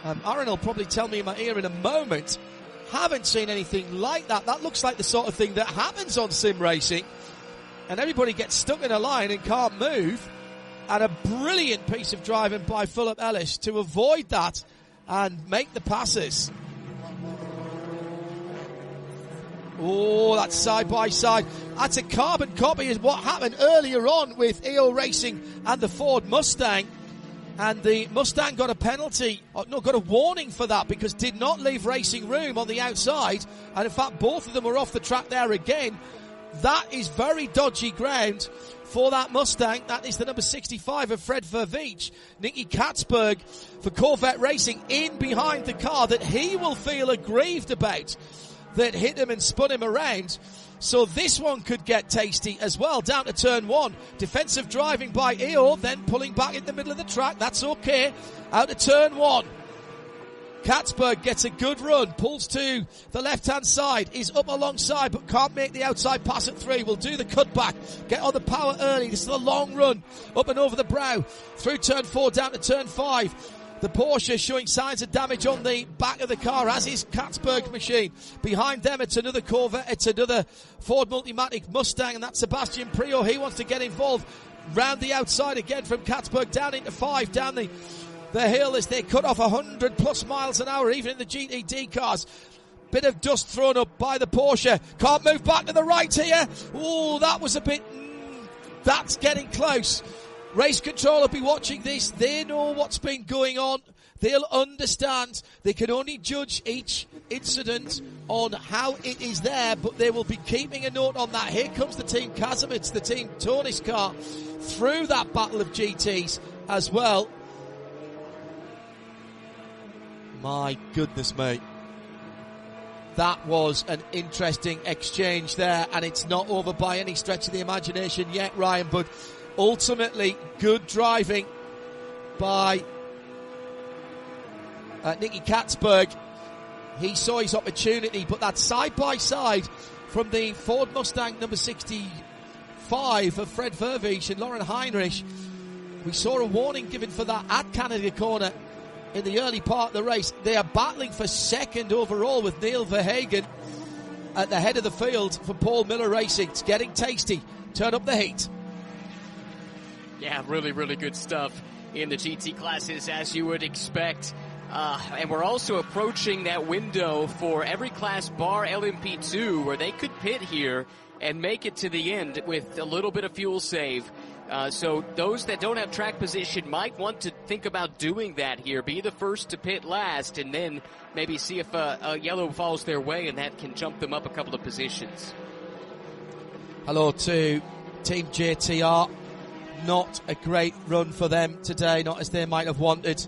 Aaron will probably tell me in my ear in a moment. Haven't seen anything like that. That looks like the sort of thing that happens on sim racing. And everybody gets stuck in a line and can't move. And a brilliant piece of driving by Philip Ellis to avoid that and make the passes. Oh, that's side by side. That's a carbon copy of what happened earlier on with EO Racing and the Ford Mustang. And the Mustang got a penalty, got a warning for that, because did not leave racing room on the outside. And in fact, both of them were off the track there again. That is very dodgy ground for that Mustang. That is the number 65 of Fred Verveech. Nicky Katzberg for Corvette Racing in behind the car that he will feel aggrieved about, that hit him and spun him around. So this one could get tasty as well. Down to turn one. Defensive driving by EO, then pulling back in the middle of the track. That's okay. Out to turn one. Katzberg gets a good run, pulls to the left-hand side, is up alongside, but can't make the outside pass at 3. Will do the cutback, get on the power early. This is a long run, up and over the brow, through turn 4, down to turn 5. The Porsche showing signs of damage on the back of the car, as is Katzberg machine. Behind them, it's another Corvette, it's another Ford Multimatic Mustang, and that's Sebastian Prix. He wants to get involved. Round the outside again from Katzberg, down into 5, down the hill as they cut off 100 plus miles an hour, even in the GTD cars. Bit of dust thrown up by the Porsche. Can't move back to the right here. Oh, that was a bit... that's getting close. Race control will be watching this. They know what's been going on. They'll understand. They can only judge each incident on how it is there, but they will be keeping a note on that. Here comes the Team Kazimierz, the Team Tony's car, through that battle of GTs as well. My goodness, mate. That was an interesting exchange there, and it's not over by any stretch of the imagination yet, Ryan, but ultimately good driving by Nicky Katzberg. He saw his opportunity, but that side-by-side from the Ford Mustang number 65 of Fred Verveech and Lauren Heinrich, we saw a warning given for that at Canada Corner in the early part of the race. They are battling for second overall with Neil Verhagen at the head of the field for Paul Miller Racing. It's getting tasty. Turn up the heat. Yeah, really, really good stuff in the GT classes, as you would expect. And we're also approaching that window for every class bar LMP2, where they could pit here and make it to the end with a little bit of fuel save. So those that don't have track position might want to think about doing that here. Be the first to pit last, and then maybe see if a yellow falls their way, and that can jump them up a couple of positions. Hello to Team JTR. Not a great run for them today, not as they might have wanted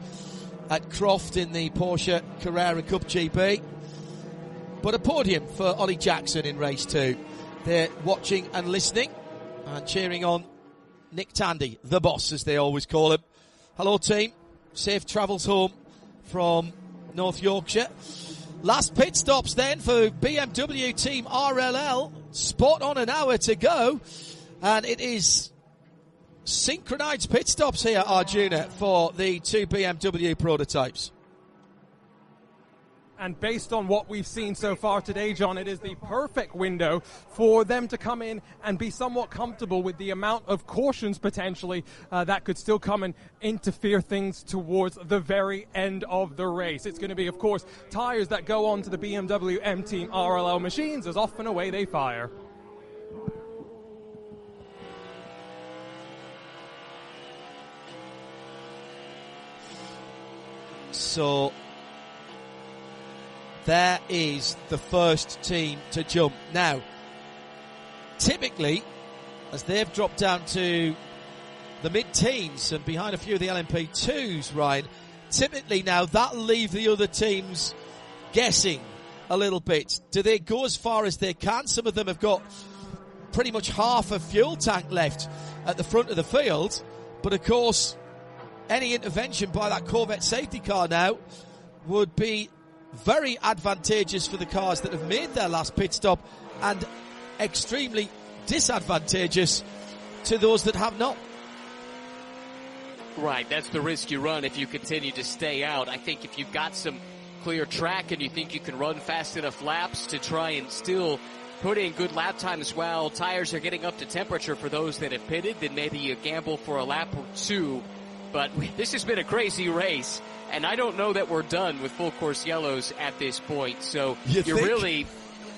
at Croft in the Porsche Carrera Cup GP. But a podium for Ollie Jackson in race 2. They're watching and listening and cheering on Nick Tandy, the boss, as they always call him. Hello, team. Safe travels home from North Yorkshire. Last pit stops then for BMW Team RLL. Spot on an hour to go. And it is synchronized pit stops here, Arjuna, for the two BMW prototypes. And based on what we've seen so far today, John, it is the perfect window for them to come in and be somewhat comfortable with the amount of cautions potentially that could still come and interfere things towards the very end of the race. It's going to be, of course, tires that go on to the BMW M Team RLL machines as off and away they fire. So there is the first team to jump. Now, typically, as they've dropped down to the mid-teens and behind a few of the LMP2s, Ryan, typically now that'll leave the other teams guessing a little bit. Do they go as far as they can? Some of them have got pretty much half a fuel tank left at the front of the field, but of course any intervention by that Corvette safety car now would be very advantageous for the cars that have made their last pit stop and extremely disadvantageous to those that have not. Right, that's the risk you run if you continue to stay out. I think if you've got some clear track and you think you can run fast enough laps to try and still put in good lap times while tires are getting up to temperature for those that have pitted, then maybe you gamble for a lap or two. But this has been a crazy race, and I don't know that we're done with full course yellows at this point. So you're really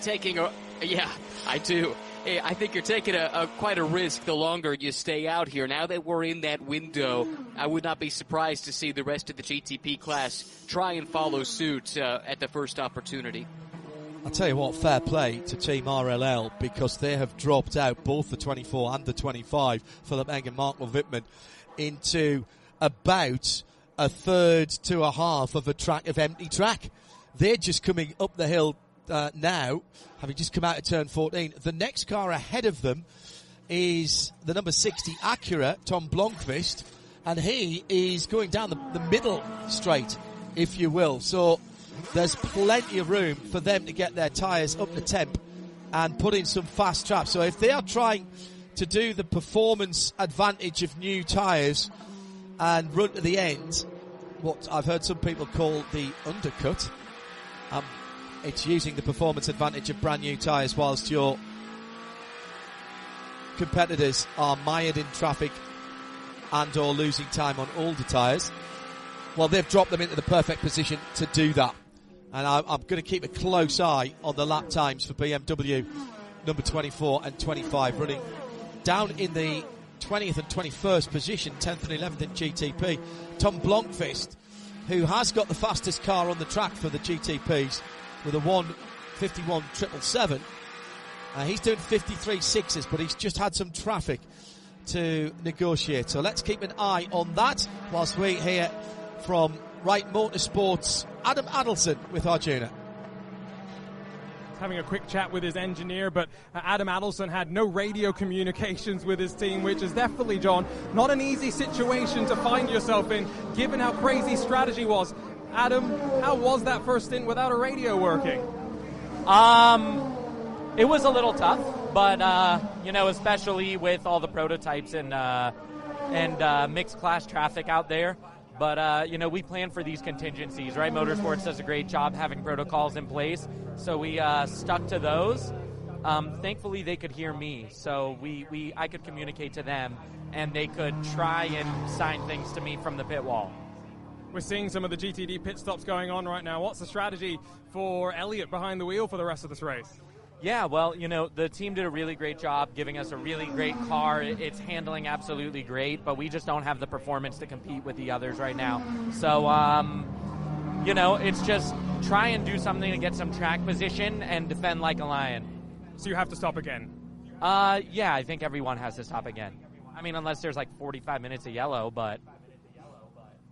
taking a... Yeah, I do. I think you're taking quite a risk the longer you stay out here. Now that we're in that window, I would not be surprised to see the rest of the GTP class try and follow suit at the first opportunity. I'll tell you what, fair play to Team RLL, because they have dropped out both the 24 and the 25, Philip Eng and Marco Wittmann, into about a third to a half of a track of empty track. They're just coming up the hill now, having just come out of turn 14. The next car ahead of them is the number 60 Acura, Tom Blomqvist, and he is going down the middle straight, if you will. So there's plenty of room for them to get their tyres up to temp and put in some fast traps. So if they are trying to do the performance advantage of new tyres and run to the end, what I've heard some people call the undercut, it's using the performance advantage of brand new tyres whilst your competitors are mired in traffic and or losing time on older tyres. Well, they've dropped them into the perfect position to do that. And I'm going to keep a close eye on the lap times for BMW number 24 and 25, running down in the 20th and 21st position, 10th and 11th in GTP. Tom Blomqvist, who has got the fastest car on the track for the GTPs, with a 1:51.777. He's doing 53.6s, but he's just had some traffic to negotiate. So let's keep an eye on that whilst we hear from Wright Motorsports' Adam Adelson with Arjuna. Having a quick chat with his engineer, but Adam Adelson had no radio communications with his team, which is definitely, John, not an easy situation to find yourself in, given how crazy strategy was. Adam, how was that first stint without a radio working? It was a little tough, but especially with all the prototypes and mixed class traffic out there. But we plan for these contingencies, right? Motorsports does a great job having protocols in place, so we stuck to those. Thankfully, they could hear me, so I could communicate to them, and they could try and sign things to me from the pit wall. We're seeing some of the GTD pit stops going on right now. What's the strategy for Elliott behind the wheel for the rest of this race? Yeah, well, the team did a really great job giving us a really great car. It's handling absolutely great, but we just don't have the performance to compete with the others right now. So, it's just try and do something to get some track position and defend like a lion. So you have to stop again? Yeah, I think everyone has to stop again. I mean, unless there's like 45 minutes of yellow, but...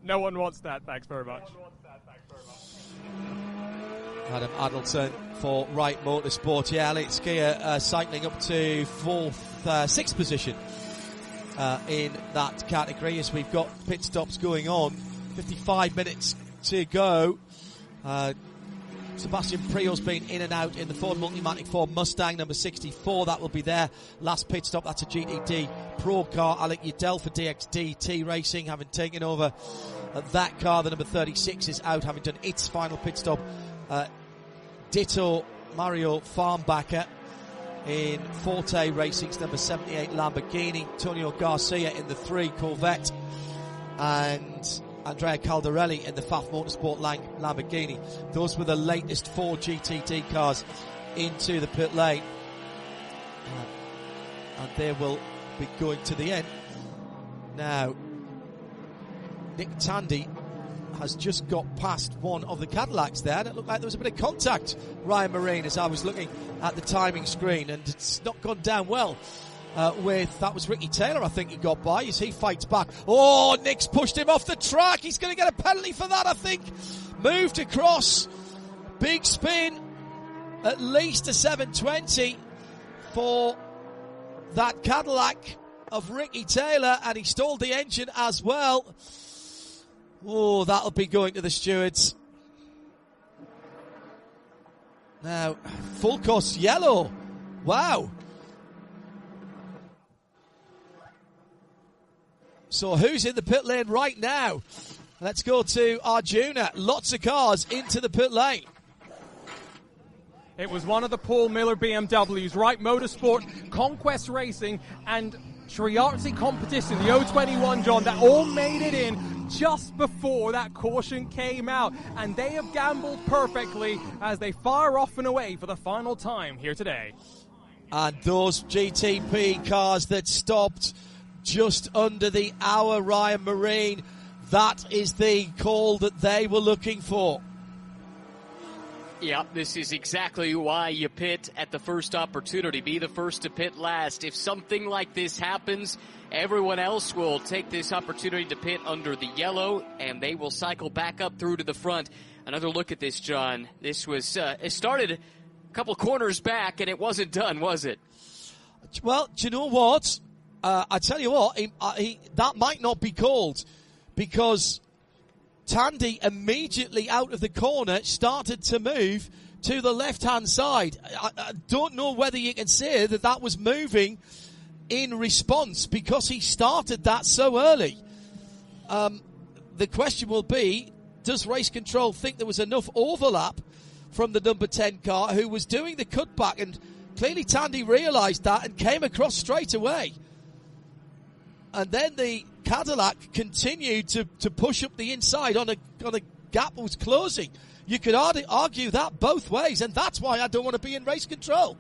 No one wants that. Thanks very much. Adam Adelson for Wright Motorsport. Yeah, Alex Skier cycling up to sixth position in that category as we've got pit stops going on. 55 minutes to go. Sebastian Prio's been in and out in the Ford Multimatic Ford Mustang number 64. That will be their last pit stop. That's a GTD Pro car. Alec Udell for DXDT Racing, having taken over that car. The number 36 is out, having done its final pit stop. Ditto Mario Farnbacher in Forte Racing's number 78 Lamborghini. Antonio Garcia in the 3 Corvette. And Andrea Caldarelli in the Pfaff Motorsport Lamborghini. Those were the latest 4 GTD cars into the pit lane. And they will be going to the end. Now, Nick Tandy has just got past one of the Cadillacs there, and it looked like there was a bit of contact, Ryan Marine, as I was looking at the timing screen, and it's not gone down well. That was Ricky Taylor, I think he got by as he fights back. Oh, Nick's pushed him off the track. He's going to get a penalty for that, I think. Moved across. Big spin. At least a 720 for that Cadillac of Ricky Taylor, and he stalled the engine as well. Oh, that'll be going to the stewards. Now, full course yellow. Wow. So who's in the pit lane right now? Let's go to Arjuna. Lots of cars into the pit lane. It was one of the Paul Miller BMWs, Wright Motorsport, Conquest Racing, and Triarzi Competition, the 021, John, that all made it in just before that caution came out. And they have gambled perfectly as they fire off and away for the final time here today. And those GTP cars that stopped just under the hour, Ryan Marine, that is the call that they were looking for. Yeah, this is exactly why you pit at the first opportunity. Be the first to pit last. If something like this happens, everyone else will take this opportunity to pit under the yellow, and they will cycle back up through to the front. Another look at this, John. This was, it started a couple corners back, and it wasn't done, was it? Well, do you know what? I tell you what, that might not be called, because Tandy immediately out of the corner started to move to the left-hand side. I don't know whether you can say that that was moving in response, because he started that so early. The question will be, does race control think there was enough overlap from the number 10 car who was doing the cutback? And clearly Tandy realised that and came across straight away. And then the Cadillac continued to push up the inside on a gap that was closing. You could argue that both ways, and that's why I don't want to be in race control.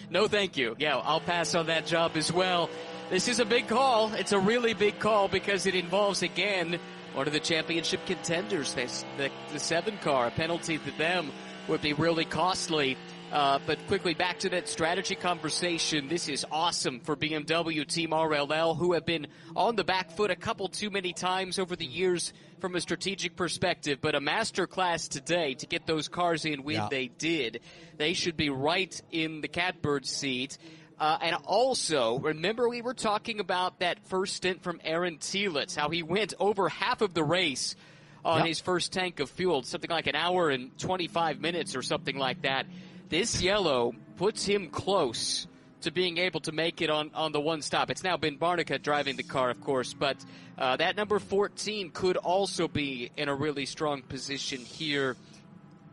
No, thank you. Yeah, I'll pass on that job as well. This is a big call. It's a really big call because it involves, again, one of the championship contenders, the 7 car. A penalty to them would be really costly. But quickly back to that strategy conversation. This is awesome for BMW Team RLL, who have been on the back foot a couple too many times over the years from a strategic perspective. But a masterclass today to get those cars in when they did. They should be right in the catbird seat. And also, remember we were talking about that first stint from Aaron Telitz, how he went over half of the race on his first tank of fuel, something like an hour and 25 minutes or something like that. This yellow puts him close to being able to make it on the one stop. It's now been Barnica driving the car, of course, but that number 14 could also be in a really strong position here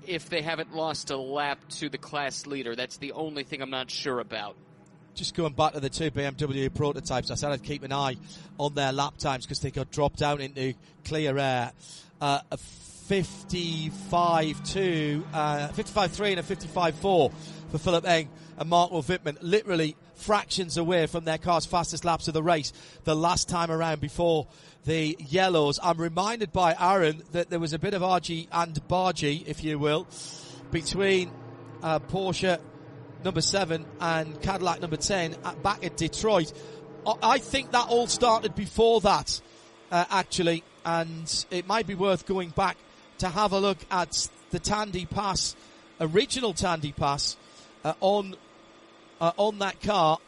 if they haven't lost a lap to the class leader. That's the only thing I'm not sure about. Just going back to the 2 BMW prototypes, I said I'd keep an eye on their lap times because they got dropped down into clear air. A 55.3 and a 55.4 for Philip Eng and Marco Wittmann, literally fractions away from their car's fastest laps of the race the last time around before the yellows. I'm reminded by Aaron that there was a bit of argy and bargy, if you will, between Porsche number 7 and Cadillac number 10 back at Detroit. I think that all started before that, actually, and it might be worth going back to have a look at the Tandy Pass, original Tandy Pass, on that car,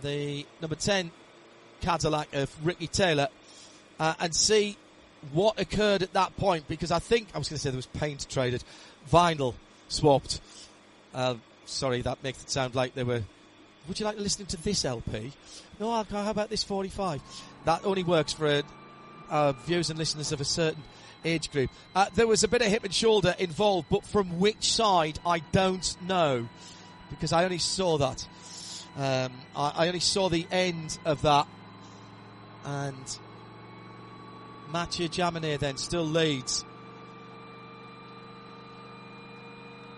the number 10 Cadillac of Ricky Taylor, and see what occurred at that point, because I think, I was going to say there was paint traded, vinyl swapped. Sorry, that makes it sound like they were, would you like to listen to this LP? No, how about this 45? That only works for viewers and listeners of a certain age group. There was a bit of hip and shoulder involved, but from which side, I don't know, because I only saw that. I only saw the end of that, and Mathieu Jaminet then still leads.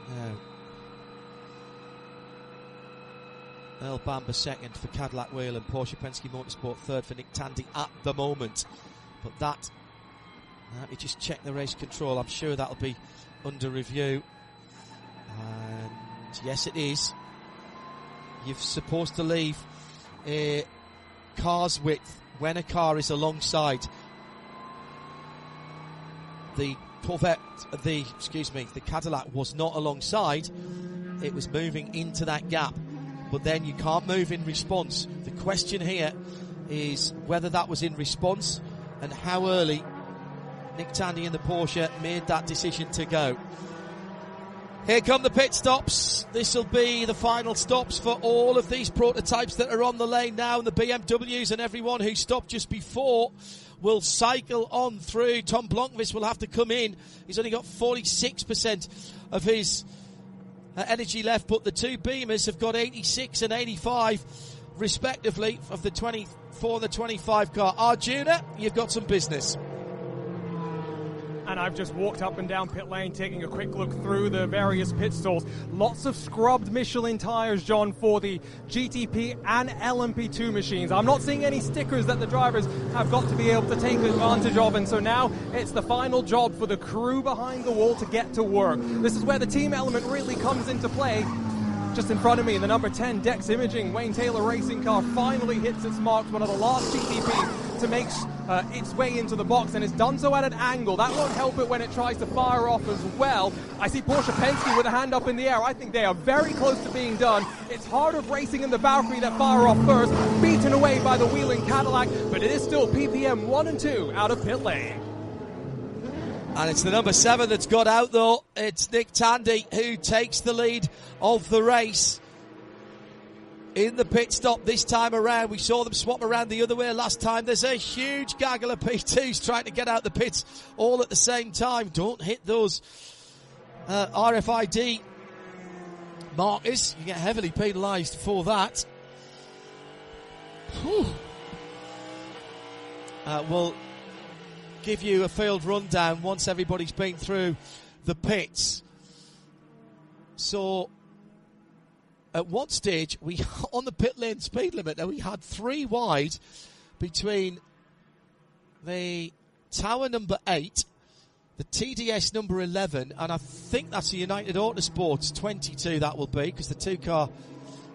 Now, Earl Bamber second for Cadillac Wheel and Porsche Penske Motorsport third for Nick Tandy at the moment. But that, let me just check the race control. I'm sure that'll be under review. And yes, it is. You're supposed to leave a car's width when a car is alongside the Corvette. The Cadillac was not alongside. It was moving into that gap. But then you can't move in response. The question here is whether that was in response and how early Nick Tandy and the Porsche made that decision to go. Here come the pit stops. This will be the final stops for all of these prototypes that are on the lane now, and the BMWs, and everyone who stopped just before will cycle on through. Tom Blomqvist will have to come in. He's only got 46% of his energy left, but the two Beamers have got 86 and 85 respectively of the 24 and the 25 car. Arjuna, you've got some business. And I've just walked up and down pit lane, taking a quick look through the various pit stalls. Lots of scrubbed Michelin tyres, John, for the GTP and LMP2 machines. I'm not seeing any stickers that the drivers have got to be able to take advantage of, and so now it's the final job for the crew behind the wall to get to work. This is where the team element really comes into play. Just in front of me, the number 10 Dex Imaging Wayne Taylor racing car finally hits its marks, one of the last GTP to make its way into the box, and it's done so at an angle. That won't help it when it tries to fire off as well. I see Porsche Penske with a hand up in the air. I think they are very close to being done. It's Heart of Racing and the Valkyrie that fire off first, beaten away by the Wheeling Cadillac, but it is still PPM 1 and 2 out of pit lane. And it's the number 7 that's got out, though. It's Nick Tandy who takes the lead of the race in the pit stop this time around. We saw them swap around the other way last time. There's a huge gaggle of P2s trying to get out the pits all at the same time. Don't hit those RFID markers. You get heavily penalised for that. We'll give you a field rundown once everybody's been through the pits. So at one stage, we on the pit lane speed limit, now we had 3 wide between the tower number 8, the TDS number 11, and I think that's the United Autosports 22 that will be, because the 2 car,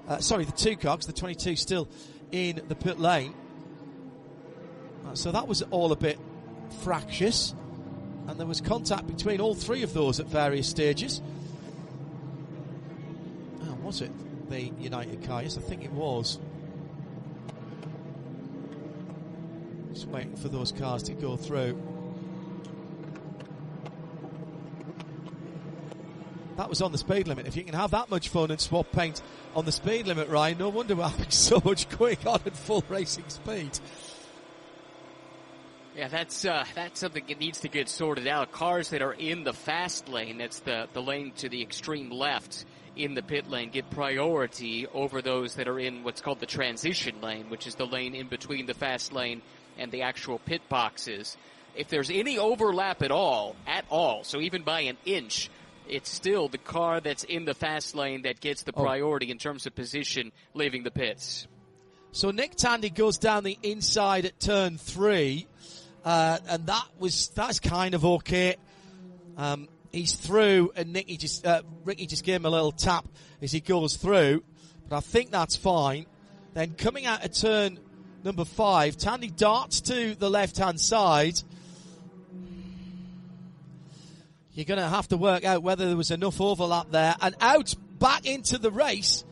because the 22 still in the pit lane. So that was all a bit fractious, and there was contact between all 3 of those at various stages. Was it the United car? Yes, I think it was. Just waiting for those cars to go through. That was on the speed limit. If you can have that much fun and swap paint on the speed limit, Ryan, no wonder we're having so much going on at full racing speed. Yeah, that's something that needs to get sorted out. Cars that are in the fast lane, that's the lane to the extreme left in the pit lane, get priority over those that are in what's called the transition lane, which is the lane in between the fast lane and the actual pit boxes. If there's any overlap at all, so even by an inch, it's still the car that's in the fast lane that gets the priority in terms of position leaving the pits. So Nick Tandy goes down the inside at turn 3, and that's kind of okay. He's through, and Ricky just gave him a little tap as he goes through, but I think that's fine. Then coming out of turn number 5, Tandy darts to the left-hand side. You're going to have to work out whether there was enough overlap there, and out back into the race,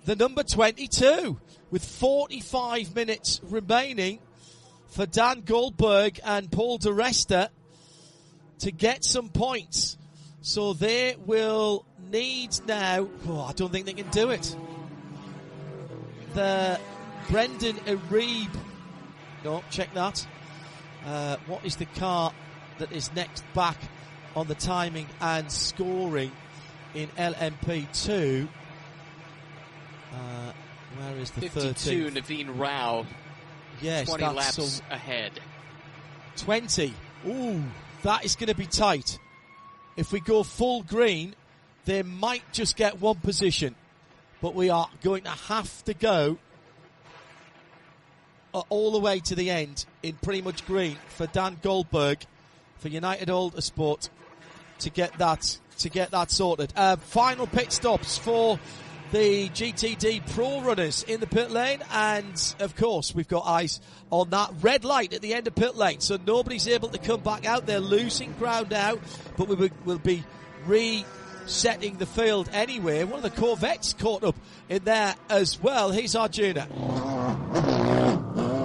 the number 22, with 45 minutes remaining for Dan Goldberg and Paul de Resta to get some points. So they will need now, I don't think they can do it. The Brendan Arib, no, check that. What is the car that is next back on the timing and scoring in LMP2? Where is the 52, 13th? Naveen Rao. Yes, 20 laps ahead. 20. Ooh, that is going to be tight. If we go full green, they might just get one position. But we are going to have to go all the way to the end in pretty much green for Dan Goldberg for United Autosport to get that sorted. Final pit stops for the GTD Pro runners in the pit lane, and of course we've got eyes on that red light at the end of pit lane, so nobody's able to come back out. They're losing ground now, but we will be resetting the field anyway. One of the Corvettes caught up in there as well. Here's Arjuna.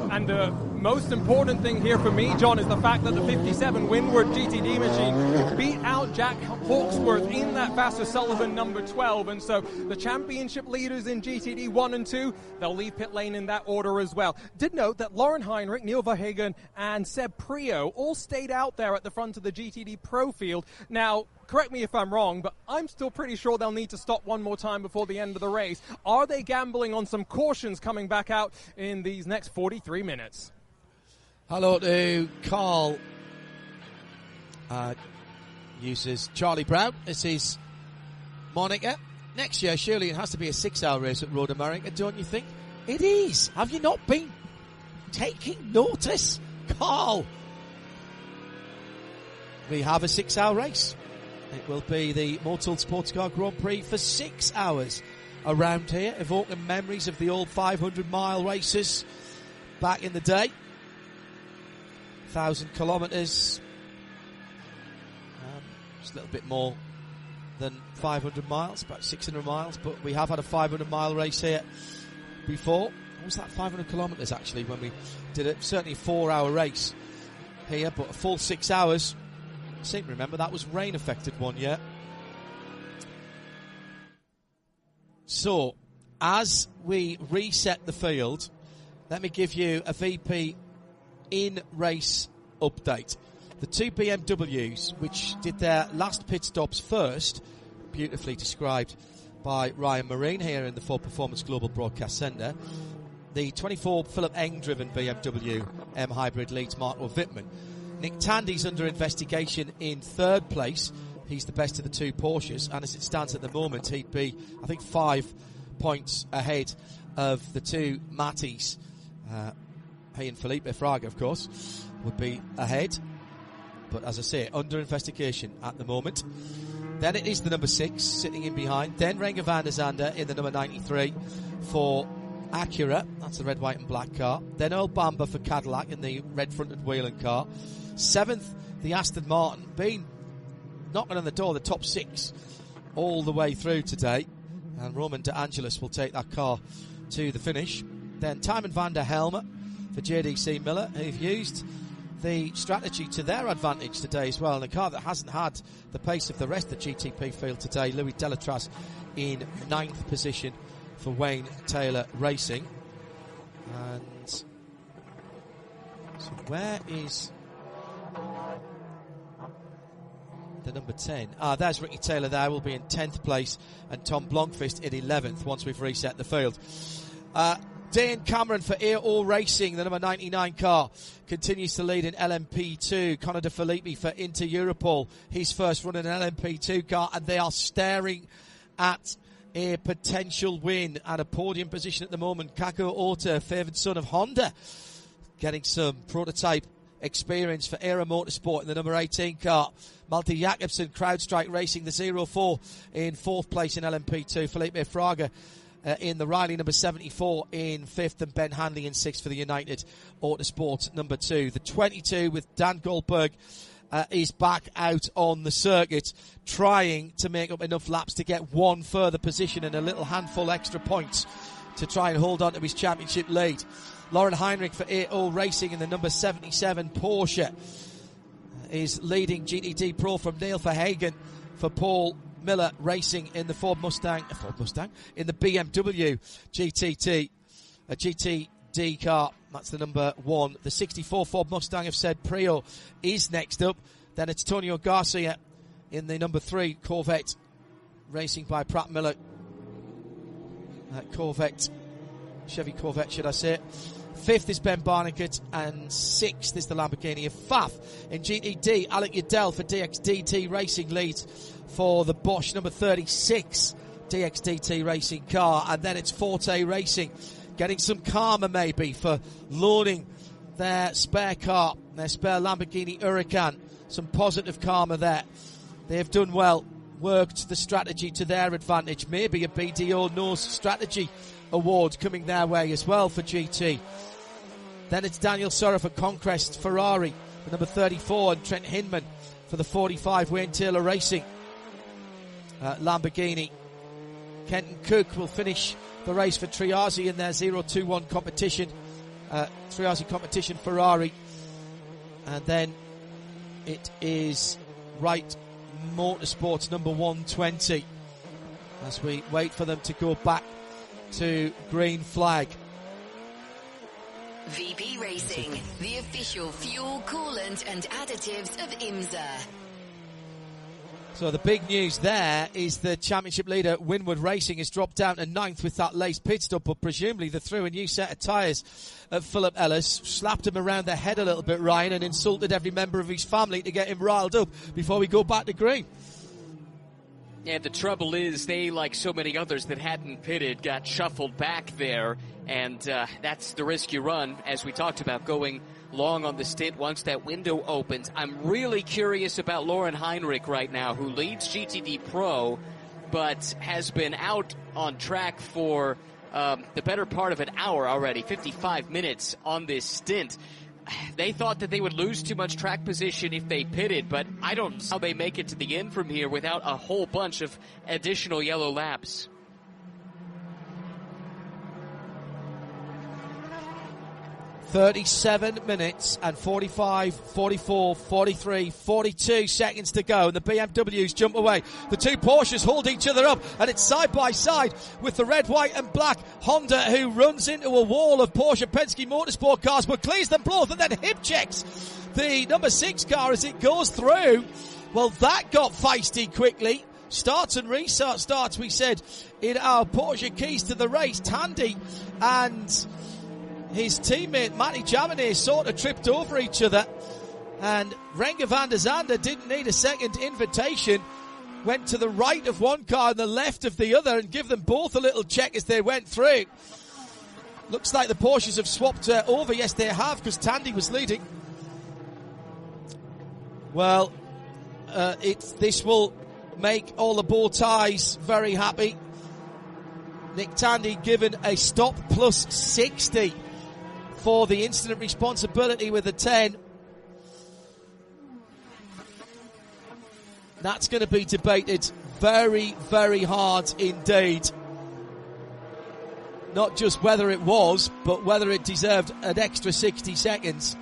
And the most important thing here for me, John, is the fact that the 57 Windward GTD machine beat out Jack Hawksworth in that Vassar Sullivan number 12. And so the championship leaders in GTD 1 and 2, they'll leave pit lane in that order as well. Did note that Lauren Heinrich, Neil Verhagen, and Seb Prio all stayed out there at the front of the GTD Pro field. Now, correct me if I'm wrong, but I'm still pretty sure they'll need to stop one more time before the end of the race. Are they gambling on some cautions coming back out in these next 43 minutes? Hello to Carl. Uses Charlie Brown as his moniker. Next year, surely it has to be a 6-hour race at Road America, don't you think? It is. Have you not been taking notice, Carl? We have a 6-hour race. It will be the Motul SportsCar Grand Prix for 6 hours around here, evoking memories of the old 500-mile races back in the day. 1,000 kilometres, just a little bit more than 500 miles, about 600 miles, but we have had a 500-mile race here before. What was that, 500 kilometres actually, when we did it? Certainly a 4-hour race here, but a full 6 hours. I seem to remember that was rain-affected one year. So, as we reset the field, let me give you a VP in-race update. The two BMWs, which did their last pit stops first, beautifully described by Ryan Marine here in the Ford Performance Global Broadcast Centre. The 24 Philip Eng-driven BMW M Hybrid leads Marco Wittmann. Nick Tandy's under investigation in third place. He's the best of the two Porsches, and as it stands at the moment, he'd be, I think, 5 points ahead of the two Mattis. He and Felipe Fraga, of course, would be ahead. But as I say, under investigation at the moment. Then it is the number 6 sitting in behind. Then Renger van der Zande in the number 93 for Acura. That's the red, white and black car. Then Earl Bamber for Cadillac in the red fronted wheeling car. 7th, the Aston Martin, been knocking on the door, the top 6 all the way through today. And Roman De Angelis will take that car to the finish. Then Timon van der Helme for JDC Miller, who've used the strategy to their advantage today as well. And a car that hasn't had the pace of the rest of the GTP field today, Louis Delatraz in 9th position for Wayne Taylor Racing. And so where is the number 10? There's Ricky Taylor there, will be in 10th place, and Tom Blomqvist in 11th once we've reset the field. Dane Cameron for AO Racing, the number 99 car, continues to lead in LMP2. Conor De Filippi for Inter Europol, his first run in an LMP2 car, and they are staring at a potential win and a podium position at the moment. Kako Ota, favoured son of Honda, getting some prototype experience for Era Motorsport in the number 18 car. Malte Jakobsen, CrowdStrike Racing, the 04 in 4th place in LMP2. Felipe Fraga in the Riley number 74 in 5th, and Ben Hanley in 6th for the United Autosport number 2. The 22 with Dan Goldberg is back out on the circuit, trying to make up enough laps to get one further position and a little handful extra points to try and hold on to his championship lead. Lauren Heinrich for AO Racing in the number 77 Porsche is leading GTD Pro from Neil Verhagen for Paul Miller Racing in the Ford Mustang, in the BMW GTD car. That's the number 1. The 64 Ford Mustang of said Prio is next up. Then it's Antonio Garcia in the number 3 Corvette, racing by Pratt Miller. Chevy Corvette, should I say. 5th is Ben Barnicat, and 6th is the Lamborghini of Faf. In GTD, Alec Udell for DXDT Racing leads for the Bosch number 36 DXDT Racing car, and then it's Forte Racing getting some karma maybe for loaning their spare car, their spare Lamborghini Huracan. Some positive karma there. They've done well, worked the strategy to their advantage. Maybe a BDO Norse Strategy Award coming their way as well for GT. Then it's Daniel Surra for Conquest Ferrari, the number 34, and Trent Hinman for the 45, Wayne Taylor Racing Lamborghini. Kenton Cook will finish the race for Triazi in their 0-2-1 competition, Triazi competition Ferrari. And then it is Wright Motorsports number 120 as we wait for them to go back to green flag. VB Racing, the official fuel, coolant and additives of IMSA. So the big news there is the championship leader Winwood Racing has dropped down to 9th with that late pit stop, but presumably they threw a new set of tyres at Philip Ellis, slapped him around the head a little bit, Ryan, and insulted every member of his family to get him riled up before we go back to green. Yeah, the trouble is they, like so many others that hadn't pitted, got shuffled back there, and that's the risk you run, as we talked about, going long on the stint once that window opens. I'm really curious about Lauren Heinrich right now, who leads GTD Pro, but has been out on track for the better part of an hour already, 55 minutes on this stint. They thought that they would lose too much track position if they pitted, but I don't know how they make it to the end from here without a whole bunch of additional yellow laps. 37 minutes and 45, 44, 43, 42 seconds to go, and the BMWs jump away. The two Porsches hold each other up, and it's side by side with the red, white and black Honda, who runs into a wall of Porsche Penske Motorsport cars, but clears them both and then hip checks the number 6 car as it goes through. Well, that got feisty quickly. Starts and restart starts, we said, in our Porsche keys to the race. Tandy and his teammate Matty Jaminet sort of tripped over each other, and Renger van der Zande didn't need a second invitation, went to the right of one car and the left of the other and give them both a little check as they went through. Looks like the Porsches have swapped over. Yes, they have, because Tandy was leading. Well, this will make all the bow ties very happy. Nick Tandy given a stop plus 60 for the incident responsibility with a 10. That's going to be debated very, very hard indeed. Not just whether it was, but whether it deserved an extra 60 seconds.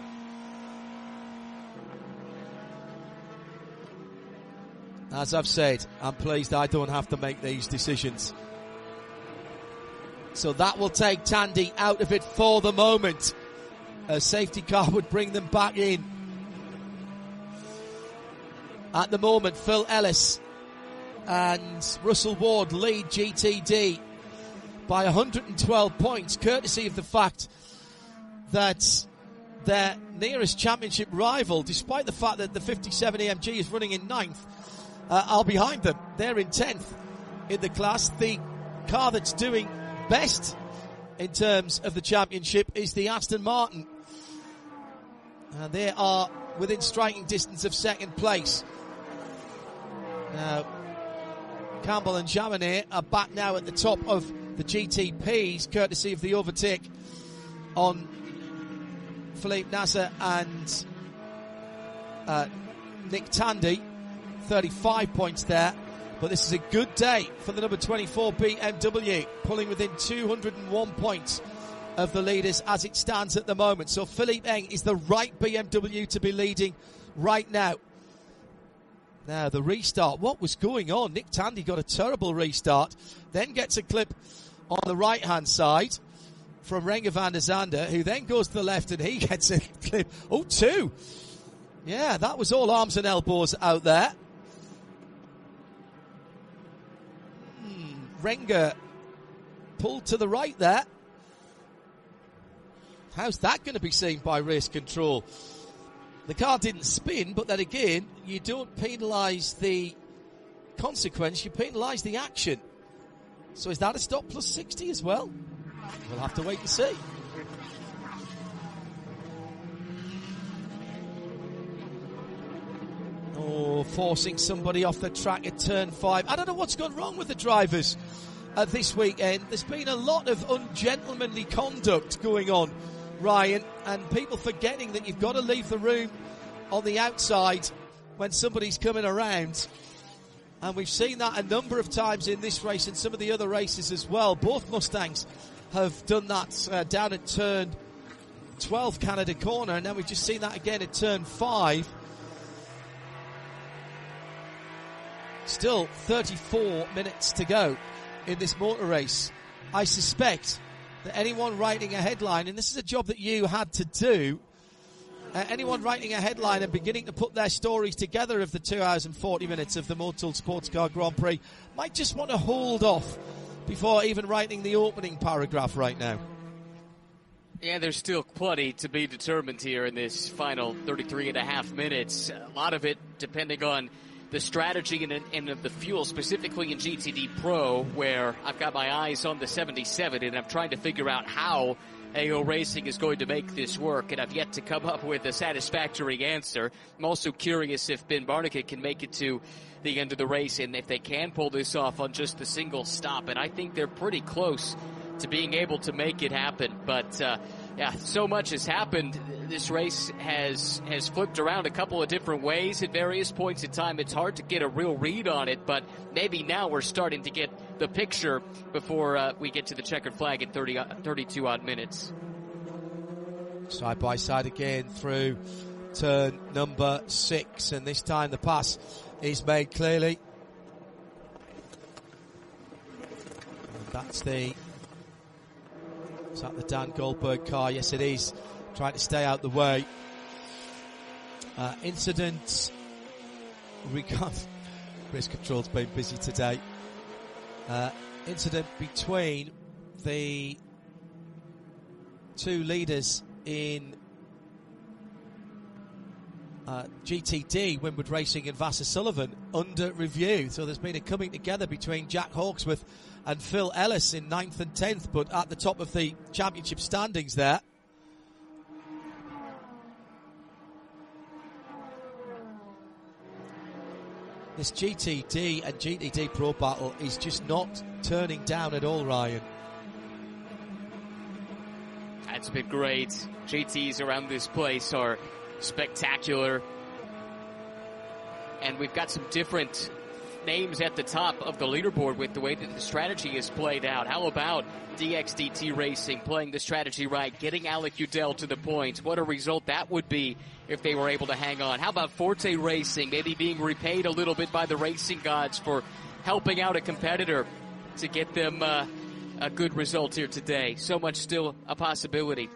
As I've said, I'm pleased I don't have to make these decisions. So that will take Tandy out of it for the moment. A safety car would bring them back in. At the moment, Phil Ellis and Russell Ward lead GTD by 112 points, courtesy of the fact that their nearest championship rival, despite the fact that the 57 AMG is running in 9th, are behind them. They're in 10th in the class. The car that's doing best in terms of the championship is the Aston Martin. And they are within striking distance of second place. Now, Campbell and Jaminet are back now at the top of the GTPs, courtesy of the overtake on Philippe Nasser and Nick Tandy. 35 points there. But this is a good day for the number 24 BMW, pulling within 201 points of the leaders as it stands at the moment. So Philippe Eng is the right BMW to be leading right now. Now the restart, what was going on? Nick Tandy got a terrible restart, then gets a clip on the right hand side from Renger van der Zande, who then goes to the left and he gets a clip. Oh, 2. Yeah, that was all arms and elbows out there. Renger pulled to the right there. How's that going to be seen by race control? The car didn't spin, but then again, you don't penalise the consequence, you penalise the action. So is that a stop plus 60 as well? We'll have to wait and see. Oh, forcing somebody off the track at turn 5. I don't know what's gone wrong with the drivers this weekend. There's been a lot of ungentlemanly conduct going on, Ryan, and people forgetting that you've got to leave the room on the outside when somebody's coming around. And we've seen that a number of times in this race and some of the other races as well. Both Mustangs have done that down at turn 12, Canada corner, and now we've just seen that again at turn 5. Still 34 minutes to go in this motor race. I suspect that anyone writing a headline, and this is a job that you had to do, anyone writing a headline and beginning to put their stories together of the 2 hours and 40 minutes of the Motul SportsCar Grand Prix might just want to hold off before even writing the opening paragraph right now. Yeah, there's still plenty to be determined here in this final 33 and a half minutes. A lot of it depending on the strategy and of the fuel, specifically in GTD Pro, where I've got my eyes on the 77 and I'm trying to figure out how AO Racing is going to make this work, and I've yet to come up with a satisfactory answer. I'm also curious if Ben Barnica can make it to the end of the race and if they can pull this off on just a single stop, and I think they're pretty close to being able to make it happen. But yeah, so much has happened. This race has flipped around a couple of different ways at various points in time. It's hard to get a real read on it, but maybe now we're starting to get the picture before we get to the checkered flag in 32 odd minutes. Side by side again through turn number 6, and this time the pass is made clearly. And that's is that the Dan Goldberg car? Yes, it is. Trying to stay out the way. Incident. Race control's been busy today. Incident between the two leaders in GTD, Winwood Racing and Vassar Sullivan, under review. So there's been a coming together between Jack Hawksworth and Phil Ellis in 9th and 10th, but at the top of the championship standings there. This GTD and GTD Pro battle is just not turning down at all, Ryan. That's been great. GTs around this place are spectacular. And we've got some different names at the top of the leaderboard with the way that the strategy is played out. How about DXDT Racing playing the strategy right, getting Alec Udell to the points? What a result that would be if they were able to hang on. How about Forte Racing maybe being repaid a little bit by the racing gods for helping out a competitor to get them a good result here today? So much still a possibility.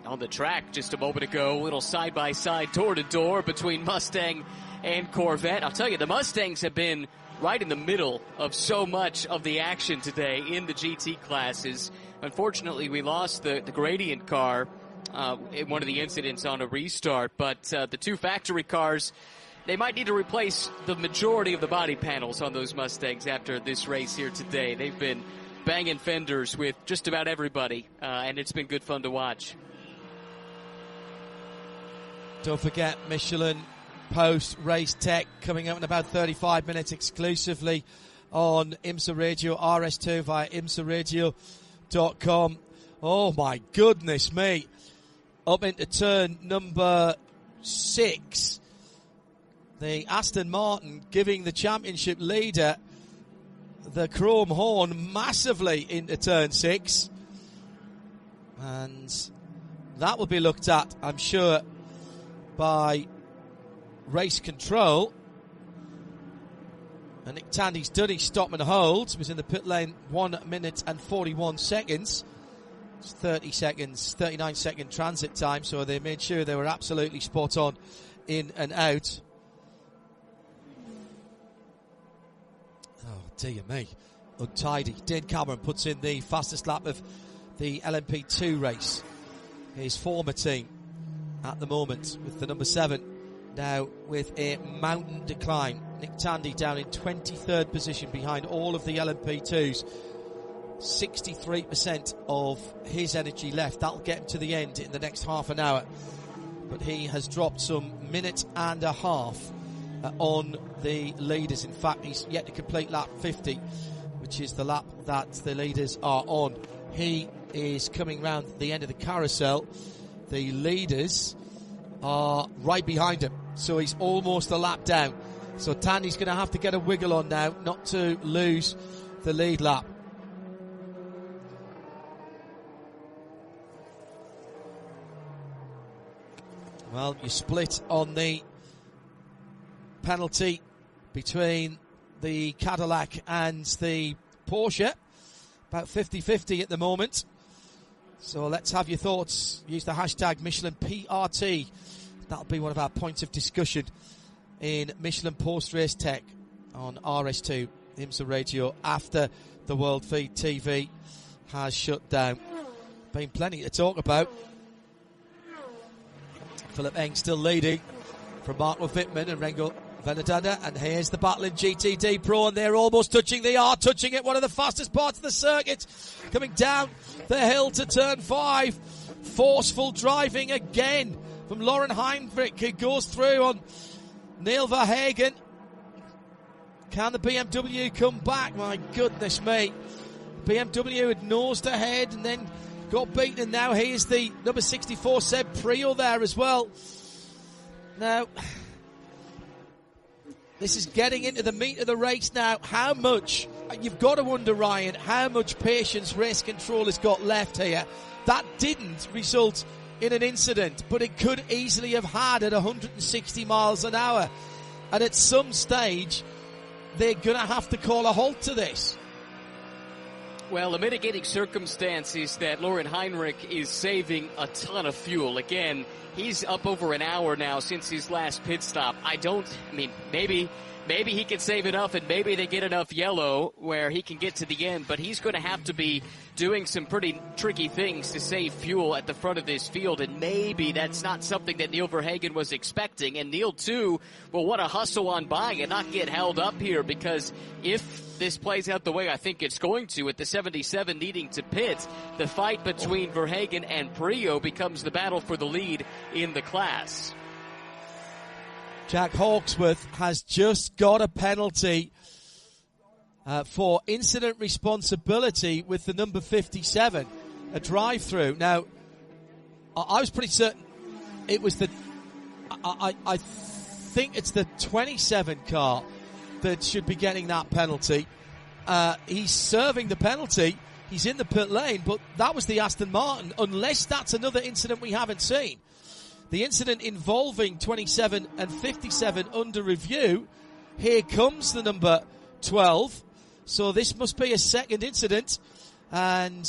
On the track just a moment ago, a little side-by-side, door-to-door between Mustang and Corvette. I'll tell you, the Mustangs have been right in the middle of so much of the action today in the GT classes. Unfortunately, we lost the Gradient car in one of the incidents on a restart, but the two factory cars, they might need to replace the majority of the body panels on those Mustangs after this race here today. They've been banging fenders with just about everybody, and it's been good fun to watch. Don't forget Michelin post-race tech coming up in about 35 minutes exclusively on IMSA Radio, RS2 via IMSARadio.com. Oh my goodness me. Up into turn number 6. The Aston Martin giving the championship leader the chrome horn massively into turn 6. And that will be looked at, I'm sure, by race control. And Nick Tandy's done his stop and hold. He was in the pit lane 1 minute and 41 seconds. It's 39 second transit time, so they made sure they were absolutely spot on in and out. Oh dear me, untidy. Dane Cameron puts in the fastest lap of the LMP2 race, his former team at the moment, with the number 7 now with a mountain decline. Nick Tandy down in 23rd position behind all of the LMP2s. 63% of his energy left. That'll get him to the end in the next half an hour. But he has dropped some minute and a half on the leaders. In fact, he's yet to complete lap 50, which is the lap that the leaders are on. He is coming round the end of the carousel. The leaders are right behind him, so he's almost a lap down. So Tandy's going to have to get a wiggle on now not to lose the lead lap. Well, you split on the penalty between the Cadillac and the Porsche. About 50-50 at the moment. So let's have your thoughts. Use the hashtag MichelinPRT. That'll be one of our points of discussion in Michelin Post Race Tech on RS2 IMSA Radio after the World Feed TV has shut down. Been plenty to talk about. Philip Eng still leading from Marco Wittmann and Rengo Venedada, and here's the battle in GTD Pro, and they're almost touching. They are touching it. One of the fastest parts of the circuit, coming down the hill to turn 5. Forceful driving again from Lauren Heinrich, who goes through on Neil Verhagen. Can the BMW come back? My goodness me. BMW had nosed ahead and then got beaten, and now here's the number 64 Seb Priel there as well. Now, this is getting into the meat of the race now. How much, you've got to wonder, Ryan, how much patience race control has got left here. That didn't result in an incident, but it could easily have had at 160 miles an hour. And at some stage, they're going to have to call a halt to this. Well, the mitigating circumstance is that Lauren Heinrich is saving a ton of fuel. Again, he's up over an hour now since his last pit stop. Maybe he can save enough, and maybe they get enough yellow where he can get to the end, but he's going to have to be doing some pretty tricky things to save fuel at the front of this field, and maybe that's not something that Neil Verhagen was expecting. And Neil, too, will want to hustle on by and not get held up here, because if this plays out the way I think it's going to, with the 77 needing to pit, the fight between Verhagen and Priel becomes the battle for the lead in the class. Jack Hawksworth has just got a penalty for incident responsibility with the number 57, a drive-through. Now, I was pretty certain it was I think it's the 27 car that should be getting that penalty. He's serving the penalty. He's in the pit lane, but that was the Aston Martin, unless that's another incident we haven't seen. The incident involving 27 and 57 under review. Here comes the number 12. So this must be a second incident. And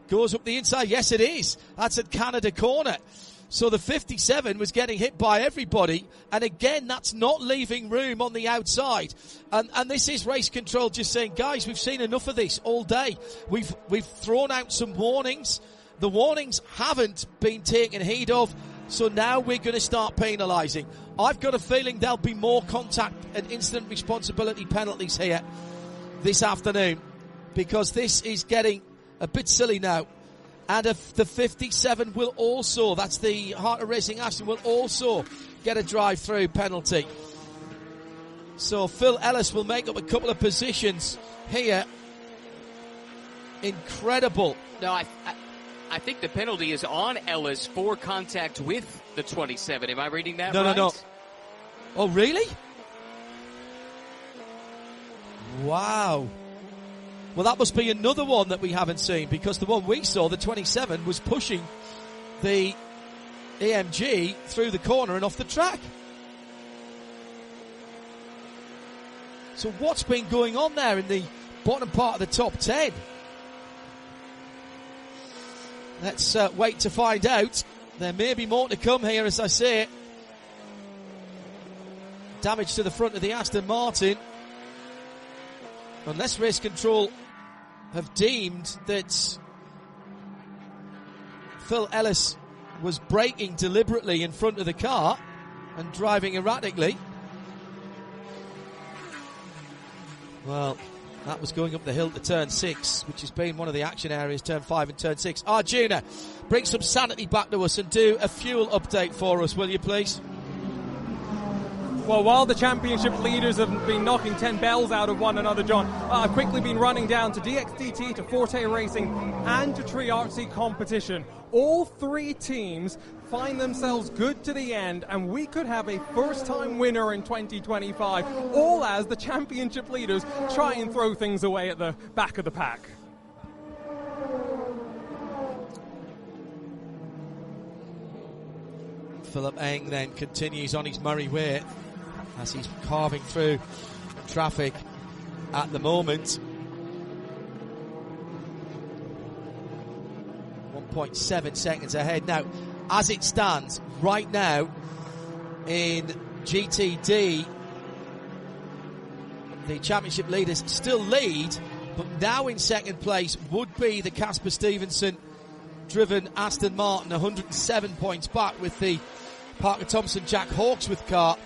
goes up the inside. Yes, it is. That's at Canada Corner. So the 57 was getting hit by everybody. And again, that's not leaving room on the outside. And this is race control just saying, guys, we've seen enough of this all day. We've thrown out some warnings. The warnings haven't been taken heed of. So now we're going to start penalising. I've got a feeling there'll be more contact and incident responsibility penalties here this afternoon, because this is getting a bit silly now. And if the 57 will also, that's the Heart of Racing Aston, will also get a drive-through penalty. So Phil Ellis will make up a couple of positions here. Incredible. No, I think the penalty is on Ellis for contact with the 27. Am I reading that right? No. Oh, really? Wow. Well, that must be another one that we haven't seen, because the one we saw, the 27, was pushing the AMG through the corner and off the track. So what's been going on there in the bottom part of the top 10? Let's wait to find out. There may be more to come here, as I say. Damage to the front of the Aston Martin. Unless race control have deemed that Phil Ellis was braking deliberately in front of the car and driving erratically. Well, that was going up the hill to turn 6, which has been one of the action areas, turn 5 and turn 6. Arjuna, bring some sanity back to us and do a fuel update for us, will you please? Well, while the championship leaders have been knocking 10 bells out of one another, John, I've quickly been running down to DXDT, to Forte Racing, and to Triarchy Competition. All 3 teams find themselves good to the end, and we could have a first-time winner in 2025, all as the championship leaders try and throw things away at the back of the pack. Philip Eng then continues on his merry way as he's carving through traffic at the moment. 1.7 seconds ahead. Now, as it stands right now in GTD, the championship leaders still lead, but now in second place would be the Casper Stevenson driven Aston Martin, 107 points back, with the Parker Thompson Jack Hawksworth car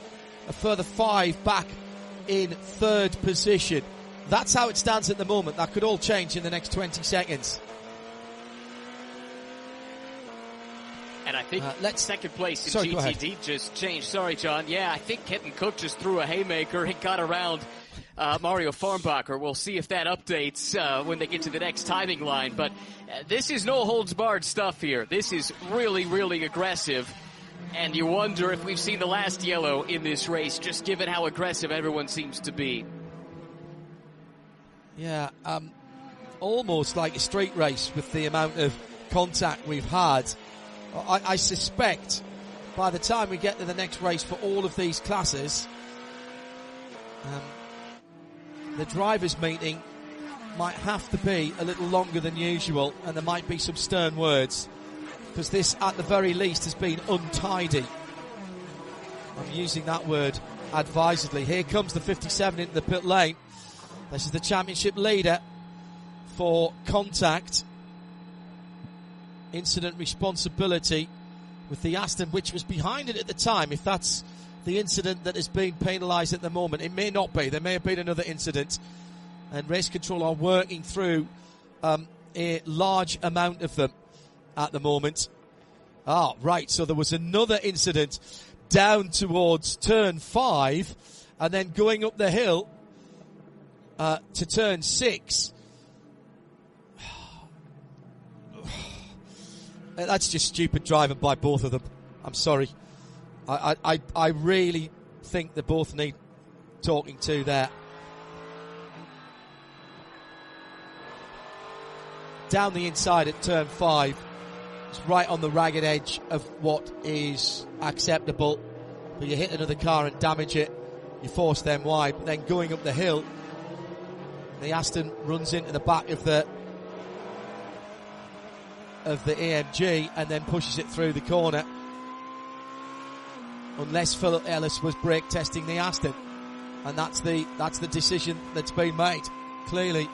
a further 5 back in third position. That's how it stands at the moment. That could all change in the next 20 seconds. And I think second place in Sorry, GTD just changed. Sorry, John. Yeah, I think Kenton Cook just threw a haymaker and got around Mario Farnbacher. We'll see if that updates when they get to the next timing line. But this is no holds barred stuff here. This is really, really aggressive. And you wonder if we've seen the last yellow in this race, just given how aggressive everyone seems to be. Yeah, almost like a street race with the amount of contact we've had. I suspect by the time we get to the next race for all of these classes, the drivers' meeting might have to be a little longer than usual, and there might be some stern words, because this, at the very least, has been untidy. I'm using that word advisedly. Here comes the 57 into the pit lane. This is the championship leader for contact. Incident responsibility with the Aston, which was behind it at the time. If that's the incident that is being penalised at the moment, it may not be. There may have been another incident, and race control are working through a large amount of them at the moment. Ah, right, so there was another incident down towards turn 5, and then going up the hill to turn 6. That's just stupid driving by both of them. I'm sorry. I really think they both need talking to there. Down the inside at turn 5. It's right on the ragged edge of what is acceptable. But you hit another car and damage it, you force them wide. But then going up the hill, the Aston runs into the back of the AMG and then pushes it through the corner. Unless Philip Ellis was brake testing the Aston, and that's the decision that's been made, clearly.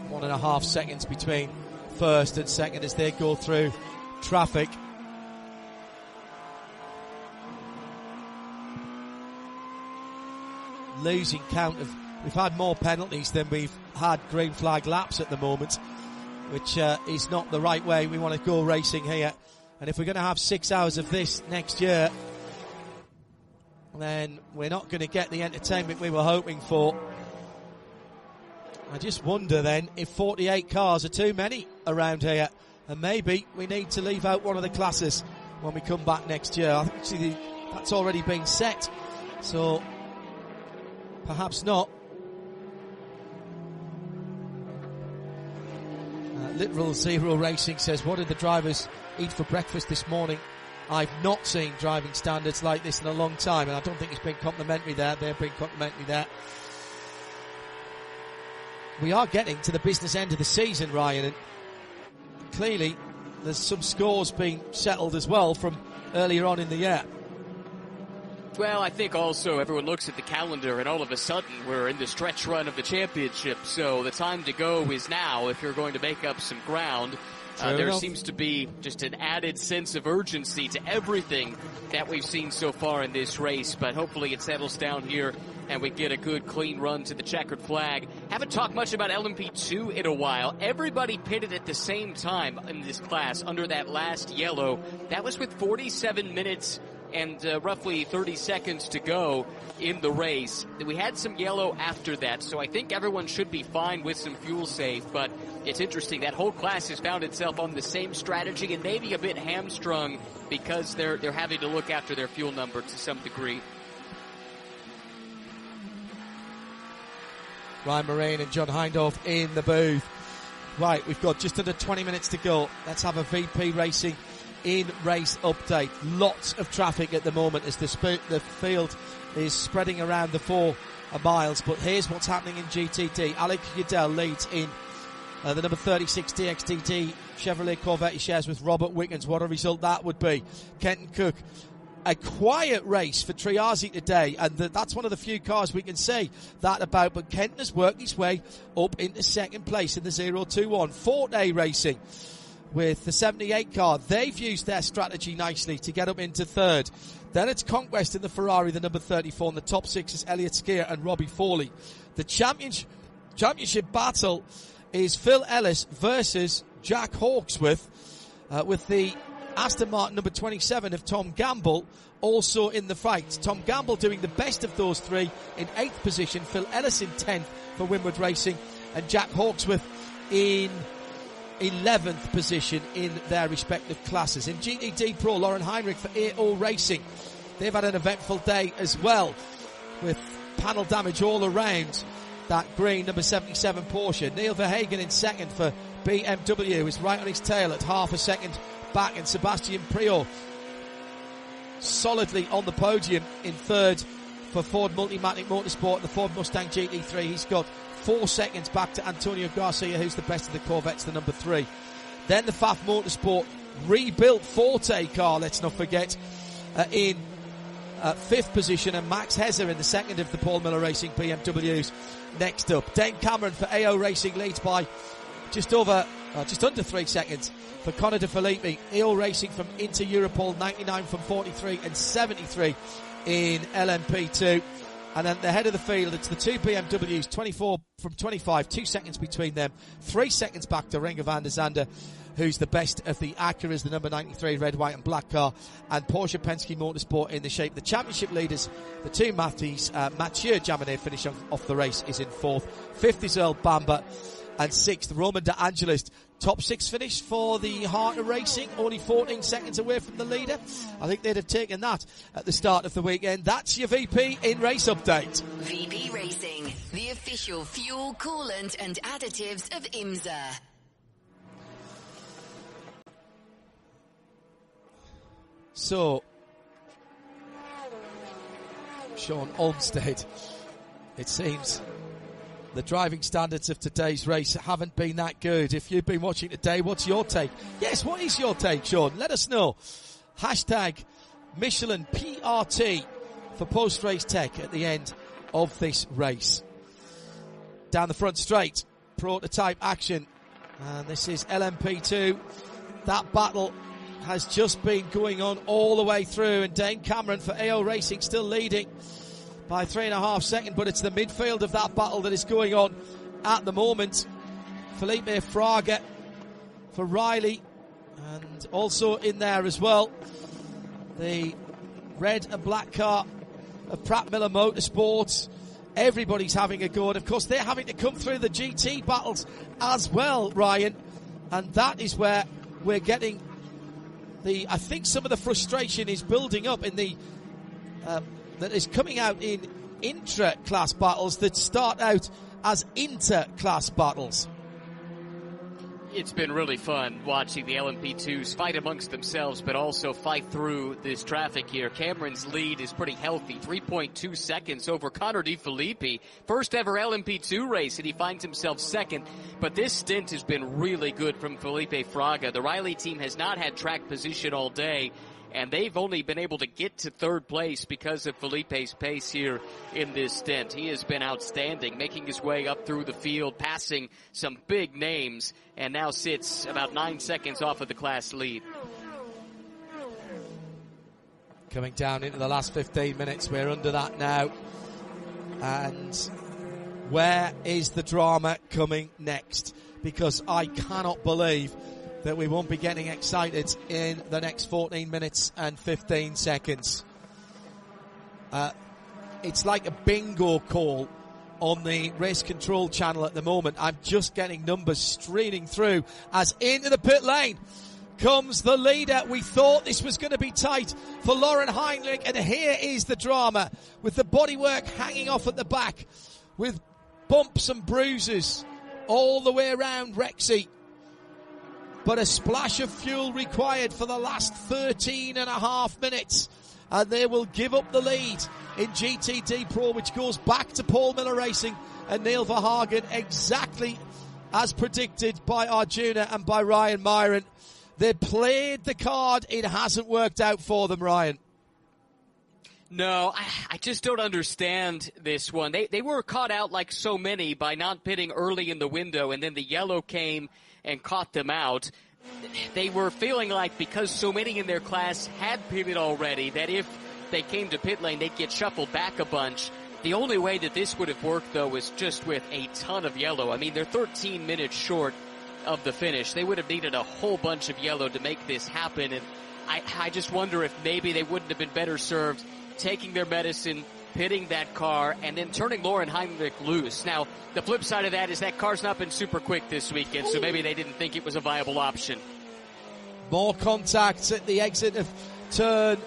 One and a half seconds between first and second as they go through traffic. Losing count of, we've had more penalties than we've had green flag laps at the moment, which is not the right way we want to go racing here. And if we're going to have 6 hours of this next year, then we're not going to get the entertainment we were hoping for. I just wonder then if 48 cars are too many around here, and maybe we need to leave out one of the classes when we come back next year. I think that's already been set, so perhaps not. Literal Zero Racing says, what did the drivers eat for breakfast this morning? I've not seen driving standards like this in a long time, and I don't think it's been complimentary there. They've been complimentary there. We are getting to the business end of the season, Ryan, and clearly there's some scores being settled as well from earlier on in the year. Well, I think also everyone looks at the calendar and all of a sudden we're in the stretch run of the championship. So the time to go is now if you're going to make up some ground. There seems to be just an added sense of urgency to everything that we've seen so far in this race, but hopefully it settles down here and we get a good, clean run to the checkered flag. Haven't talked much about LMP2 in a while. Everybody pitted at the same time in this class under that last yellow. That was with 47 minutes and roughly 30 seconds to go in the race. We had some yellow after that, so I think everyone should be fine with some fuel save, but it's interesting. That whole class has found itself on the same strategy and maybe a bit hamstrung because they're having to look after their fuel number to some degree. Ryan Moraine and John Hindhaugh in the booth. Right, we've got just under 20 minutes to go. Let's have a VP Racing in-race update. Lots of traffic at the moment as the field is spreading around the 4 miles. But here's what's happening in GTD. Alec Udell leads in the number 36 DXTD Chevrolet Corvette he shares with Robert Wickens. What a result that would be. Kenton Cook. A quiet race for Triazi today, and that's one of the few cars we can say that about, but Kenton has worked his way up into second place in the 021. Forte Racing with the 78 car. They've used their strategy nicely to get up into third. Then it's Conquest in the Ferrari, the number 34, and the top 6 is Elliott Skier and Robbie Fawley. The championship battle is Phil Ellis versus Jack Hawksworth, with the Aston Martin number 27 of Tom Gamble also in the fight. Tom Gamble doing the best of those three in 8th position. Phil Ellis in 10th for Winward Racing, and Jack Hawksworth in 11th position in their respective classes. In GTD Pro, Lauren Heinrich for AO Racing. They've had an eventful day as well, with panel damage all around that green number 77 Porsche. Neil Verhagen in 2nd for BMW is right on his tail at half a second back, and Sebastian Priaulx solidly on the podium in 3rd for Ford Multimatic Motorsport, the Ford Mustang GT3. He's got 4 seconds back to Antonio Garcia, who's the best of the Corvettes, the number 3. Then the FAF Motorsport rebuilt Forte car, let's not forget, in 5th position, and Max Hezzer in the 2nd of the Paul Miller Racing BMWs. Next up, Dane Cameron for AO Racing leads by just under 3 seconds for Conor De Filippi. AO Racing from Inter Europol, 99 from 43 and 73 in LMP2. And then the head of the field, it's the 2 BMWs, 24 from 25, 2 seconds between them, 3 seconds back to Renger van der Zande, who's the best of the Acuras, the number 93 red, white and black car, and Porsche Penske Motorsport in the shape. The championship leaders, the 2 Matthews, Mathieu Jaminet finish off the race is in 4th. 5th is Earl Bamber, and 6th, Roman De Angelis. Top 6 finish for the Heart of Racing, only 14 seconds away from the leader. I think they'd have taken that at the start of the weekend. That's your VP in race update. VP Racing, the official fuel, coolant and additives of IMSA. So, Sean Olmsted, it seems the driving standards of today's race haven't been that good. If you've been watching today, what's your take? Yes, what is your take, Sean? Let us know. Hashtag Michelin PRT for post-race tech at the end of this race. Down the front straight, prototype action. And this is LMP2. That battle has just been going on all the way through, and Dane Cameron for AO Racing still leading by 3.5 seconds, but it's the midfield of that battle that is going on at the moment. Felipe Fraga for Riley, and also in there as well the red and black car of Pratt Miller Motorsports. Everybody's having a go, and of course they're having to come through the GT battles as well, Ryan, and that is where we're getting I think some of the frustration is building up in the that is coming out in intra-class battles that start out as inter-class battles. It's been really fun watching the LMP2s fight amongst themselves, but also fight through this traffic here. Cameron's lead is pretty healthy, 3.2 seconds over Conor De Filippi. First ever LMP2 race, and he finds himself 2nd. But this stint has been really good from Felipe Fraga. The Riley team has not had track position all day, and they've only been able to get to third place because of Felipe's pace here in this stint. He has been outstanding, making his way up through the field, passing some big names, and now sits about 9 seconds off of the class lead. Coming down into the last 15 minutes, we're under that now. And where is the drama coming next? Because I cannot believe that we won't be getting excited in the next 14 minutes and 15 seconds. It's like a bingo call on the race control channel at the moment. I'm just getting numbers streaming through as into the pit lane comes the leader. We thought this was going to be tight for Lauren Heinrich, and here is the drama with the bodywork hanging off at the back with bumps and bruises all the way around Rexy. But a splash of fuel required for the last 13 and a half minutes, and they will give up the lead in GTD Pro, which goes back to Paul Miller Racing and Neil Verhagen, exactly as predicted by Arjuna and by Ryan Myron. They played the card. It hasn't worked out for them, Ryan. No, I just don't understand this one. They were caught out like so many by not pitting early in the window, and then the yellow came and caught them out. They were feeling like because so many in their class had pitted already, that if they came to pit lane, they'd get shuffled back a bunch. The only way that this would have worked, though, was just with a ton of yellow. I mean, they're 13 minutes short of the finish. They would have needed a whole bunch of yellow to make this happen, and I just wonder if maybe they wouldn't have been better served taking their medicine, pitting that car, and then turning Lauren Heinrich loose. Now, the flip side of that is that car's not been super quick this weekend, so maybe they didn't think it was a viable option. More contacts at the exit of turn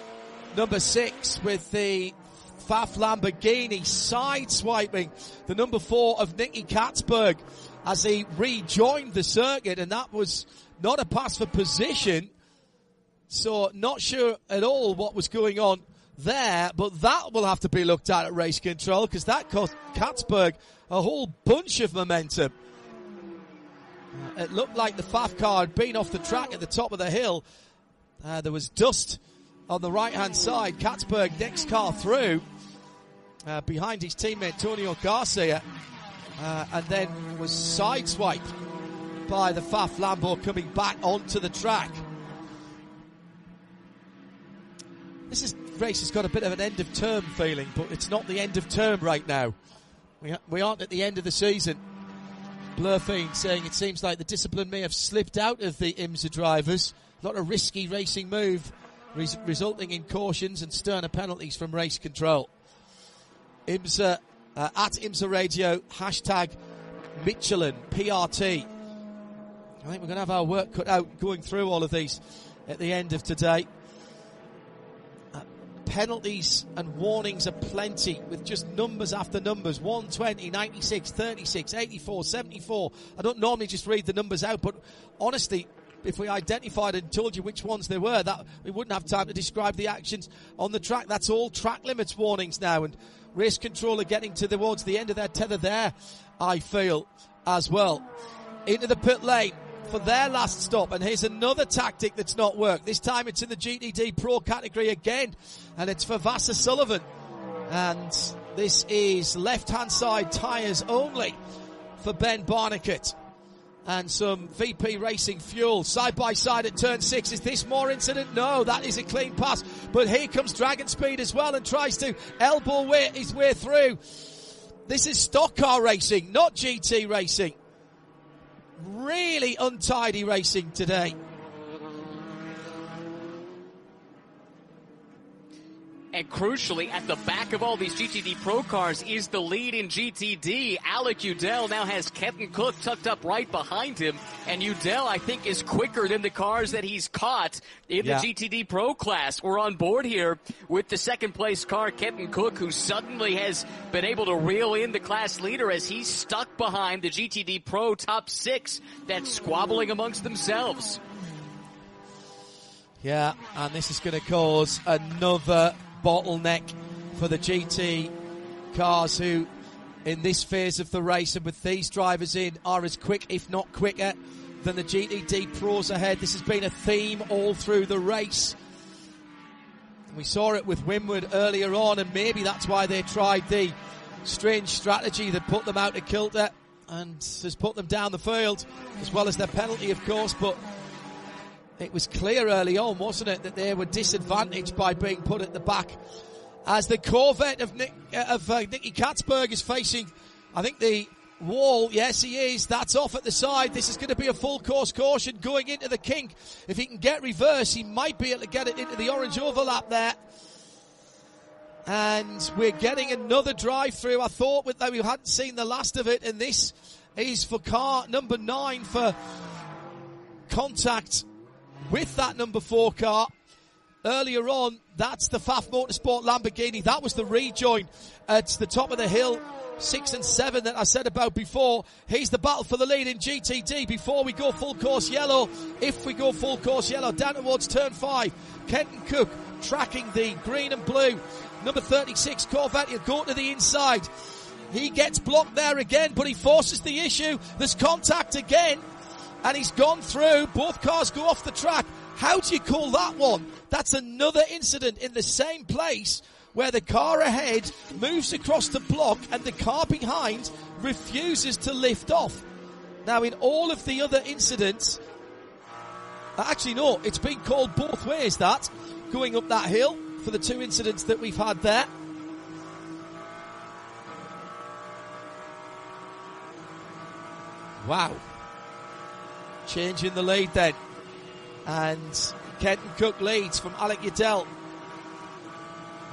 number 6 with the Pfaff Lamborghini sideswiping the number 4 of Nicky Katzberg as he rejoined the circuit, and that was not a pass for position, so not sure at all what was going on there, but that will have to be looked at race control, because that cost Katzberg a whole bunch of momentum. It looked like the Pfaff car had been off the track at the top of the hill. There was dust on the right-hand side. Katzberg, next car through, behind his teammate Antonio Garcia, and then was sideswiped by the Pfaff Lambo coming back onto the track. This race has got a bit of an end-of-term feeling, but it's not the end of term right now. We aren't at the end of the season. Blurfein saying it seems like the discipline may have slipped out of the IMSA drivers. Not a risky racing move, resulting in cautions and sterner penalties from race control. IMSA, at IMSA Radio, hashtag Michelin, PRT. I think we're going to have our work cut out going through all of these at the end of today. Penalties and warnings are plenty, with just numbers after numbers. 120, 96, 36, 84, 74. I don't normally just read the numbers out, but honestly, if we identified and told you which ones they were, that we wouldn't have time to describe the actions on the track. That's all track limits warnings now, and race control are getting towards the end of their tether there, I feel, as well. Into the pit lane for their last stop, and here's another tactic that's not worked. This time it's in the GTD Pro category again, and it's for Vassar Sullivan, and this is left-hand side tyres only for Ben Barnicat, and some VP Racing fuel side by side at turn 6. Is this more incident? No, that is a clean pass, but here comes Dragon Speed as well and tries to elbow his way through. This is stock car racing, not GT racing. Really untidy racing today. And crucially, at the back of all these GTD Pro cars is the lead in GTD. Alec Udell now has Kenton Cook tucked up right behind him. And Udell, I think, is quicker than the cars that he's caught in the GTD Pro class. We're on board here with the second place car, Kenton Cook, who suddenly has been able to reel in the class leader as he's stuck behind the GTD Pro top 6 that's squabbling amongst themselves. Yeah, and this is going to cause another bottleneck for the GT cars, who in this phase of the race and with these drivers in are as quick, if not quicker, than the GTD Pros ahead. This has been a theme all through the race. We saw it with Winward earlier on, and maybe that's why they tried the strange strategy that put them out of kilter and has put them down the field, as well as their penalty, of course. But it was clear early on, wasn't it, that they were disadvantaged by being put at the back. As the Corvette of Nicky Katzberg is facing, I think, the wall. Yes, he is. That's off at the side. This is going to be a full course caution going into the kink. If he can get reverse, he might be able to get it into the orange overlap there. And we're getting another drive through. I thought that we hadn't seen the last of it, and this is for car number 9 for contact with that number 4 car. Earlier on, that's the Pfaff Motorsport Lamborghini. That was the rejoin at the top of the hill, 6 and 7 that I said about before. Here's the battle for the lead in GTD before we go full course yellow. If we go full course yellow, down towards turn 5. Kenton Cook tracking the green and blue. Number 36 Corvette, he'll go to the inside. He gets blocked there again, but he forces the issue. There's contact again, and he's gone through. Both cars go off the track. How do you call that one? That's another incident in the same place where the car ahead moves across the block and the car behind refuses to lift off. Now, in all of the other incidents, actually no, it's been called both ways, that, going up that hill for the 2 incidents that we've had there. Wow. Changing the lead then. And Kenton Cook leads from Alec Udell.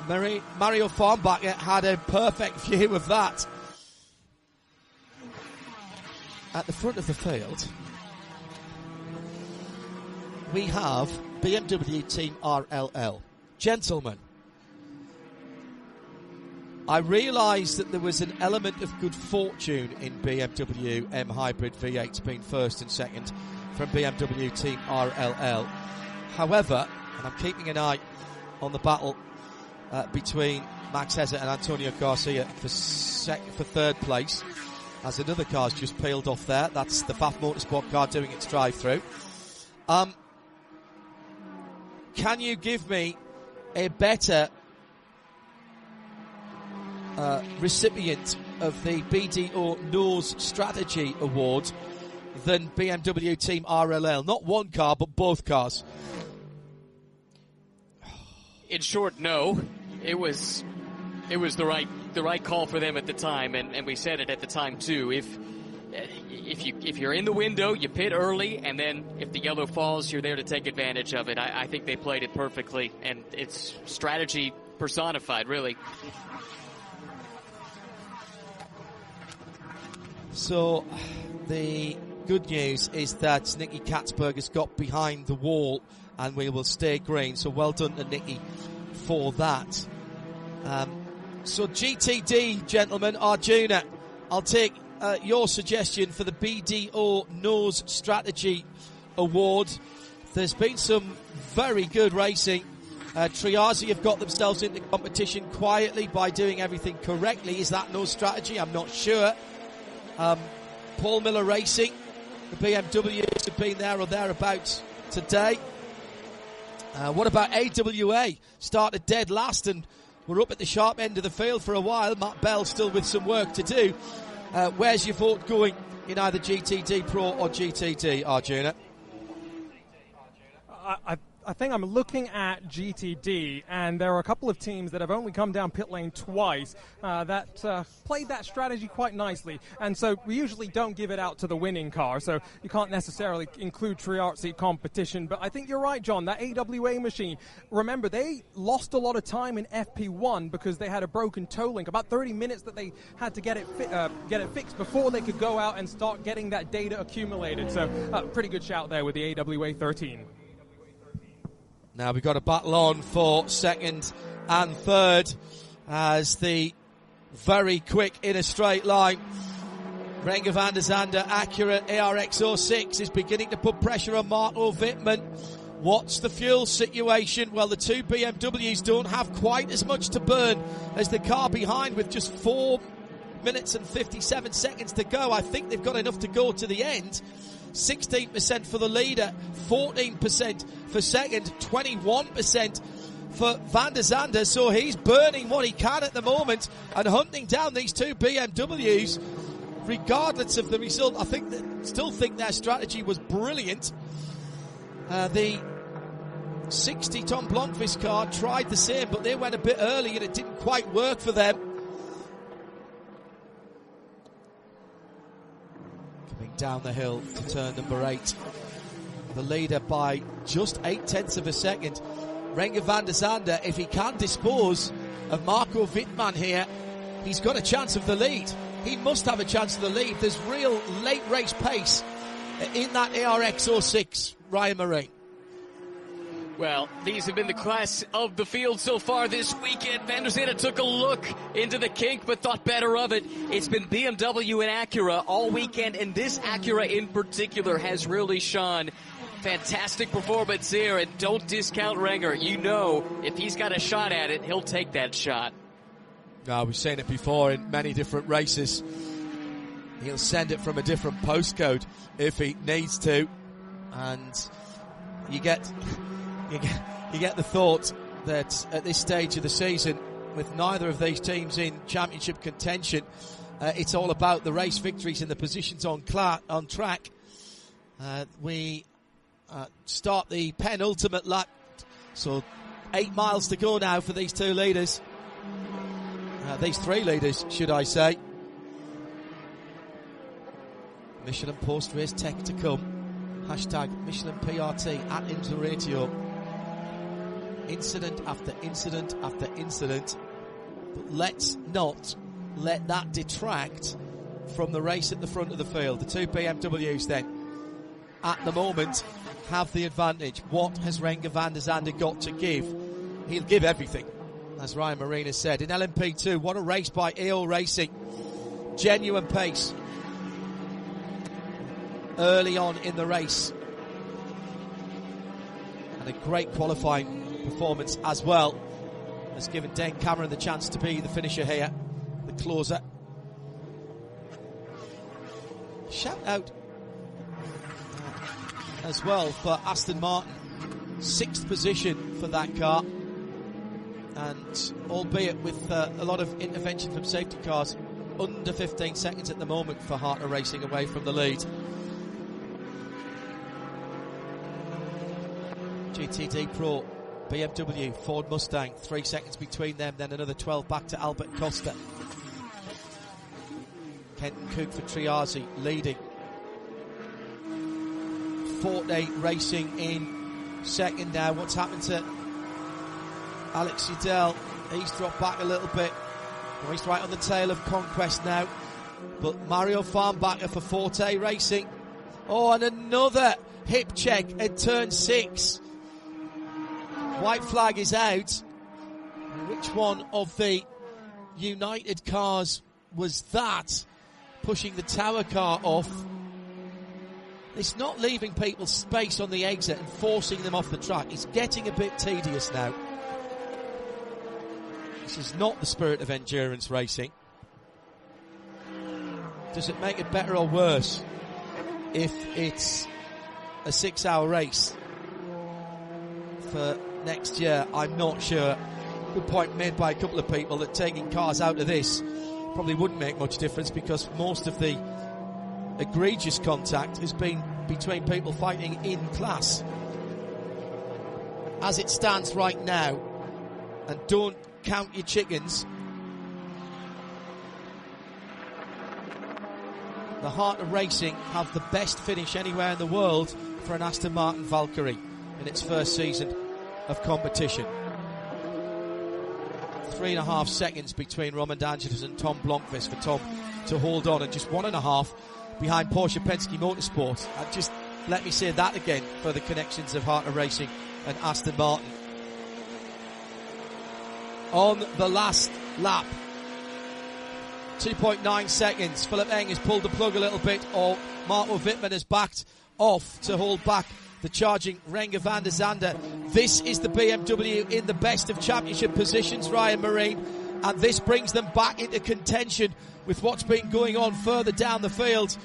Mario Farnbacher had a perfect view of that. At the front of the field, we have BMW Team RLL. Gentlemen, I realised that there was an element of good fortune in BMW M Hybrid V8s being first and second from BMW Team RLL. However, and I'm keeping an eye on the battle between Max Hezzer and Antonio Garcia for third place, as another car's just peeled off there. That's the Pfaff Motorsport car doing its drive-through. Can you give me a better recipient of the BDO Nose Strategy Award than BMW Team RLL? Not one car, but both cars. In short, no. It was the right call for them at the time, and we said it at the time too. If you're in the window, you pit early, and then if the yellow falls, you're there to take advantage of it. I think they played it perfectly, and it's strategy personified, really. So the good news is that Nicky Katzberg has got behind the wall, and we will stay green. So well done to Nicky for that. So GTD, gentlemen, Arjuna, I'll take your suggestion for the BDO Nose Strategy Award. There's been some very good racing. Triazi have got themselves into competition quietly by doing everything correctly. Is that Nose Strategy? I'm not sure. Paul Miller Racing, the BMWs have been there or thereabouts today. What about AWA? Started dead last and we're up at the sharp end of the field for a while. Matt Bell still with some work to do. Where's your vote going in either GTD Pro or GTD, Arjuna? I think I'm looking at GTD, and there are a couple of teams that have only come down pit lane twice that played that strategy quite nicely. And so we usually don't give it out to the winning car, so you can't necessarily include Triarzi competition. But I think you're right, John, that AWA machine, remember, they lost a lot of time in FP1 because they had a broken toe link, about 30 minutes that they had to get it fixed before they could go out and start getting that data accumulated. So pretty good shout there with the AWA 13. Now we've got a battle on for second and third as the very quick in a straight line Renger van der Zande Acura ARX06 is beginning to put pressure on Marco Wittmann. What's the fuel situation? Well, the two BMWs don't have quite as much to burn as the car behind with just 4 minutes and 57 seconds to go. I think they've got enough to go to the end. 16% for the leader, 14% for second, 21% for Van der Zande, so he's burning what he can at the moment and hunting down these two BMWs, regardless of the result. Still think their strategy was brilliant. The 60 Tom Blomqvist car tried the same, but they went a bit early and it didn't quite work for them. Coming down the hill to turn number 8. The leader by just 0.8 of a second. Renger van der Zande, if he can dispose of Marco Wittmann here, he's got a chance of the lead. He must have a chance of the lead. There's real late race pace in that ARX 06, Ryan Marine. Well, these have been the class of the field so far this weekend. Van der Zande took a look into the kink, but thought better of it. It's been BMW and Acura all weekend, and this Acura in particular has really shone. Fantastic performance here, and don't discount Renger. You know, if he's got a shot at it, he'll take that shot. No, we've seen it before in many different races. He'll send it from a different postcode if he needs to, and you get the thought that at this stage of the season, with neither of these teams in championship contention, it's all about the race victories and the positions on track. We start the penultimate lap, so 8 miles to go now for these two leaders. These three leaders, should I say. Michelin post-race tech to come. Hashtag Michelin PRT at IMSA Radio. Incident after incident after incident. But let's not let that detract from the race at the front of the field. The two BMWs then, at the moment, have the advantage. What has Renger van der Zande got to give? He'll give everything, as Ryan Marine has said. In LMP2, what a race by AO Racing. Genuine pace early on in the race. And a great qualifying performance as well. Has given Dan Cameron the chance to be the finisher here, the closer. Shout out as well for Aston Martin. 6th position for that car. And albeit with a lot of intervention from safety cars, under 15 seconds at the moment for Harter Racing away from the lead. GTD Pro, BMW, Ford Mustang, 3 seconds between them, then another 12 back to Albert Costa. Kenton Koch for Triazi leading. Forte Racing in second now. What's happened to Alex Udell? He's dropped back a little bit. He's right on the tail of Conquest now. But Mario Farnbacher for Forte Racing. Oh, and another hip check at turn 6. White flag is out. Which one of the United cars was that? Pushing the Tower car off. It's not leaving people space on the exit and forcing them off the track. It's getting a bit tedious now. This is not the spirit of endurance racing. Does it make it better or worse if it's a 6-hour race for next year? I'm not sure. Good point made by a couple of people that taking cars out of this probably wouldn't make much difference, because most of the egregious contact has been between people fighting in class. As it stands right now, and don't count your chickens, the Heart of Racing have the best finish anywhere in the world for an Aston Martin Valkyrie in its first season of competition. 3.5 seconds between Roman D'Angelis and Tom Blomqvist for Tom to hold on, and just 1.5 behind Porsche Penske Motorsport. And just let me say that again for the connections of Heart of Racing and Aston Martin. On the last lap, 2.9 seconds. Philip Eng has pulled the plug a little bit, or Marco Wittmann has backed off to hold back the charging Renger van der Zande. This is the BMW in the best of championship positions, Ryan Marine, and this brings them back into contention with what's been going on further down the field.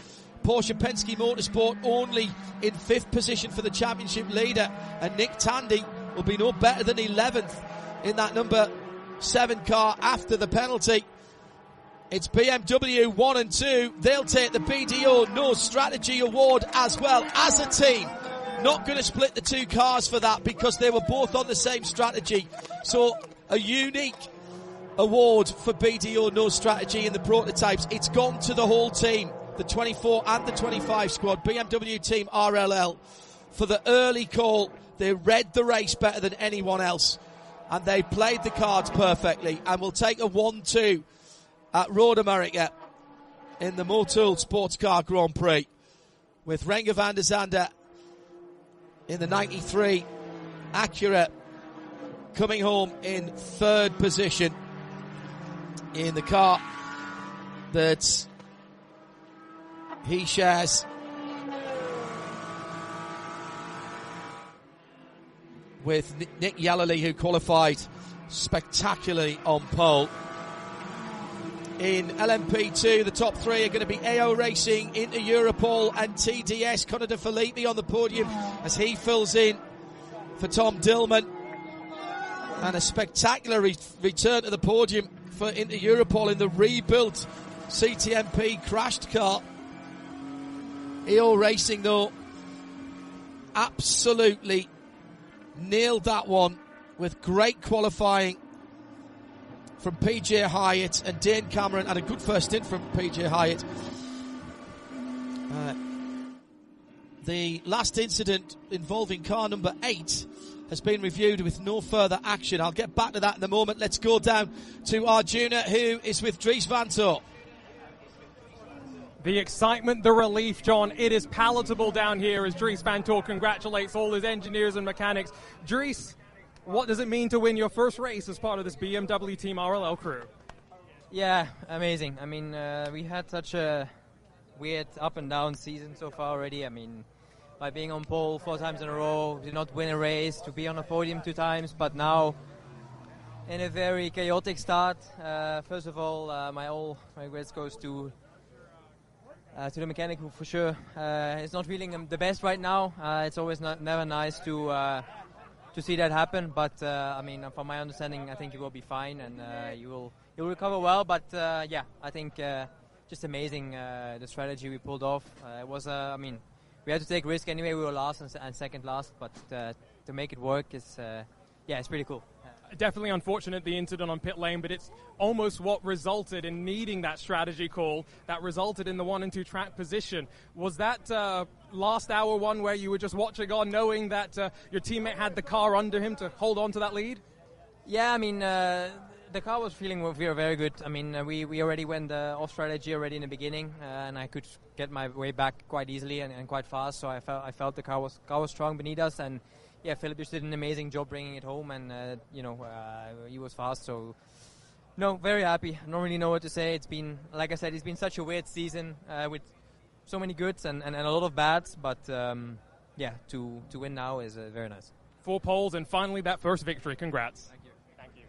Porsche Penske Motorsport only in 5th position for the championship leader, and Nick Tandy will be no better than 11th in that number 7 car after the penalty. It's BMW 1 and 2. They'll take the BDO No Strategy Award as well as a team. Not going to split the 2 cars for that because they were both on the same strategy. So a unique award for BDO No Strategy in the prototypes. It's gone to the whole team, the 24 and the 25 squad. BMW team RLL for the early call. They read the race better than anyone else, and they played the cards perfectly, and will take a 1-2 at Road America in the Motul Sports Car Grand Prix, with Renger van der Zande in the 93 Acura coming home in 3rd position in the car that he shares with Nick Yalali, who qualified spectacularly on pole. In LMP2, the top 3 are going to be AO Racing, Inter Europol and TDS. Conor De Filippi on the podium as he fills in for Tom Dillman. And a spectacular return to the podium for Inter Europol in the rebuilt CTMP crashed car. AO Racing, though, absolutely nailed that one with great qualifying from PJ Hyatt and Dane Cameron, and a good first stint from PJ Hyatt. The last incident involving car number 8 has been reviewed with no further action. I'll get back to that in a moment. Let's go down to Arjuna, who is with Dries Vanthoor. The excitement, the relief, John, it is palatable down here as Dries Vanthoor congratulates all his engineers and mechanics. Dries, what does it mean to win your first race as part of this BMW Team RLL crew? Yeah, amazing. I mean, we had such a weird up and down season so far already. I mean, by being on pole 4 times in a row, did not win a race, to be on a podium 2 times, but now in a very chaotic start. First of all, my regrets goes to the mechanic who for sure is not feeling the best right now. It's always never nice to see that happen, but I mean, from my understanding, I think he will be fine and he'll recover well. But yeah, I think just amazing the strategy we pulled off. It was, I mean, we had to take risk anyway. We were last and second last, but to make it work is, yeah, it's pretty cool. Definitely unfortunate, the incident on pit lane, but it's almost what resulted in needing that strategy call that resulted in the 1 and 2 track position. Was that last hour one where you were just watching on, knowing that your teammate had the car under him to hold on to that lead? Yeah, I mean, the car was feeling very good. I mean, we already went off strategy already in the beginning, and I could get my way back quite easily and quite fast. So I felt the car was strong beneath us, and yeah, Philip just did an amazing job bringing it home, and you know, he was fast. So no, very happy. I don't really know what to say. It's been, like I said, it's been such a weird season with so many goods and a lot of bads. But yeah, to win now is very nice. 4 poles and finally that first victory. Congrats. Thank you. Thank you.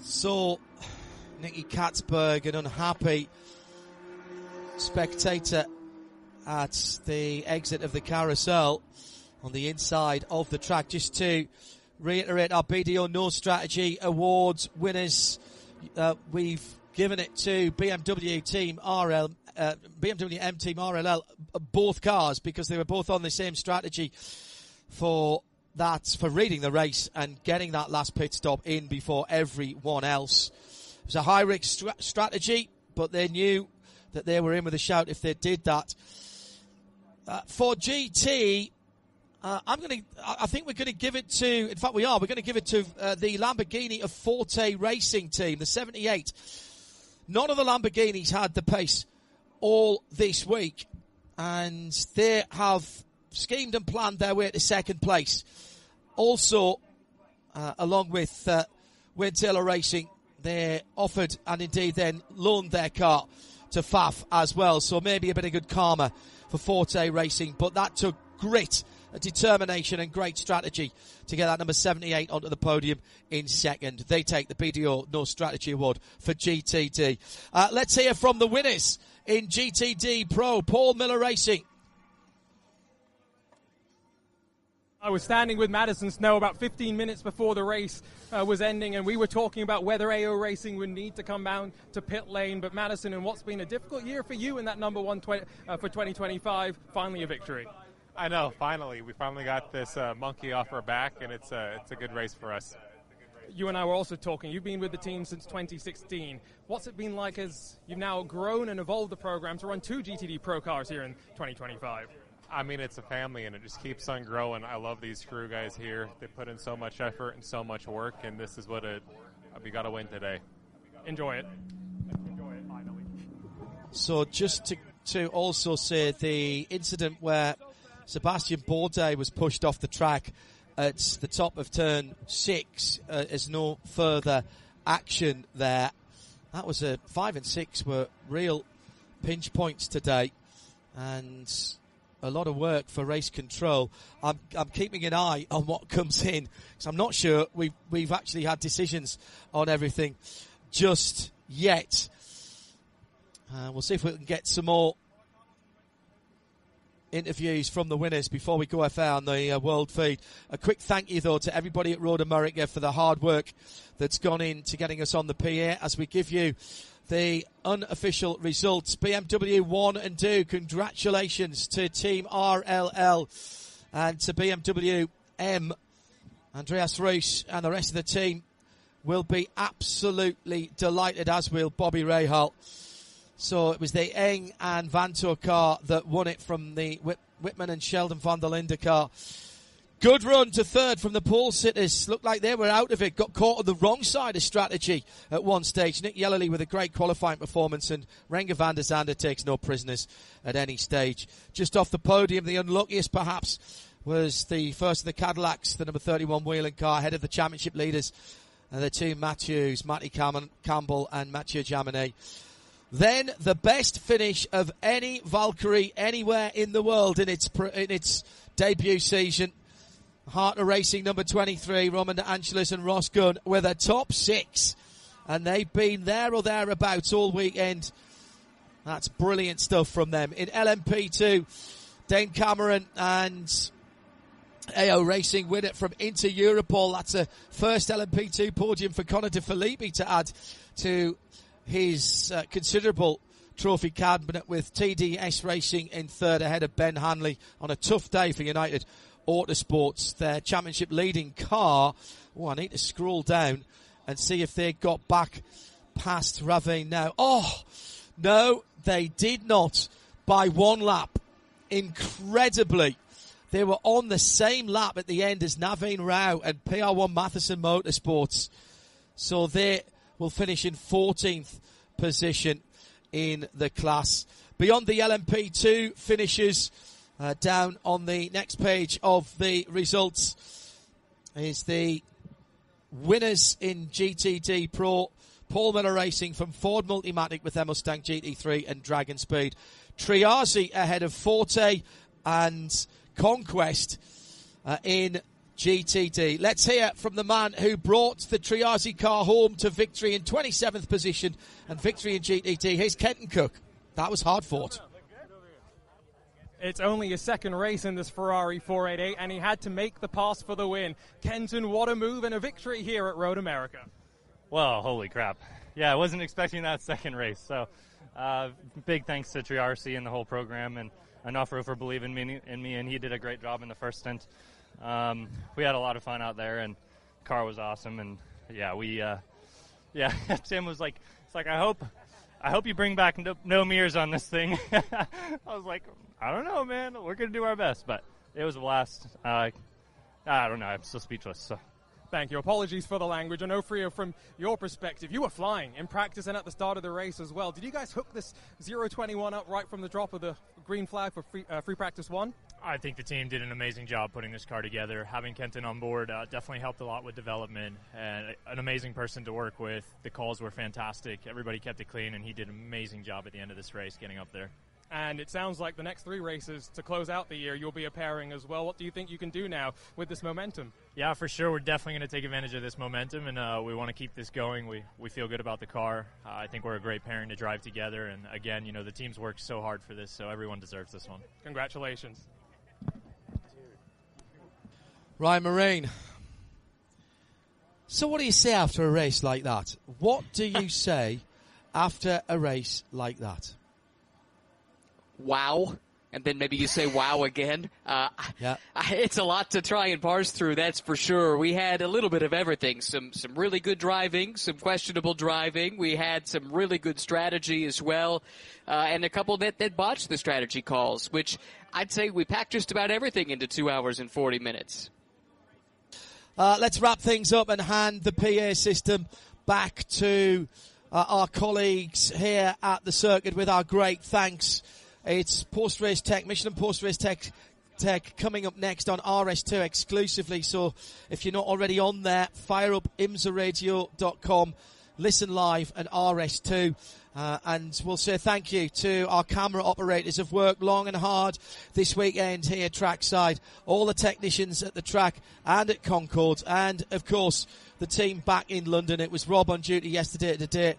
So, Nicky Katzberg, an unhappy spectator at the exit of the carousel on the inside of the track. Just to reiterate our BDO No Strategy Awards winners, we've given it to BMW Team RL, BMW M Team RLL, both cars, because they were both on the same strategy for reading the race and getting that last pit stop in before everyone else. It was a high-risk strategy, but they knew that they were in with a shout if they did that. For GT, I think we're going to give it to, in fact we are, we're going to give it to the Lamborghini of Forte Racing Team, the 78. None of the Lamborghinis had the pace all this week, and they have schemed and planned their way to second place. Also, along with Wayne Taylor Racing, they offered and indeed then loaned their car to Faf as well, so maybe a bit of good karma for Forte Racing, but that took grit, determination and great strategy to get that number 78 onto the podium in second. They take the BDO No Strategy Award for GTD. Let's hear from the winners in GTD Pro. Paul Miller Racing. I was standing with Madison Snow about 15 minutes before the race was ending, and we were talking about whether AO Racing would need to come down to pit lane. But Madison, in what's been a difficult year for you in that number one for 2025, finally a victory. I know, finally. We finally got this monkey off our back, and it's a good race for us. You and I were also talking. You've been with the team since 2016. What's it been like as you've now grown and evolved the program to run 2 GTD Pro cars here in 2025? I mean, it's a family, and it just keeps on growing. I love these crew guys here. They put in so much effort and so much work, and this is what we got to win today. Enjoy it. So just to also say the incident where Sebastian Bourdais was pushed off the track at the top of turn 6, is no further action there. That was 5 and 6 were real pinch points today, and a lot of work for race control. I'm keeping an eye on what comes in, because I'm not sure we've actually had decisions on everything just yet. We'll see if we can get some more interviews from the winners before we go FA on the world feed. A quick thank you, though, to everybody at Road America for the hard work that's gone into getting us on the PA as we give you the unofficial results. BMW 1 and 2, congratulations to Team RLL and to BMW M. Andreas Reus and the rest of the team will be absolutely delighted, as will Bobby Rahal. So it was the Eng and Vanto car that won it from the Whitman and Sheldon van der Linde car. Good run to third from the pole sitters. Looked like they were out of it. Got caught on the wrong side of strategy at one stage. Nick Yellerly with a great qualifying performance, and Renger van der Zande takes no prisoners at any stage. Just off the podium, the unluckiest perhaps was the first of the Cadillacs, the number 31 wheeling car, ahead of the championship leaders, the two Matthews, Matty Campbell and Mathieu Jaminet. Then the best finish of any Valkyrie anywhere in the world in its debut season. Heart of Racing number 23, Roman De Angelis and Ross Gunn with a top 6. And they've been there or thereabouts all weekend. That's brilliant stuff from them. In LMP2, Dane Cameron and AO Racing win it from Inter Europol. That's a first LMP2 podium for Conor De Filippi to add to his considerable trophy cabinet, with TDS Racing in third ahead of Ben Hanley on a tough day for United Autosports. Their championship leading car. Oh, I need to scroll down and see if they got back past Ravine now. Oh, no, they did not by 1 lap. Incredibly, they were on the same lap at the end as Naveen Rao and PR1 Matheson Motorsports. So they will finish in 14th position in the class. Beyond the LMP2 finishes, down on the next page of the results is the winners in GTD Pro. Paul Miller Racing from Ford Multimatic with their Mustang GT3 and Dragon Speed. Triazi ahead of Forte and Conquest in GTD. Let's hear from the man who brought the Triazi car home to victory in 27th position and victory in GTD. Here's Kenton Cook. That was hard fought. It's only his second race in this Ferrari 488, and he had to make the pass for the win. Kenton, what a move and a victory here at Road America. Well, holy crap. Yeah, I wasn't expecting that second race. So big thanks to Triazi and the whole program, and Onofre for believing in me, and he did a great job in the first stint. We had a lot of fun out there, and the car was awesome. And Tim was like, it's like, I hope you bring back no mirrors on this thing. I was like, I don't know, man. We're going to do our best. But it was a blast. I don't know. I'm still speechless. So. Thank you. Apologies for the language. Onofre, from your perspective, you were flying in practice and at the start of the race as well. Did you guys hook this 021 up right from the drop of the green flag for free practice 1? I think the team did an amazing job putting this car together. Having Kenton on board definitely helped a lot with development, and an amazing person to work with. The calls were fantastic. Everybody kept it clean, and he did an amazing job at the end of this race getting up there. And it sounds like the next 3 races to close out the year, you'll be a pairing as well. What do you think you can do now with this momentum? Yeah, for sure. We're definitely going to take advantage of this momentum, and we want to keep this going. We feel good about the car. I think we're a great pairing to drive together. And again, the team's worked so hard for this, so everyone deserves this one. Congratulations. Ryan Marine. So what do you say after a race like that? What do you say after a race like that? Wow. And then maybe you say wow again. Yeah. It's a lot to try and parse through, that's for sure. We had a little bit of everything. Some really good driving, some questionable driving. We had some really good strategy as well, and a couple that botched the strategy calls, which I'd say we packed just about everything into 2 hours and 40 minutes. Let's wrap things up and hand the PA system back to our colleagues here at the circuit with our great thanks. It's post-race tech, Michelin post-race tech coming up next on RS2 exclusively. So if you're not already on there, fire up imsaradio.com, listen live at RS2. And we'll say thank you to our camera operators who've worked long and hard this weekend here trackside, all the technicians at the track and at Concord, and, of course, the team back in London. It was Rob on duty yesterday today,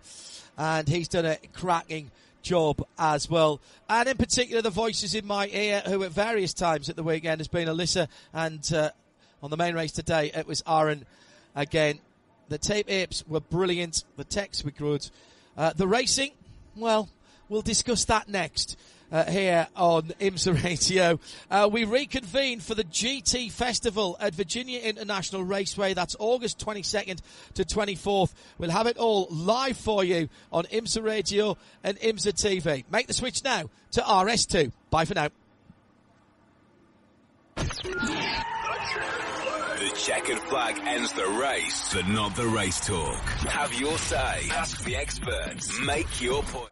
and he's done a cracking job as well. And in particular, the voices in my ear, who at various times at the weekend has been Alyssa, and on the main race today, it was Aaron again. The tape apes were brilliant. The techs were good. The racing, well, we'll discuss that next here on IMSA Radio. We reconvene for the GT Festival at Virginia International Raceway. That's August 22nd to 24th. We'll have it all live for you on IMSA Radio and IMSA TV. Make the switch now to RS2. Bye for now. The checkered flag ends the race, but not the race talk. Have your say. Ask the experts. Make your point.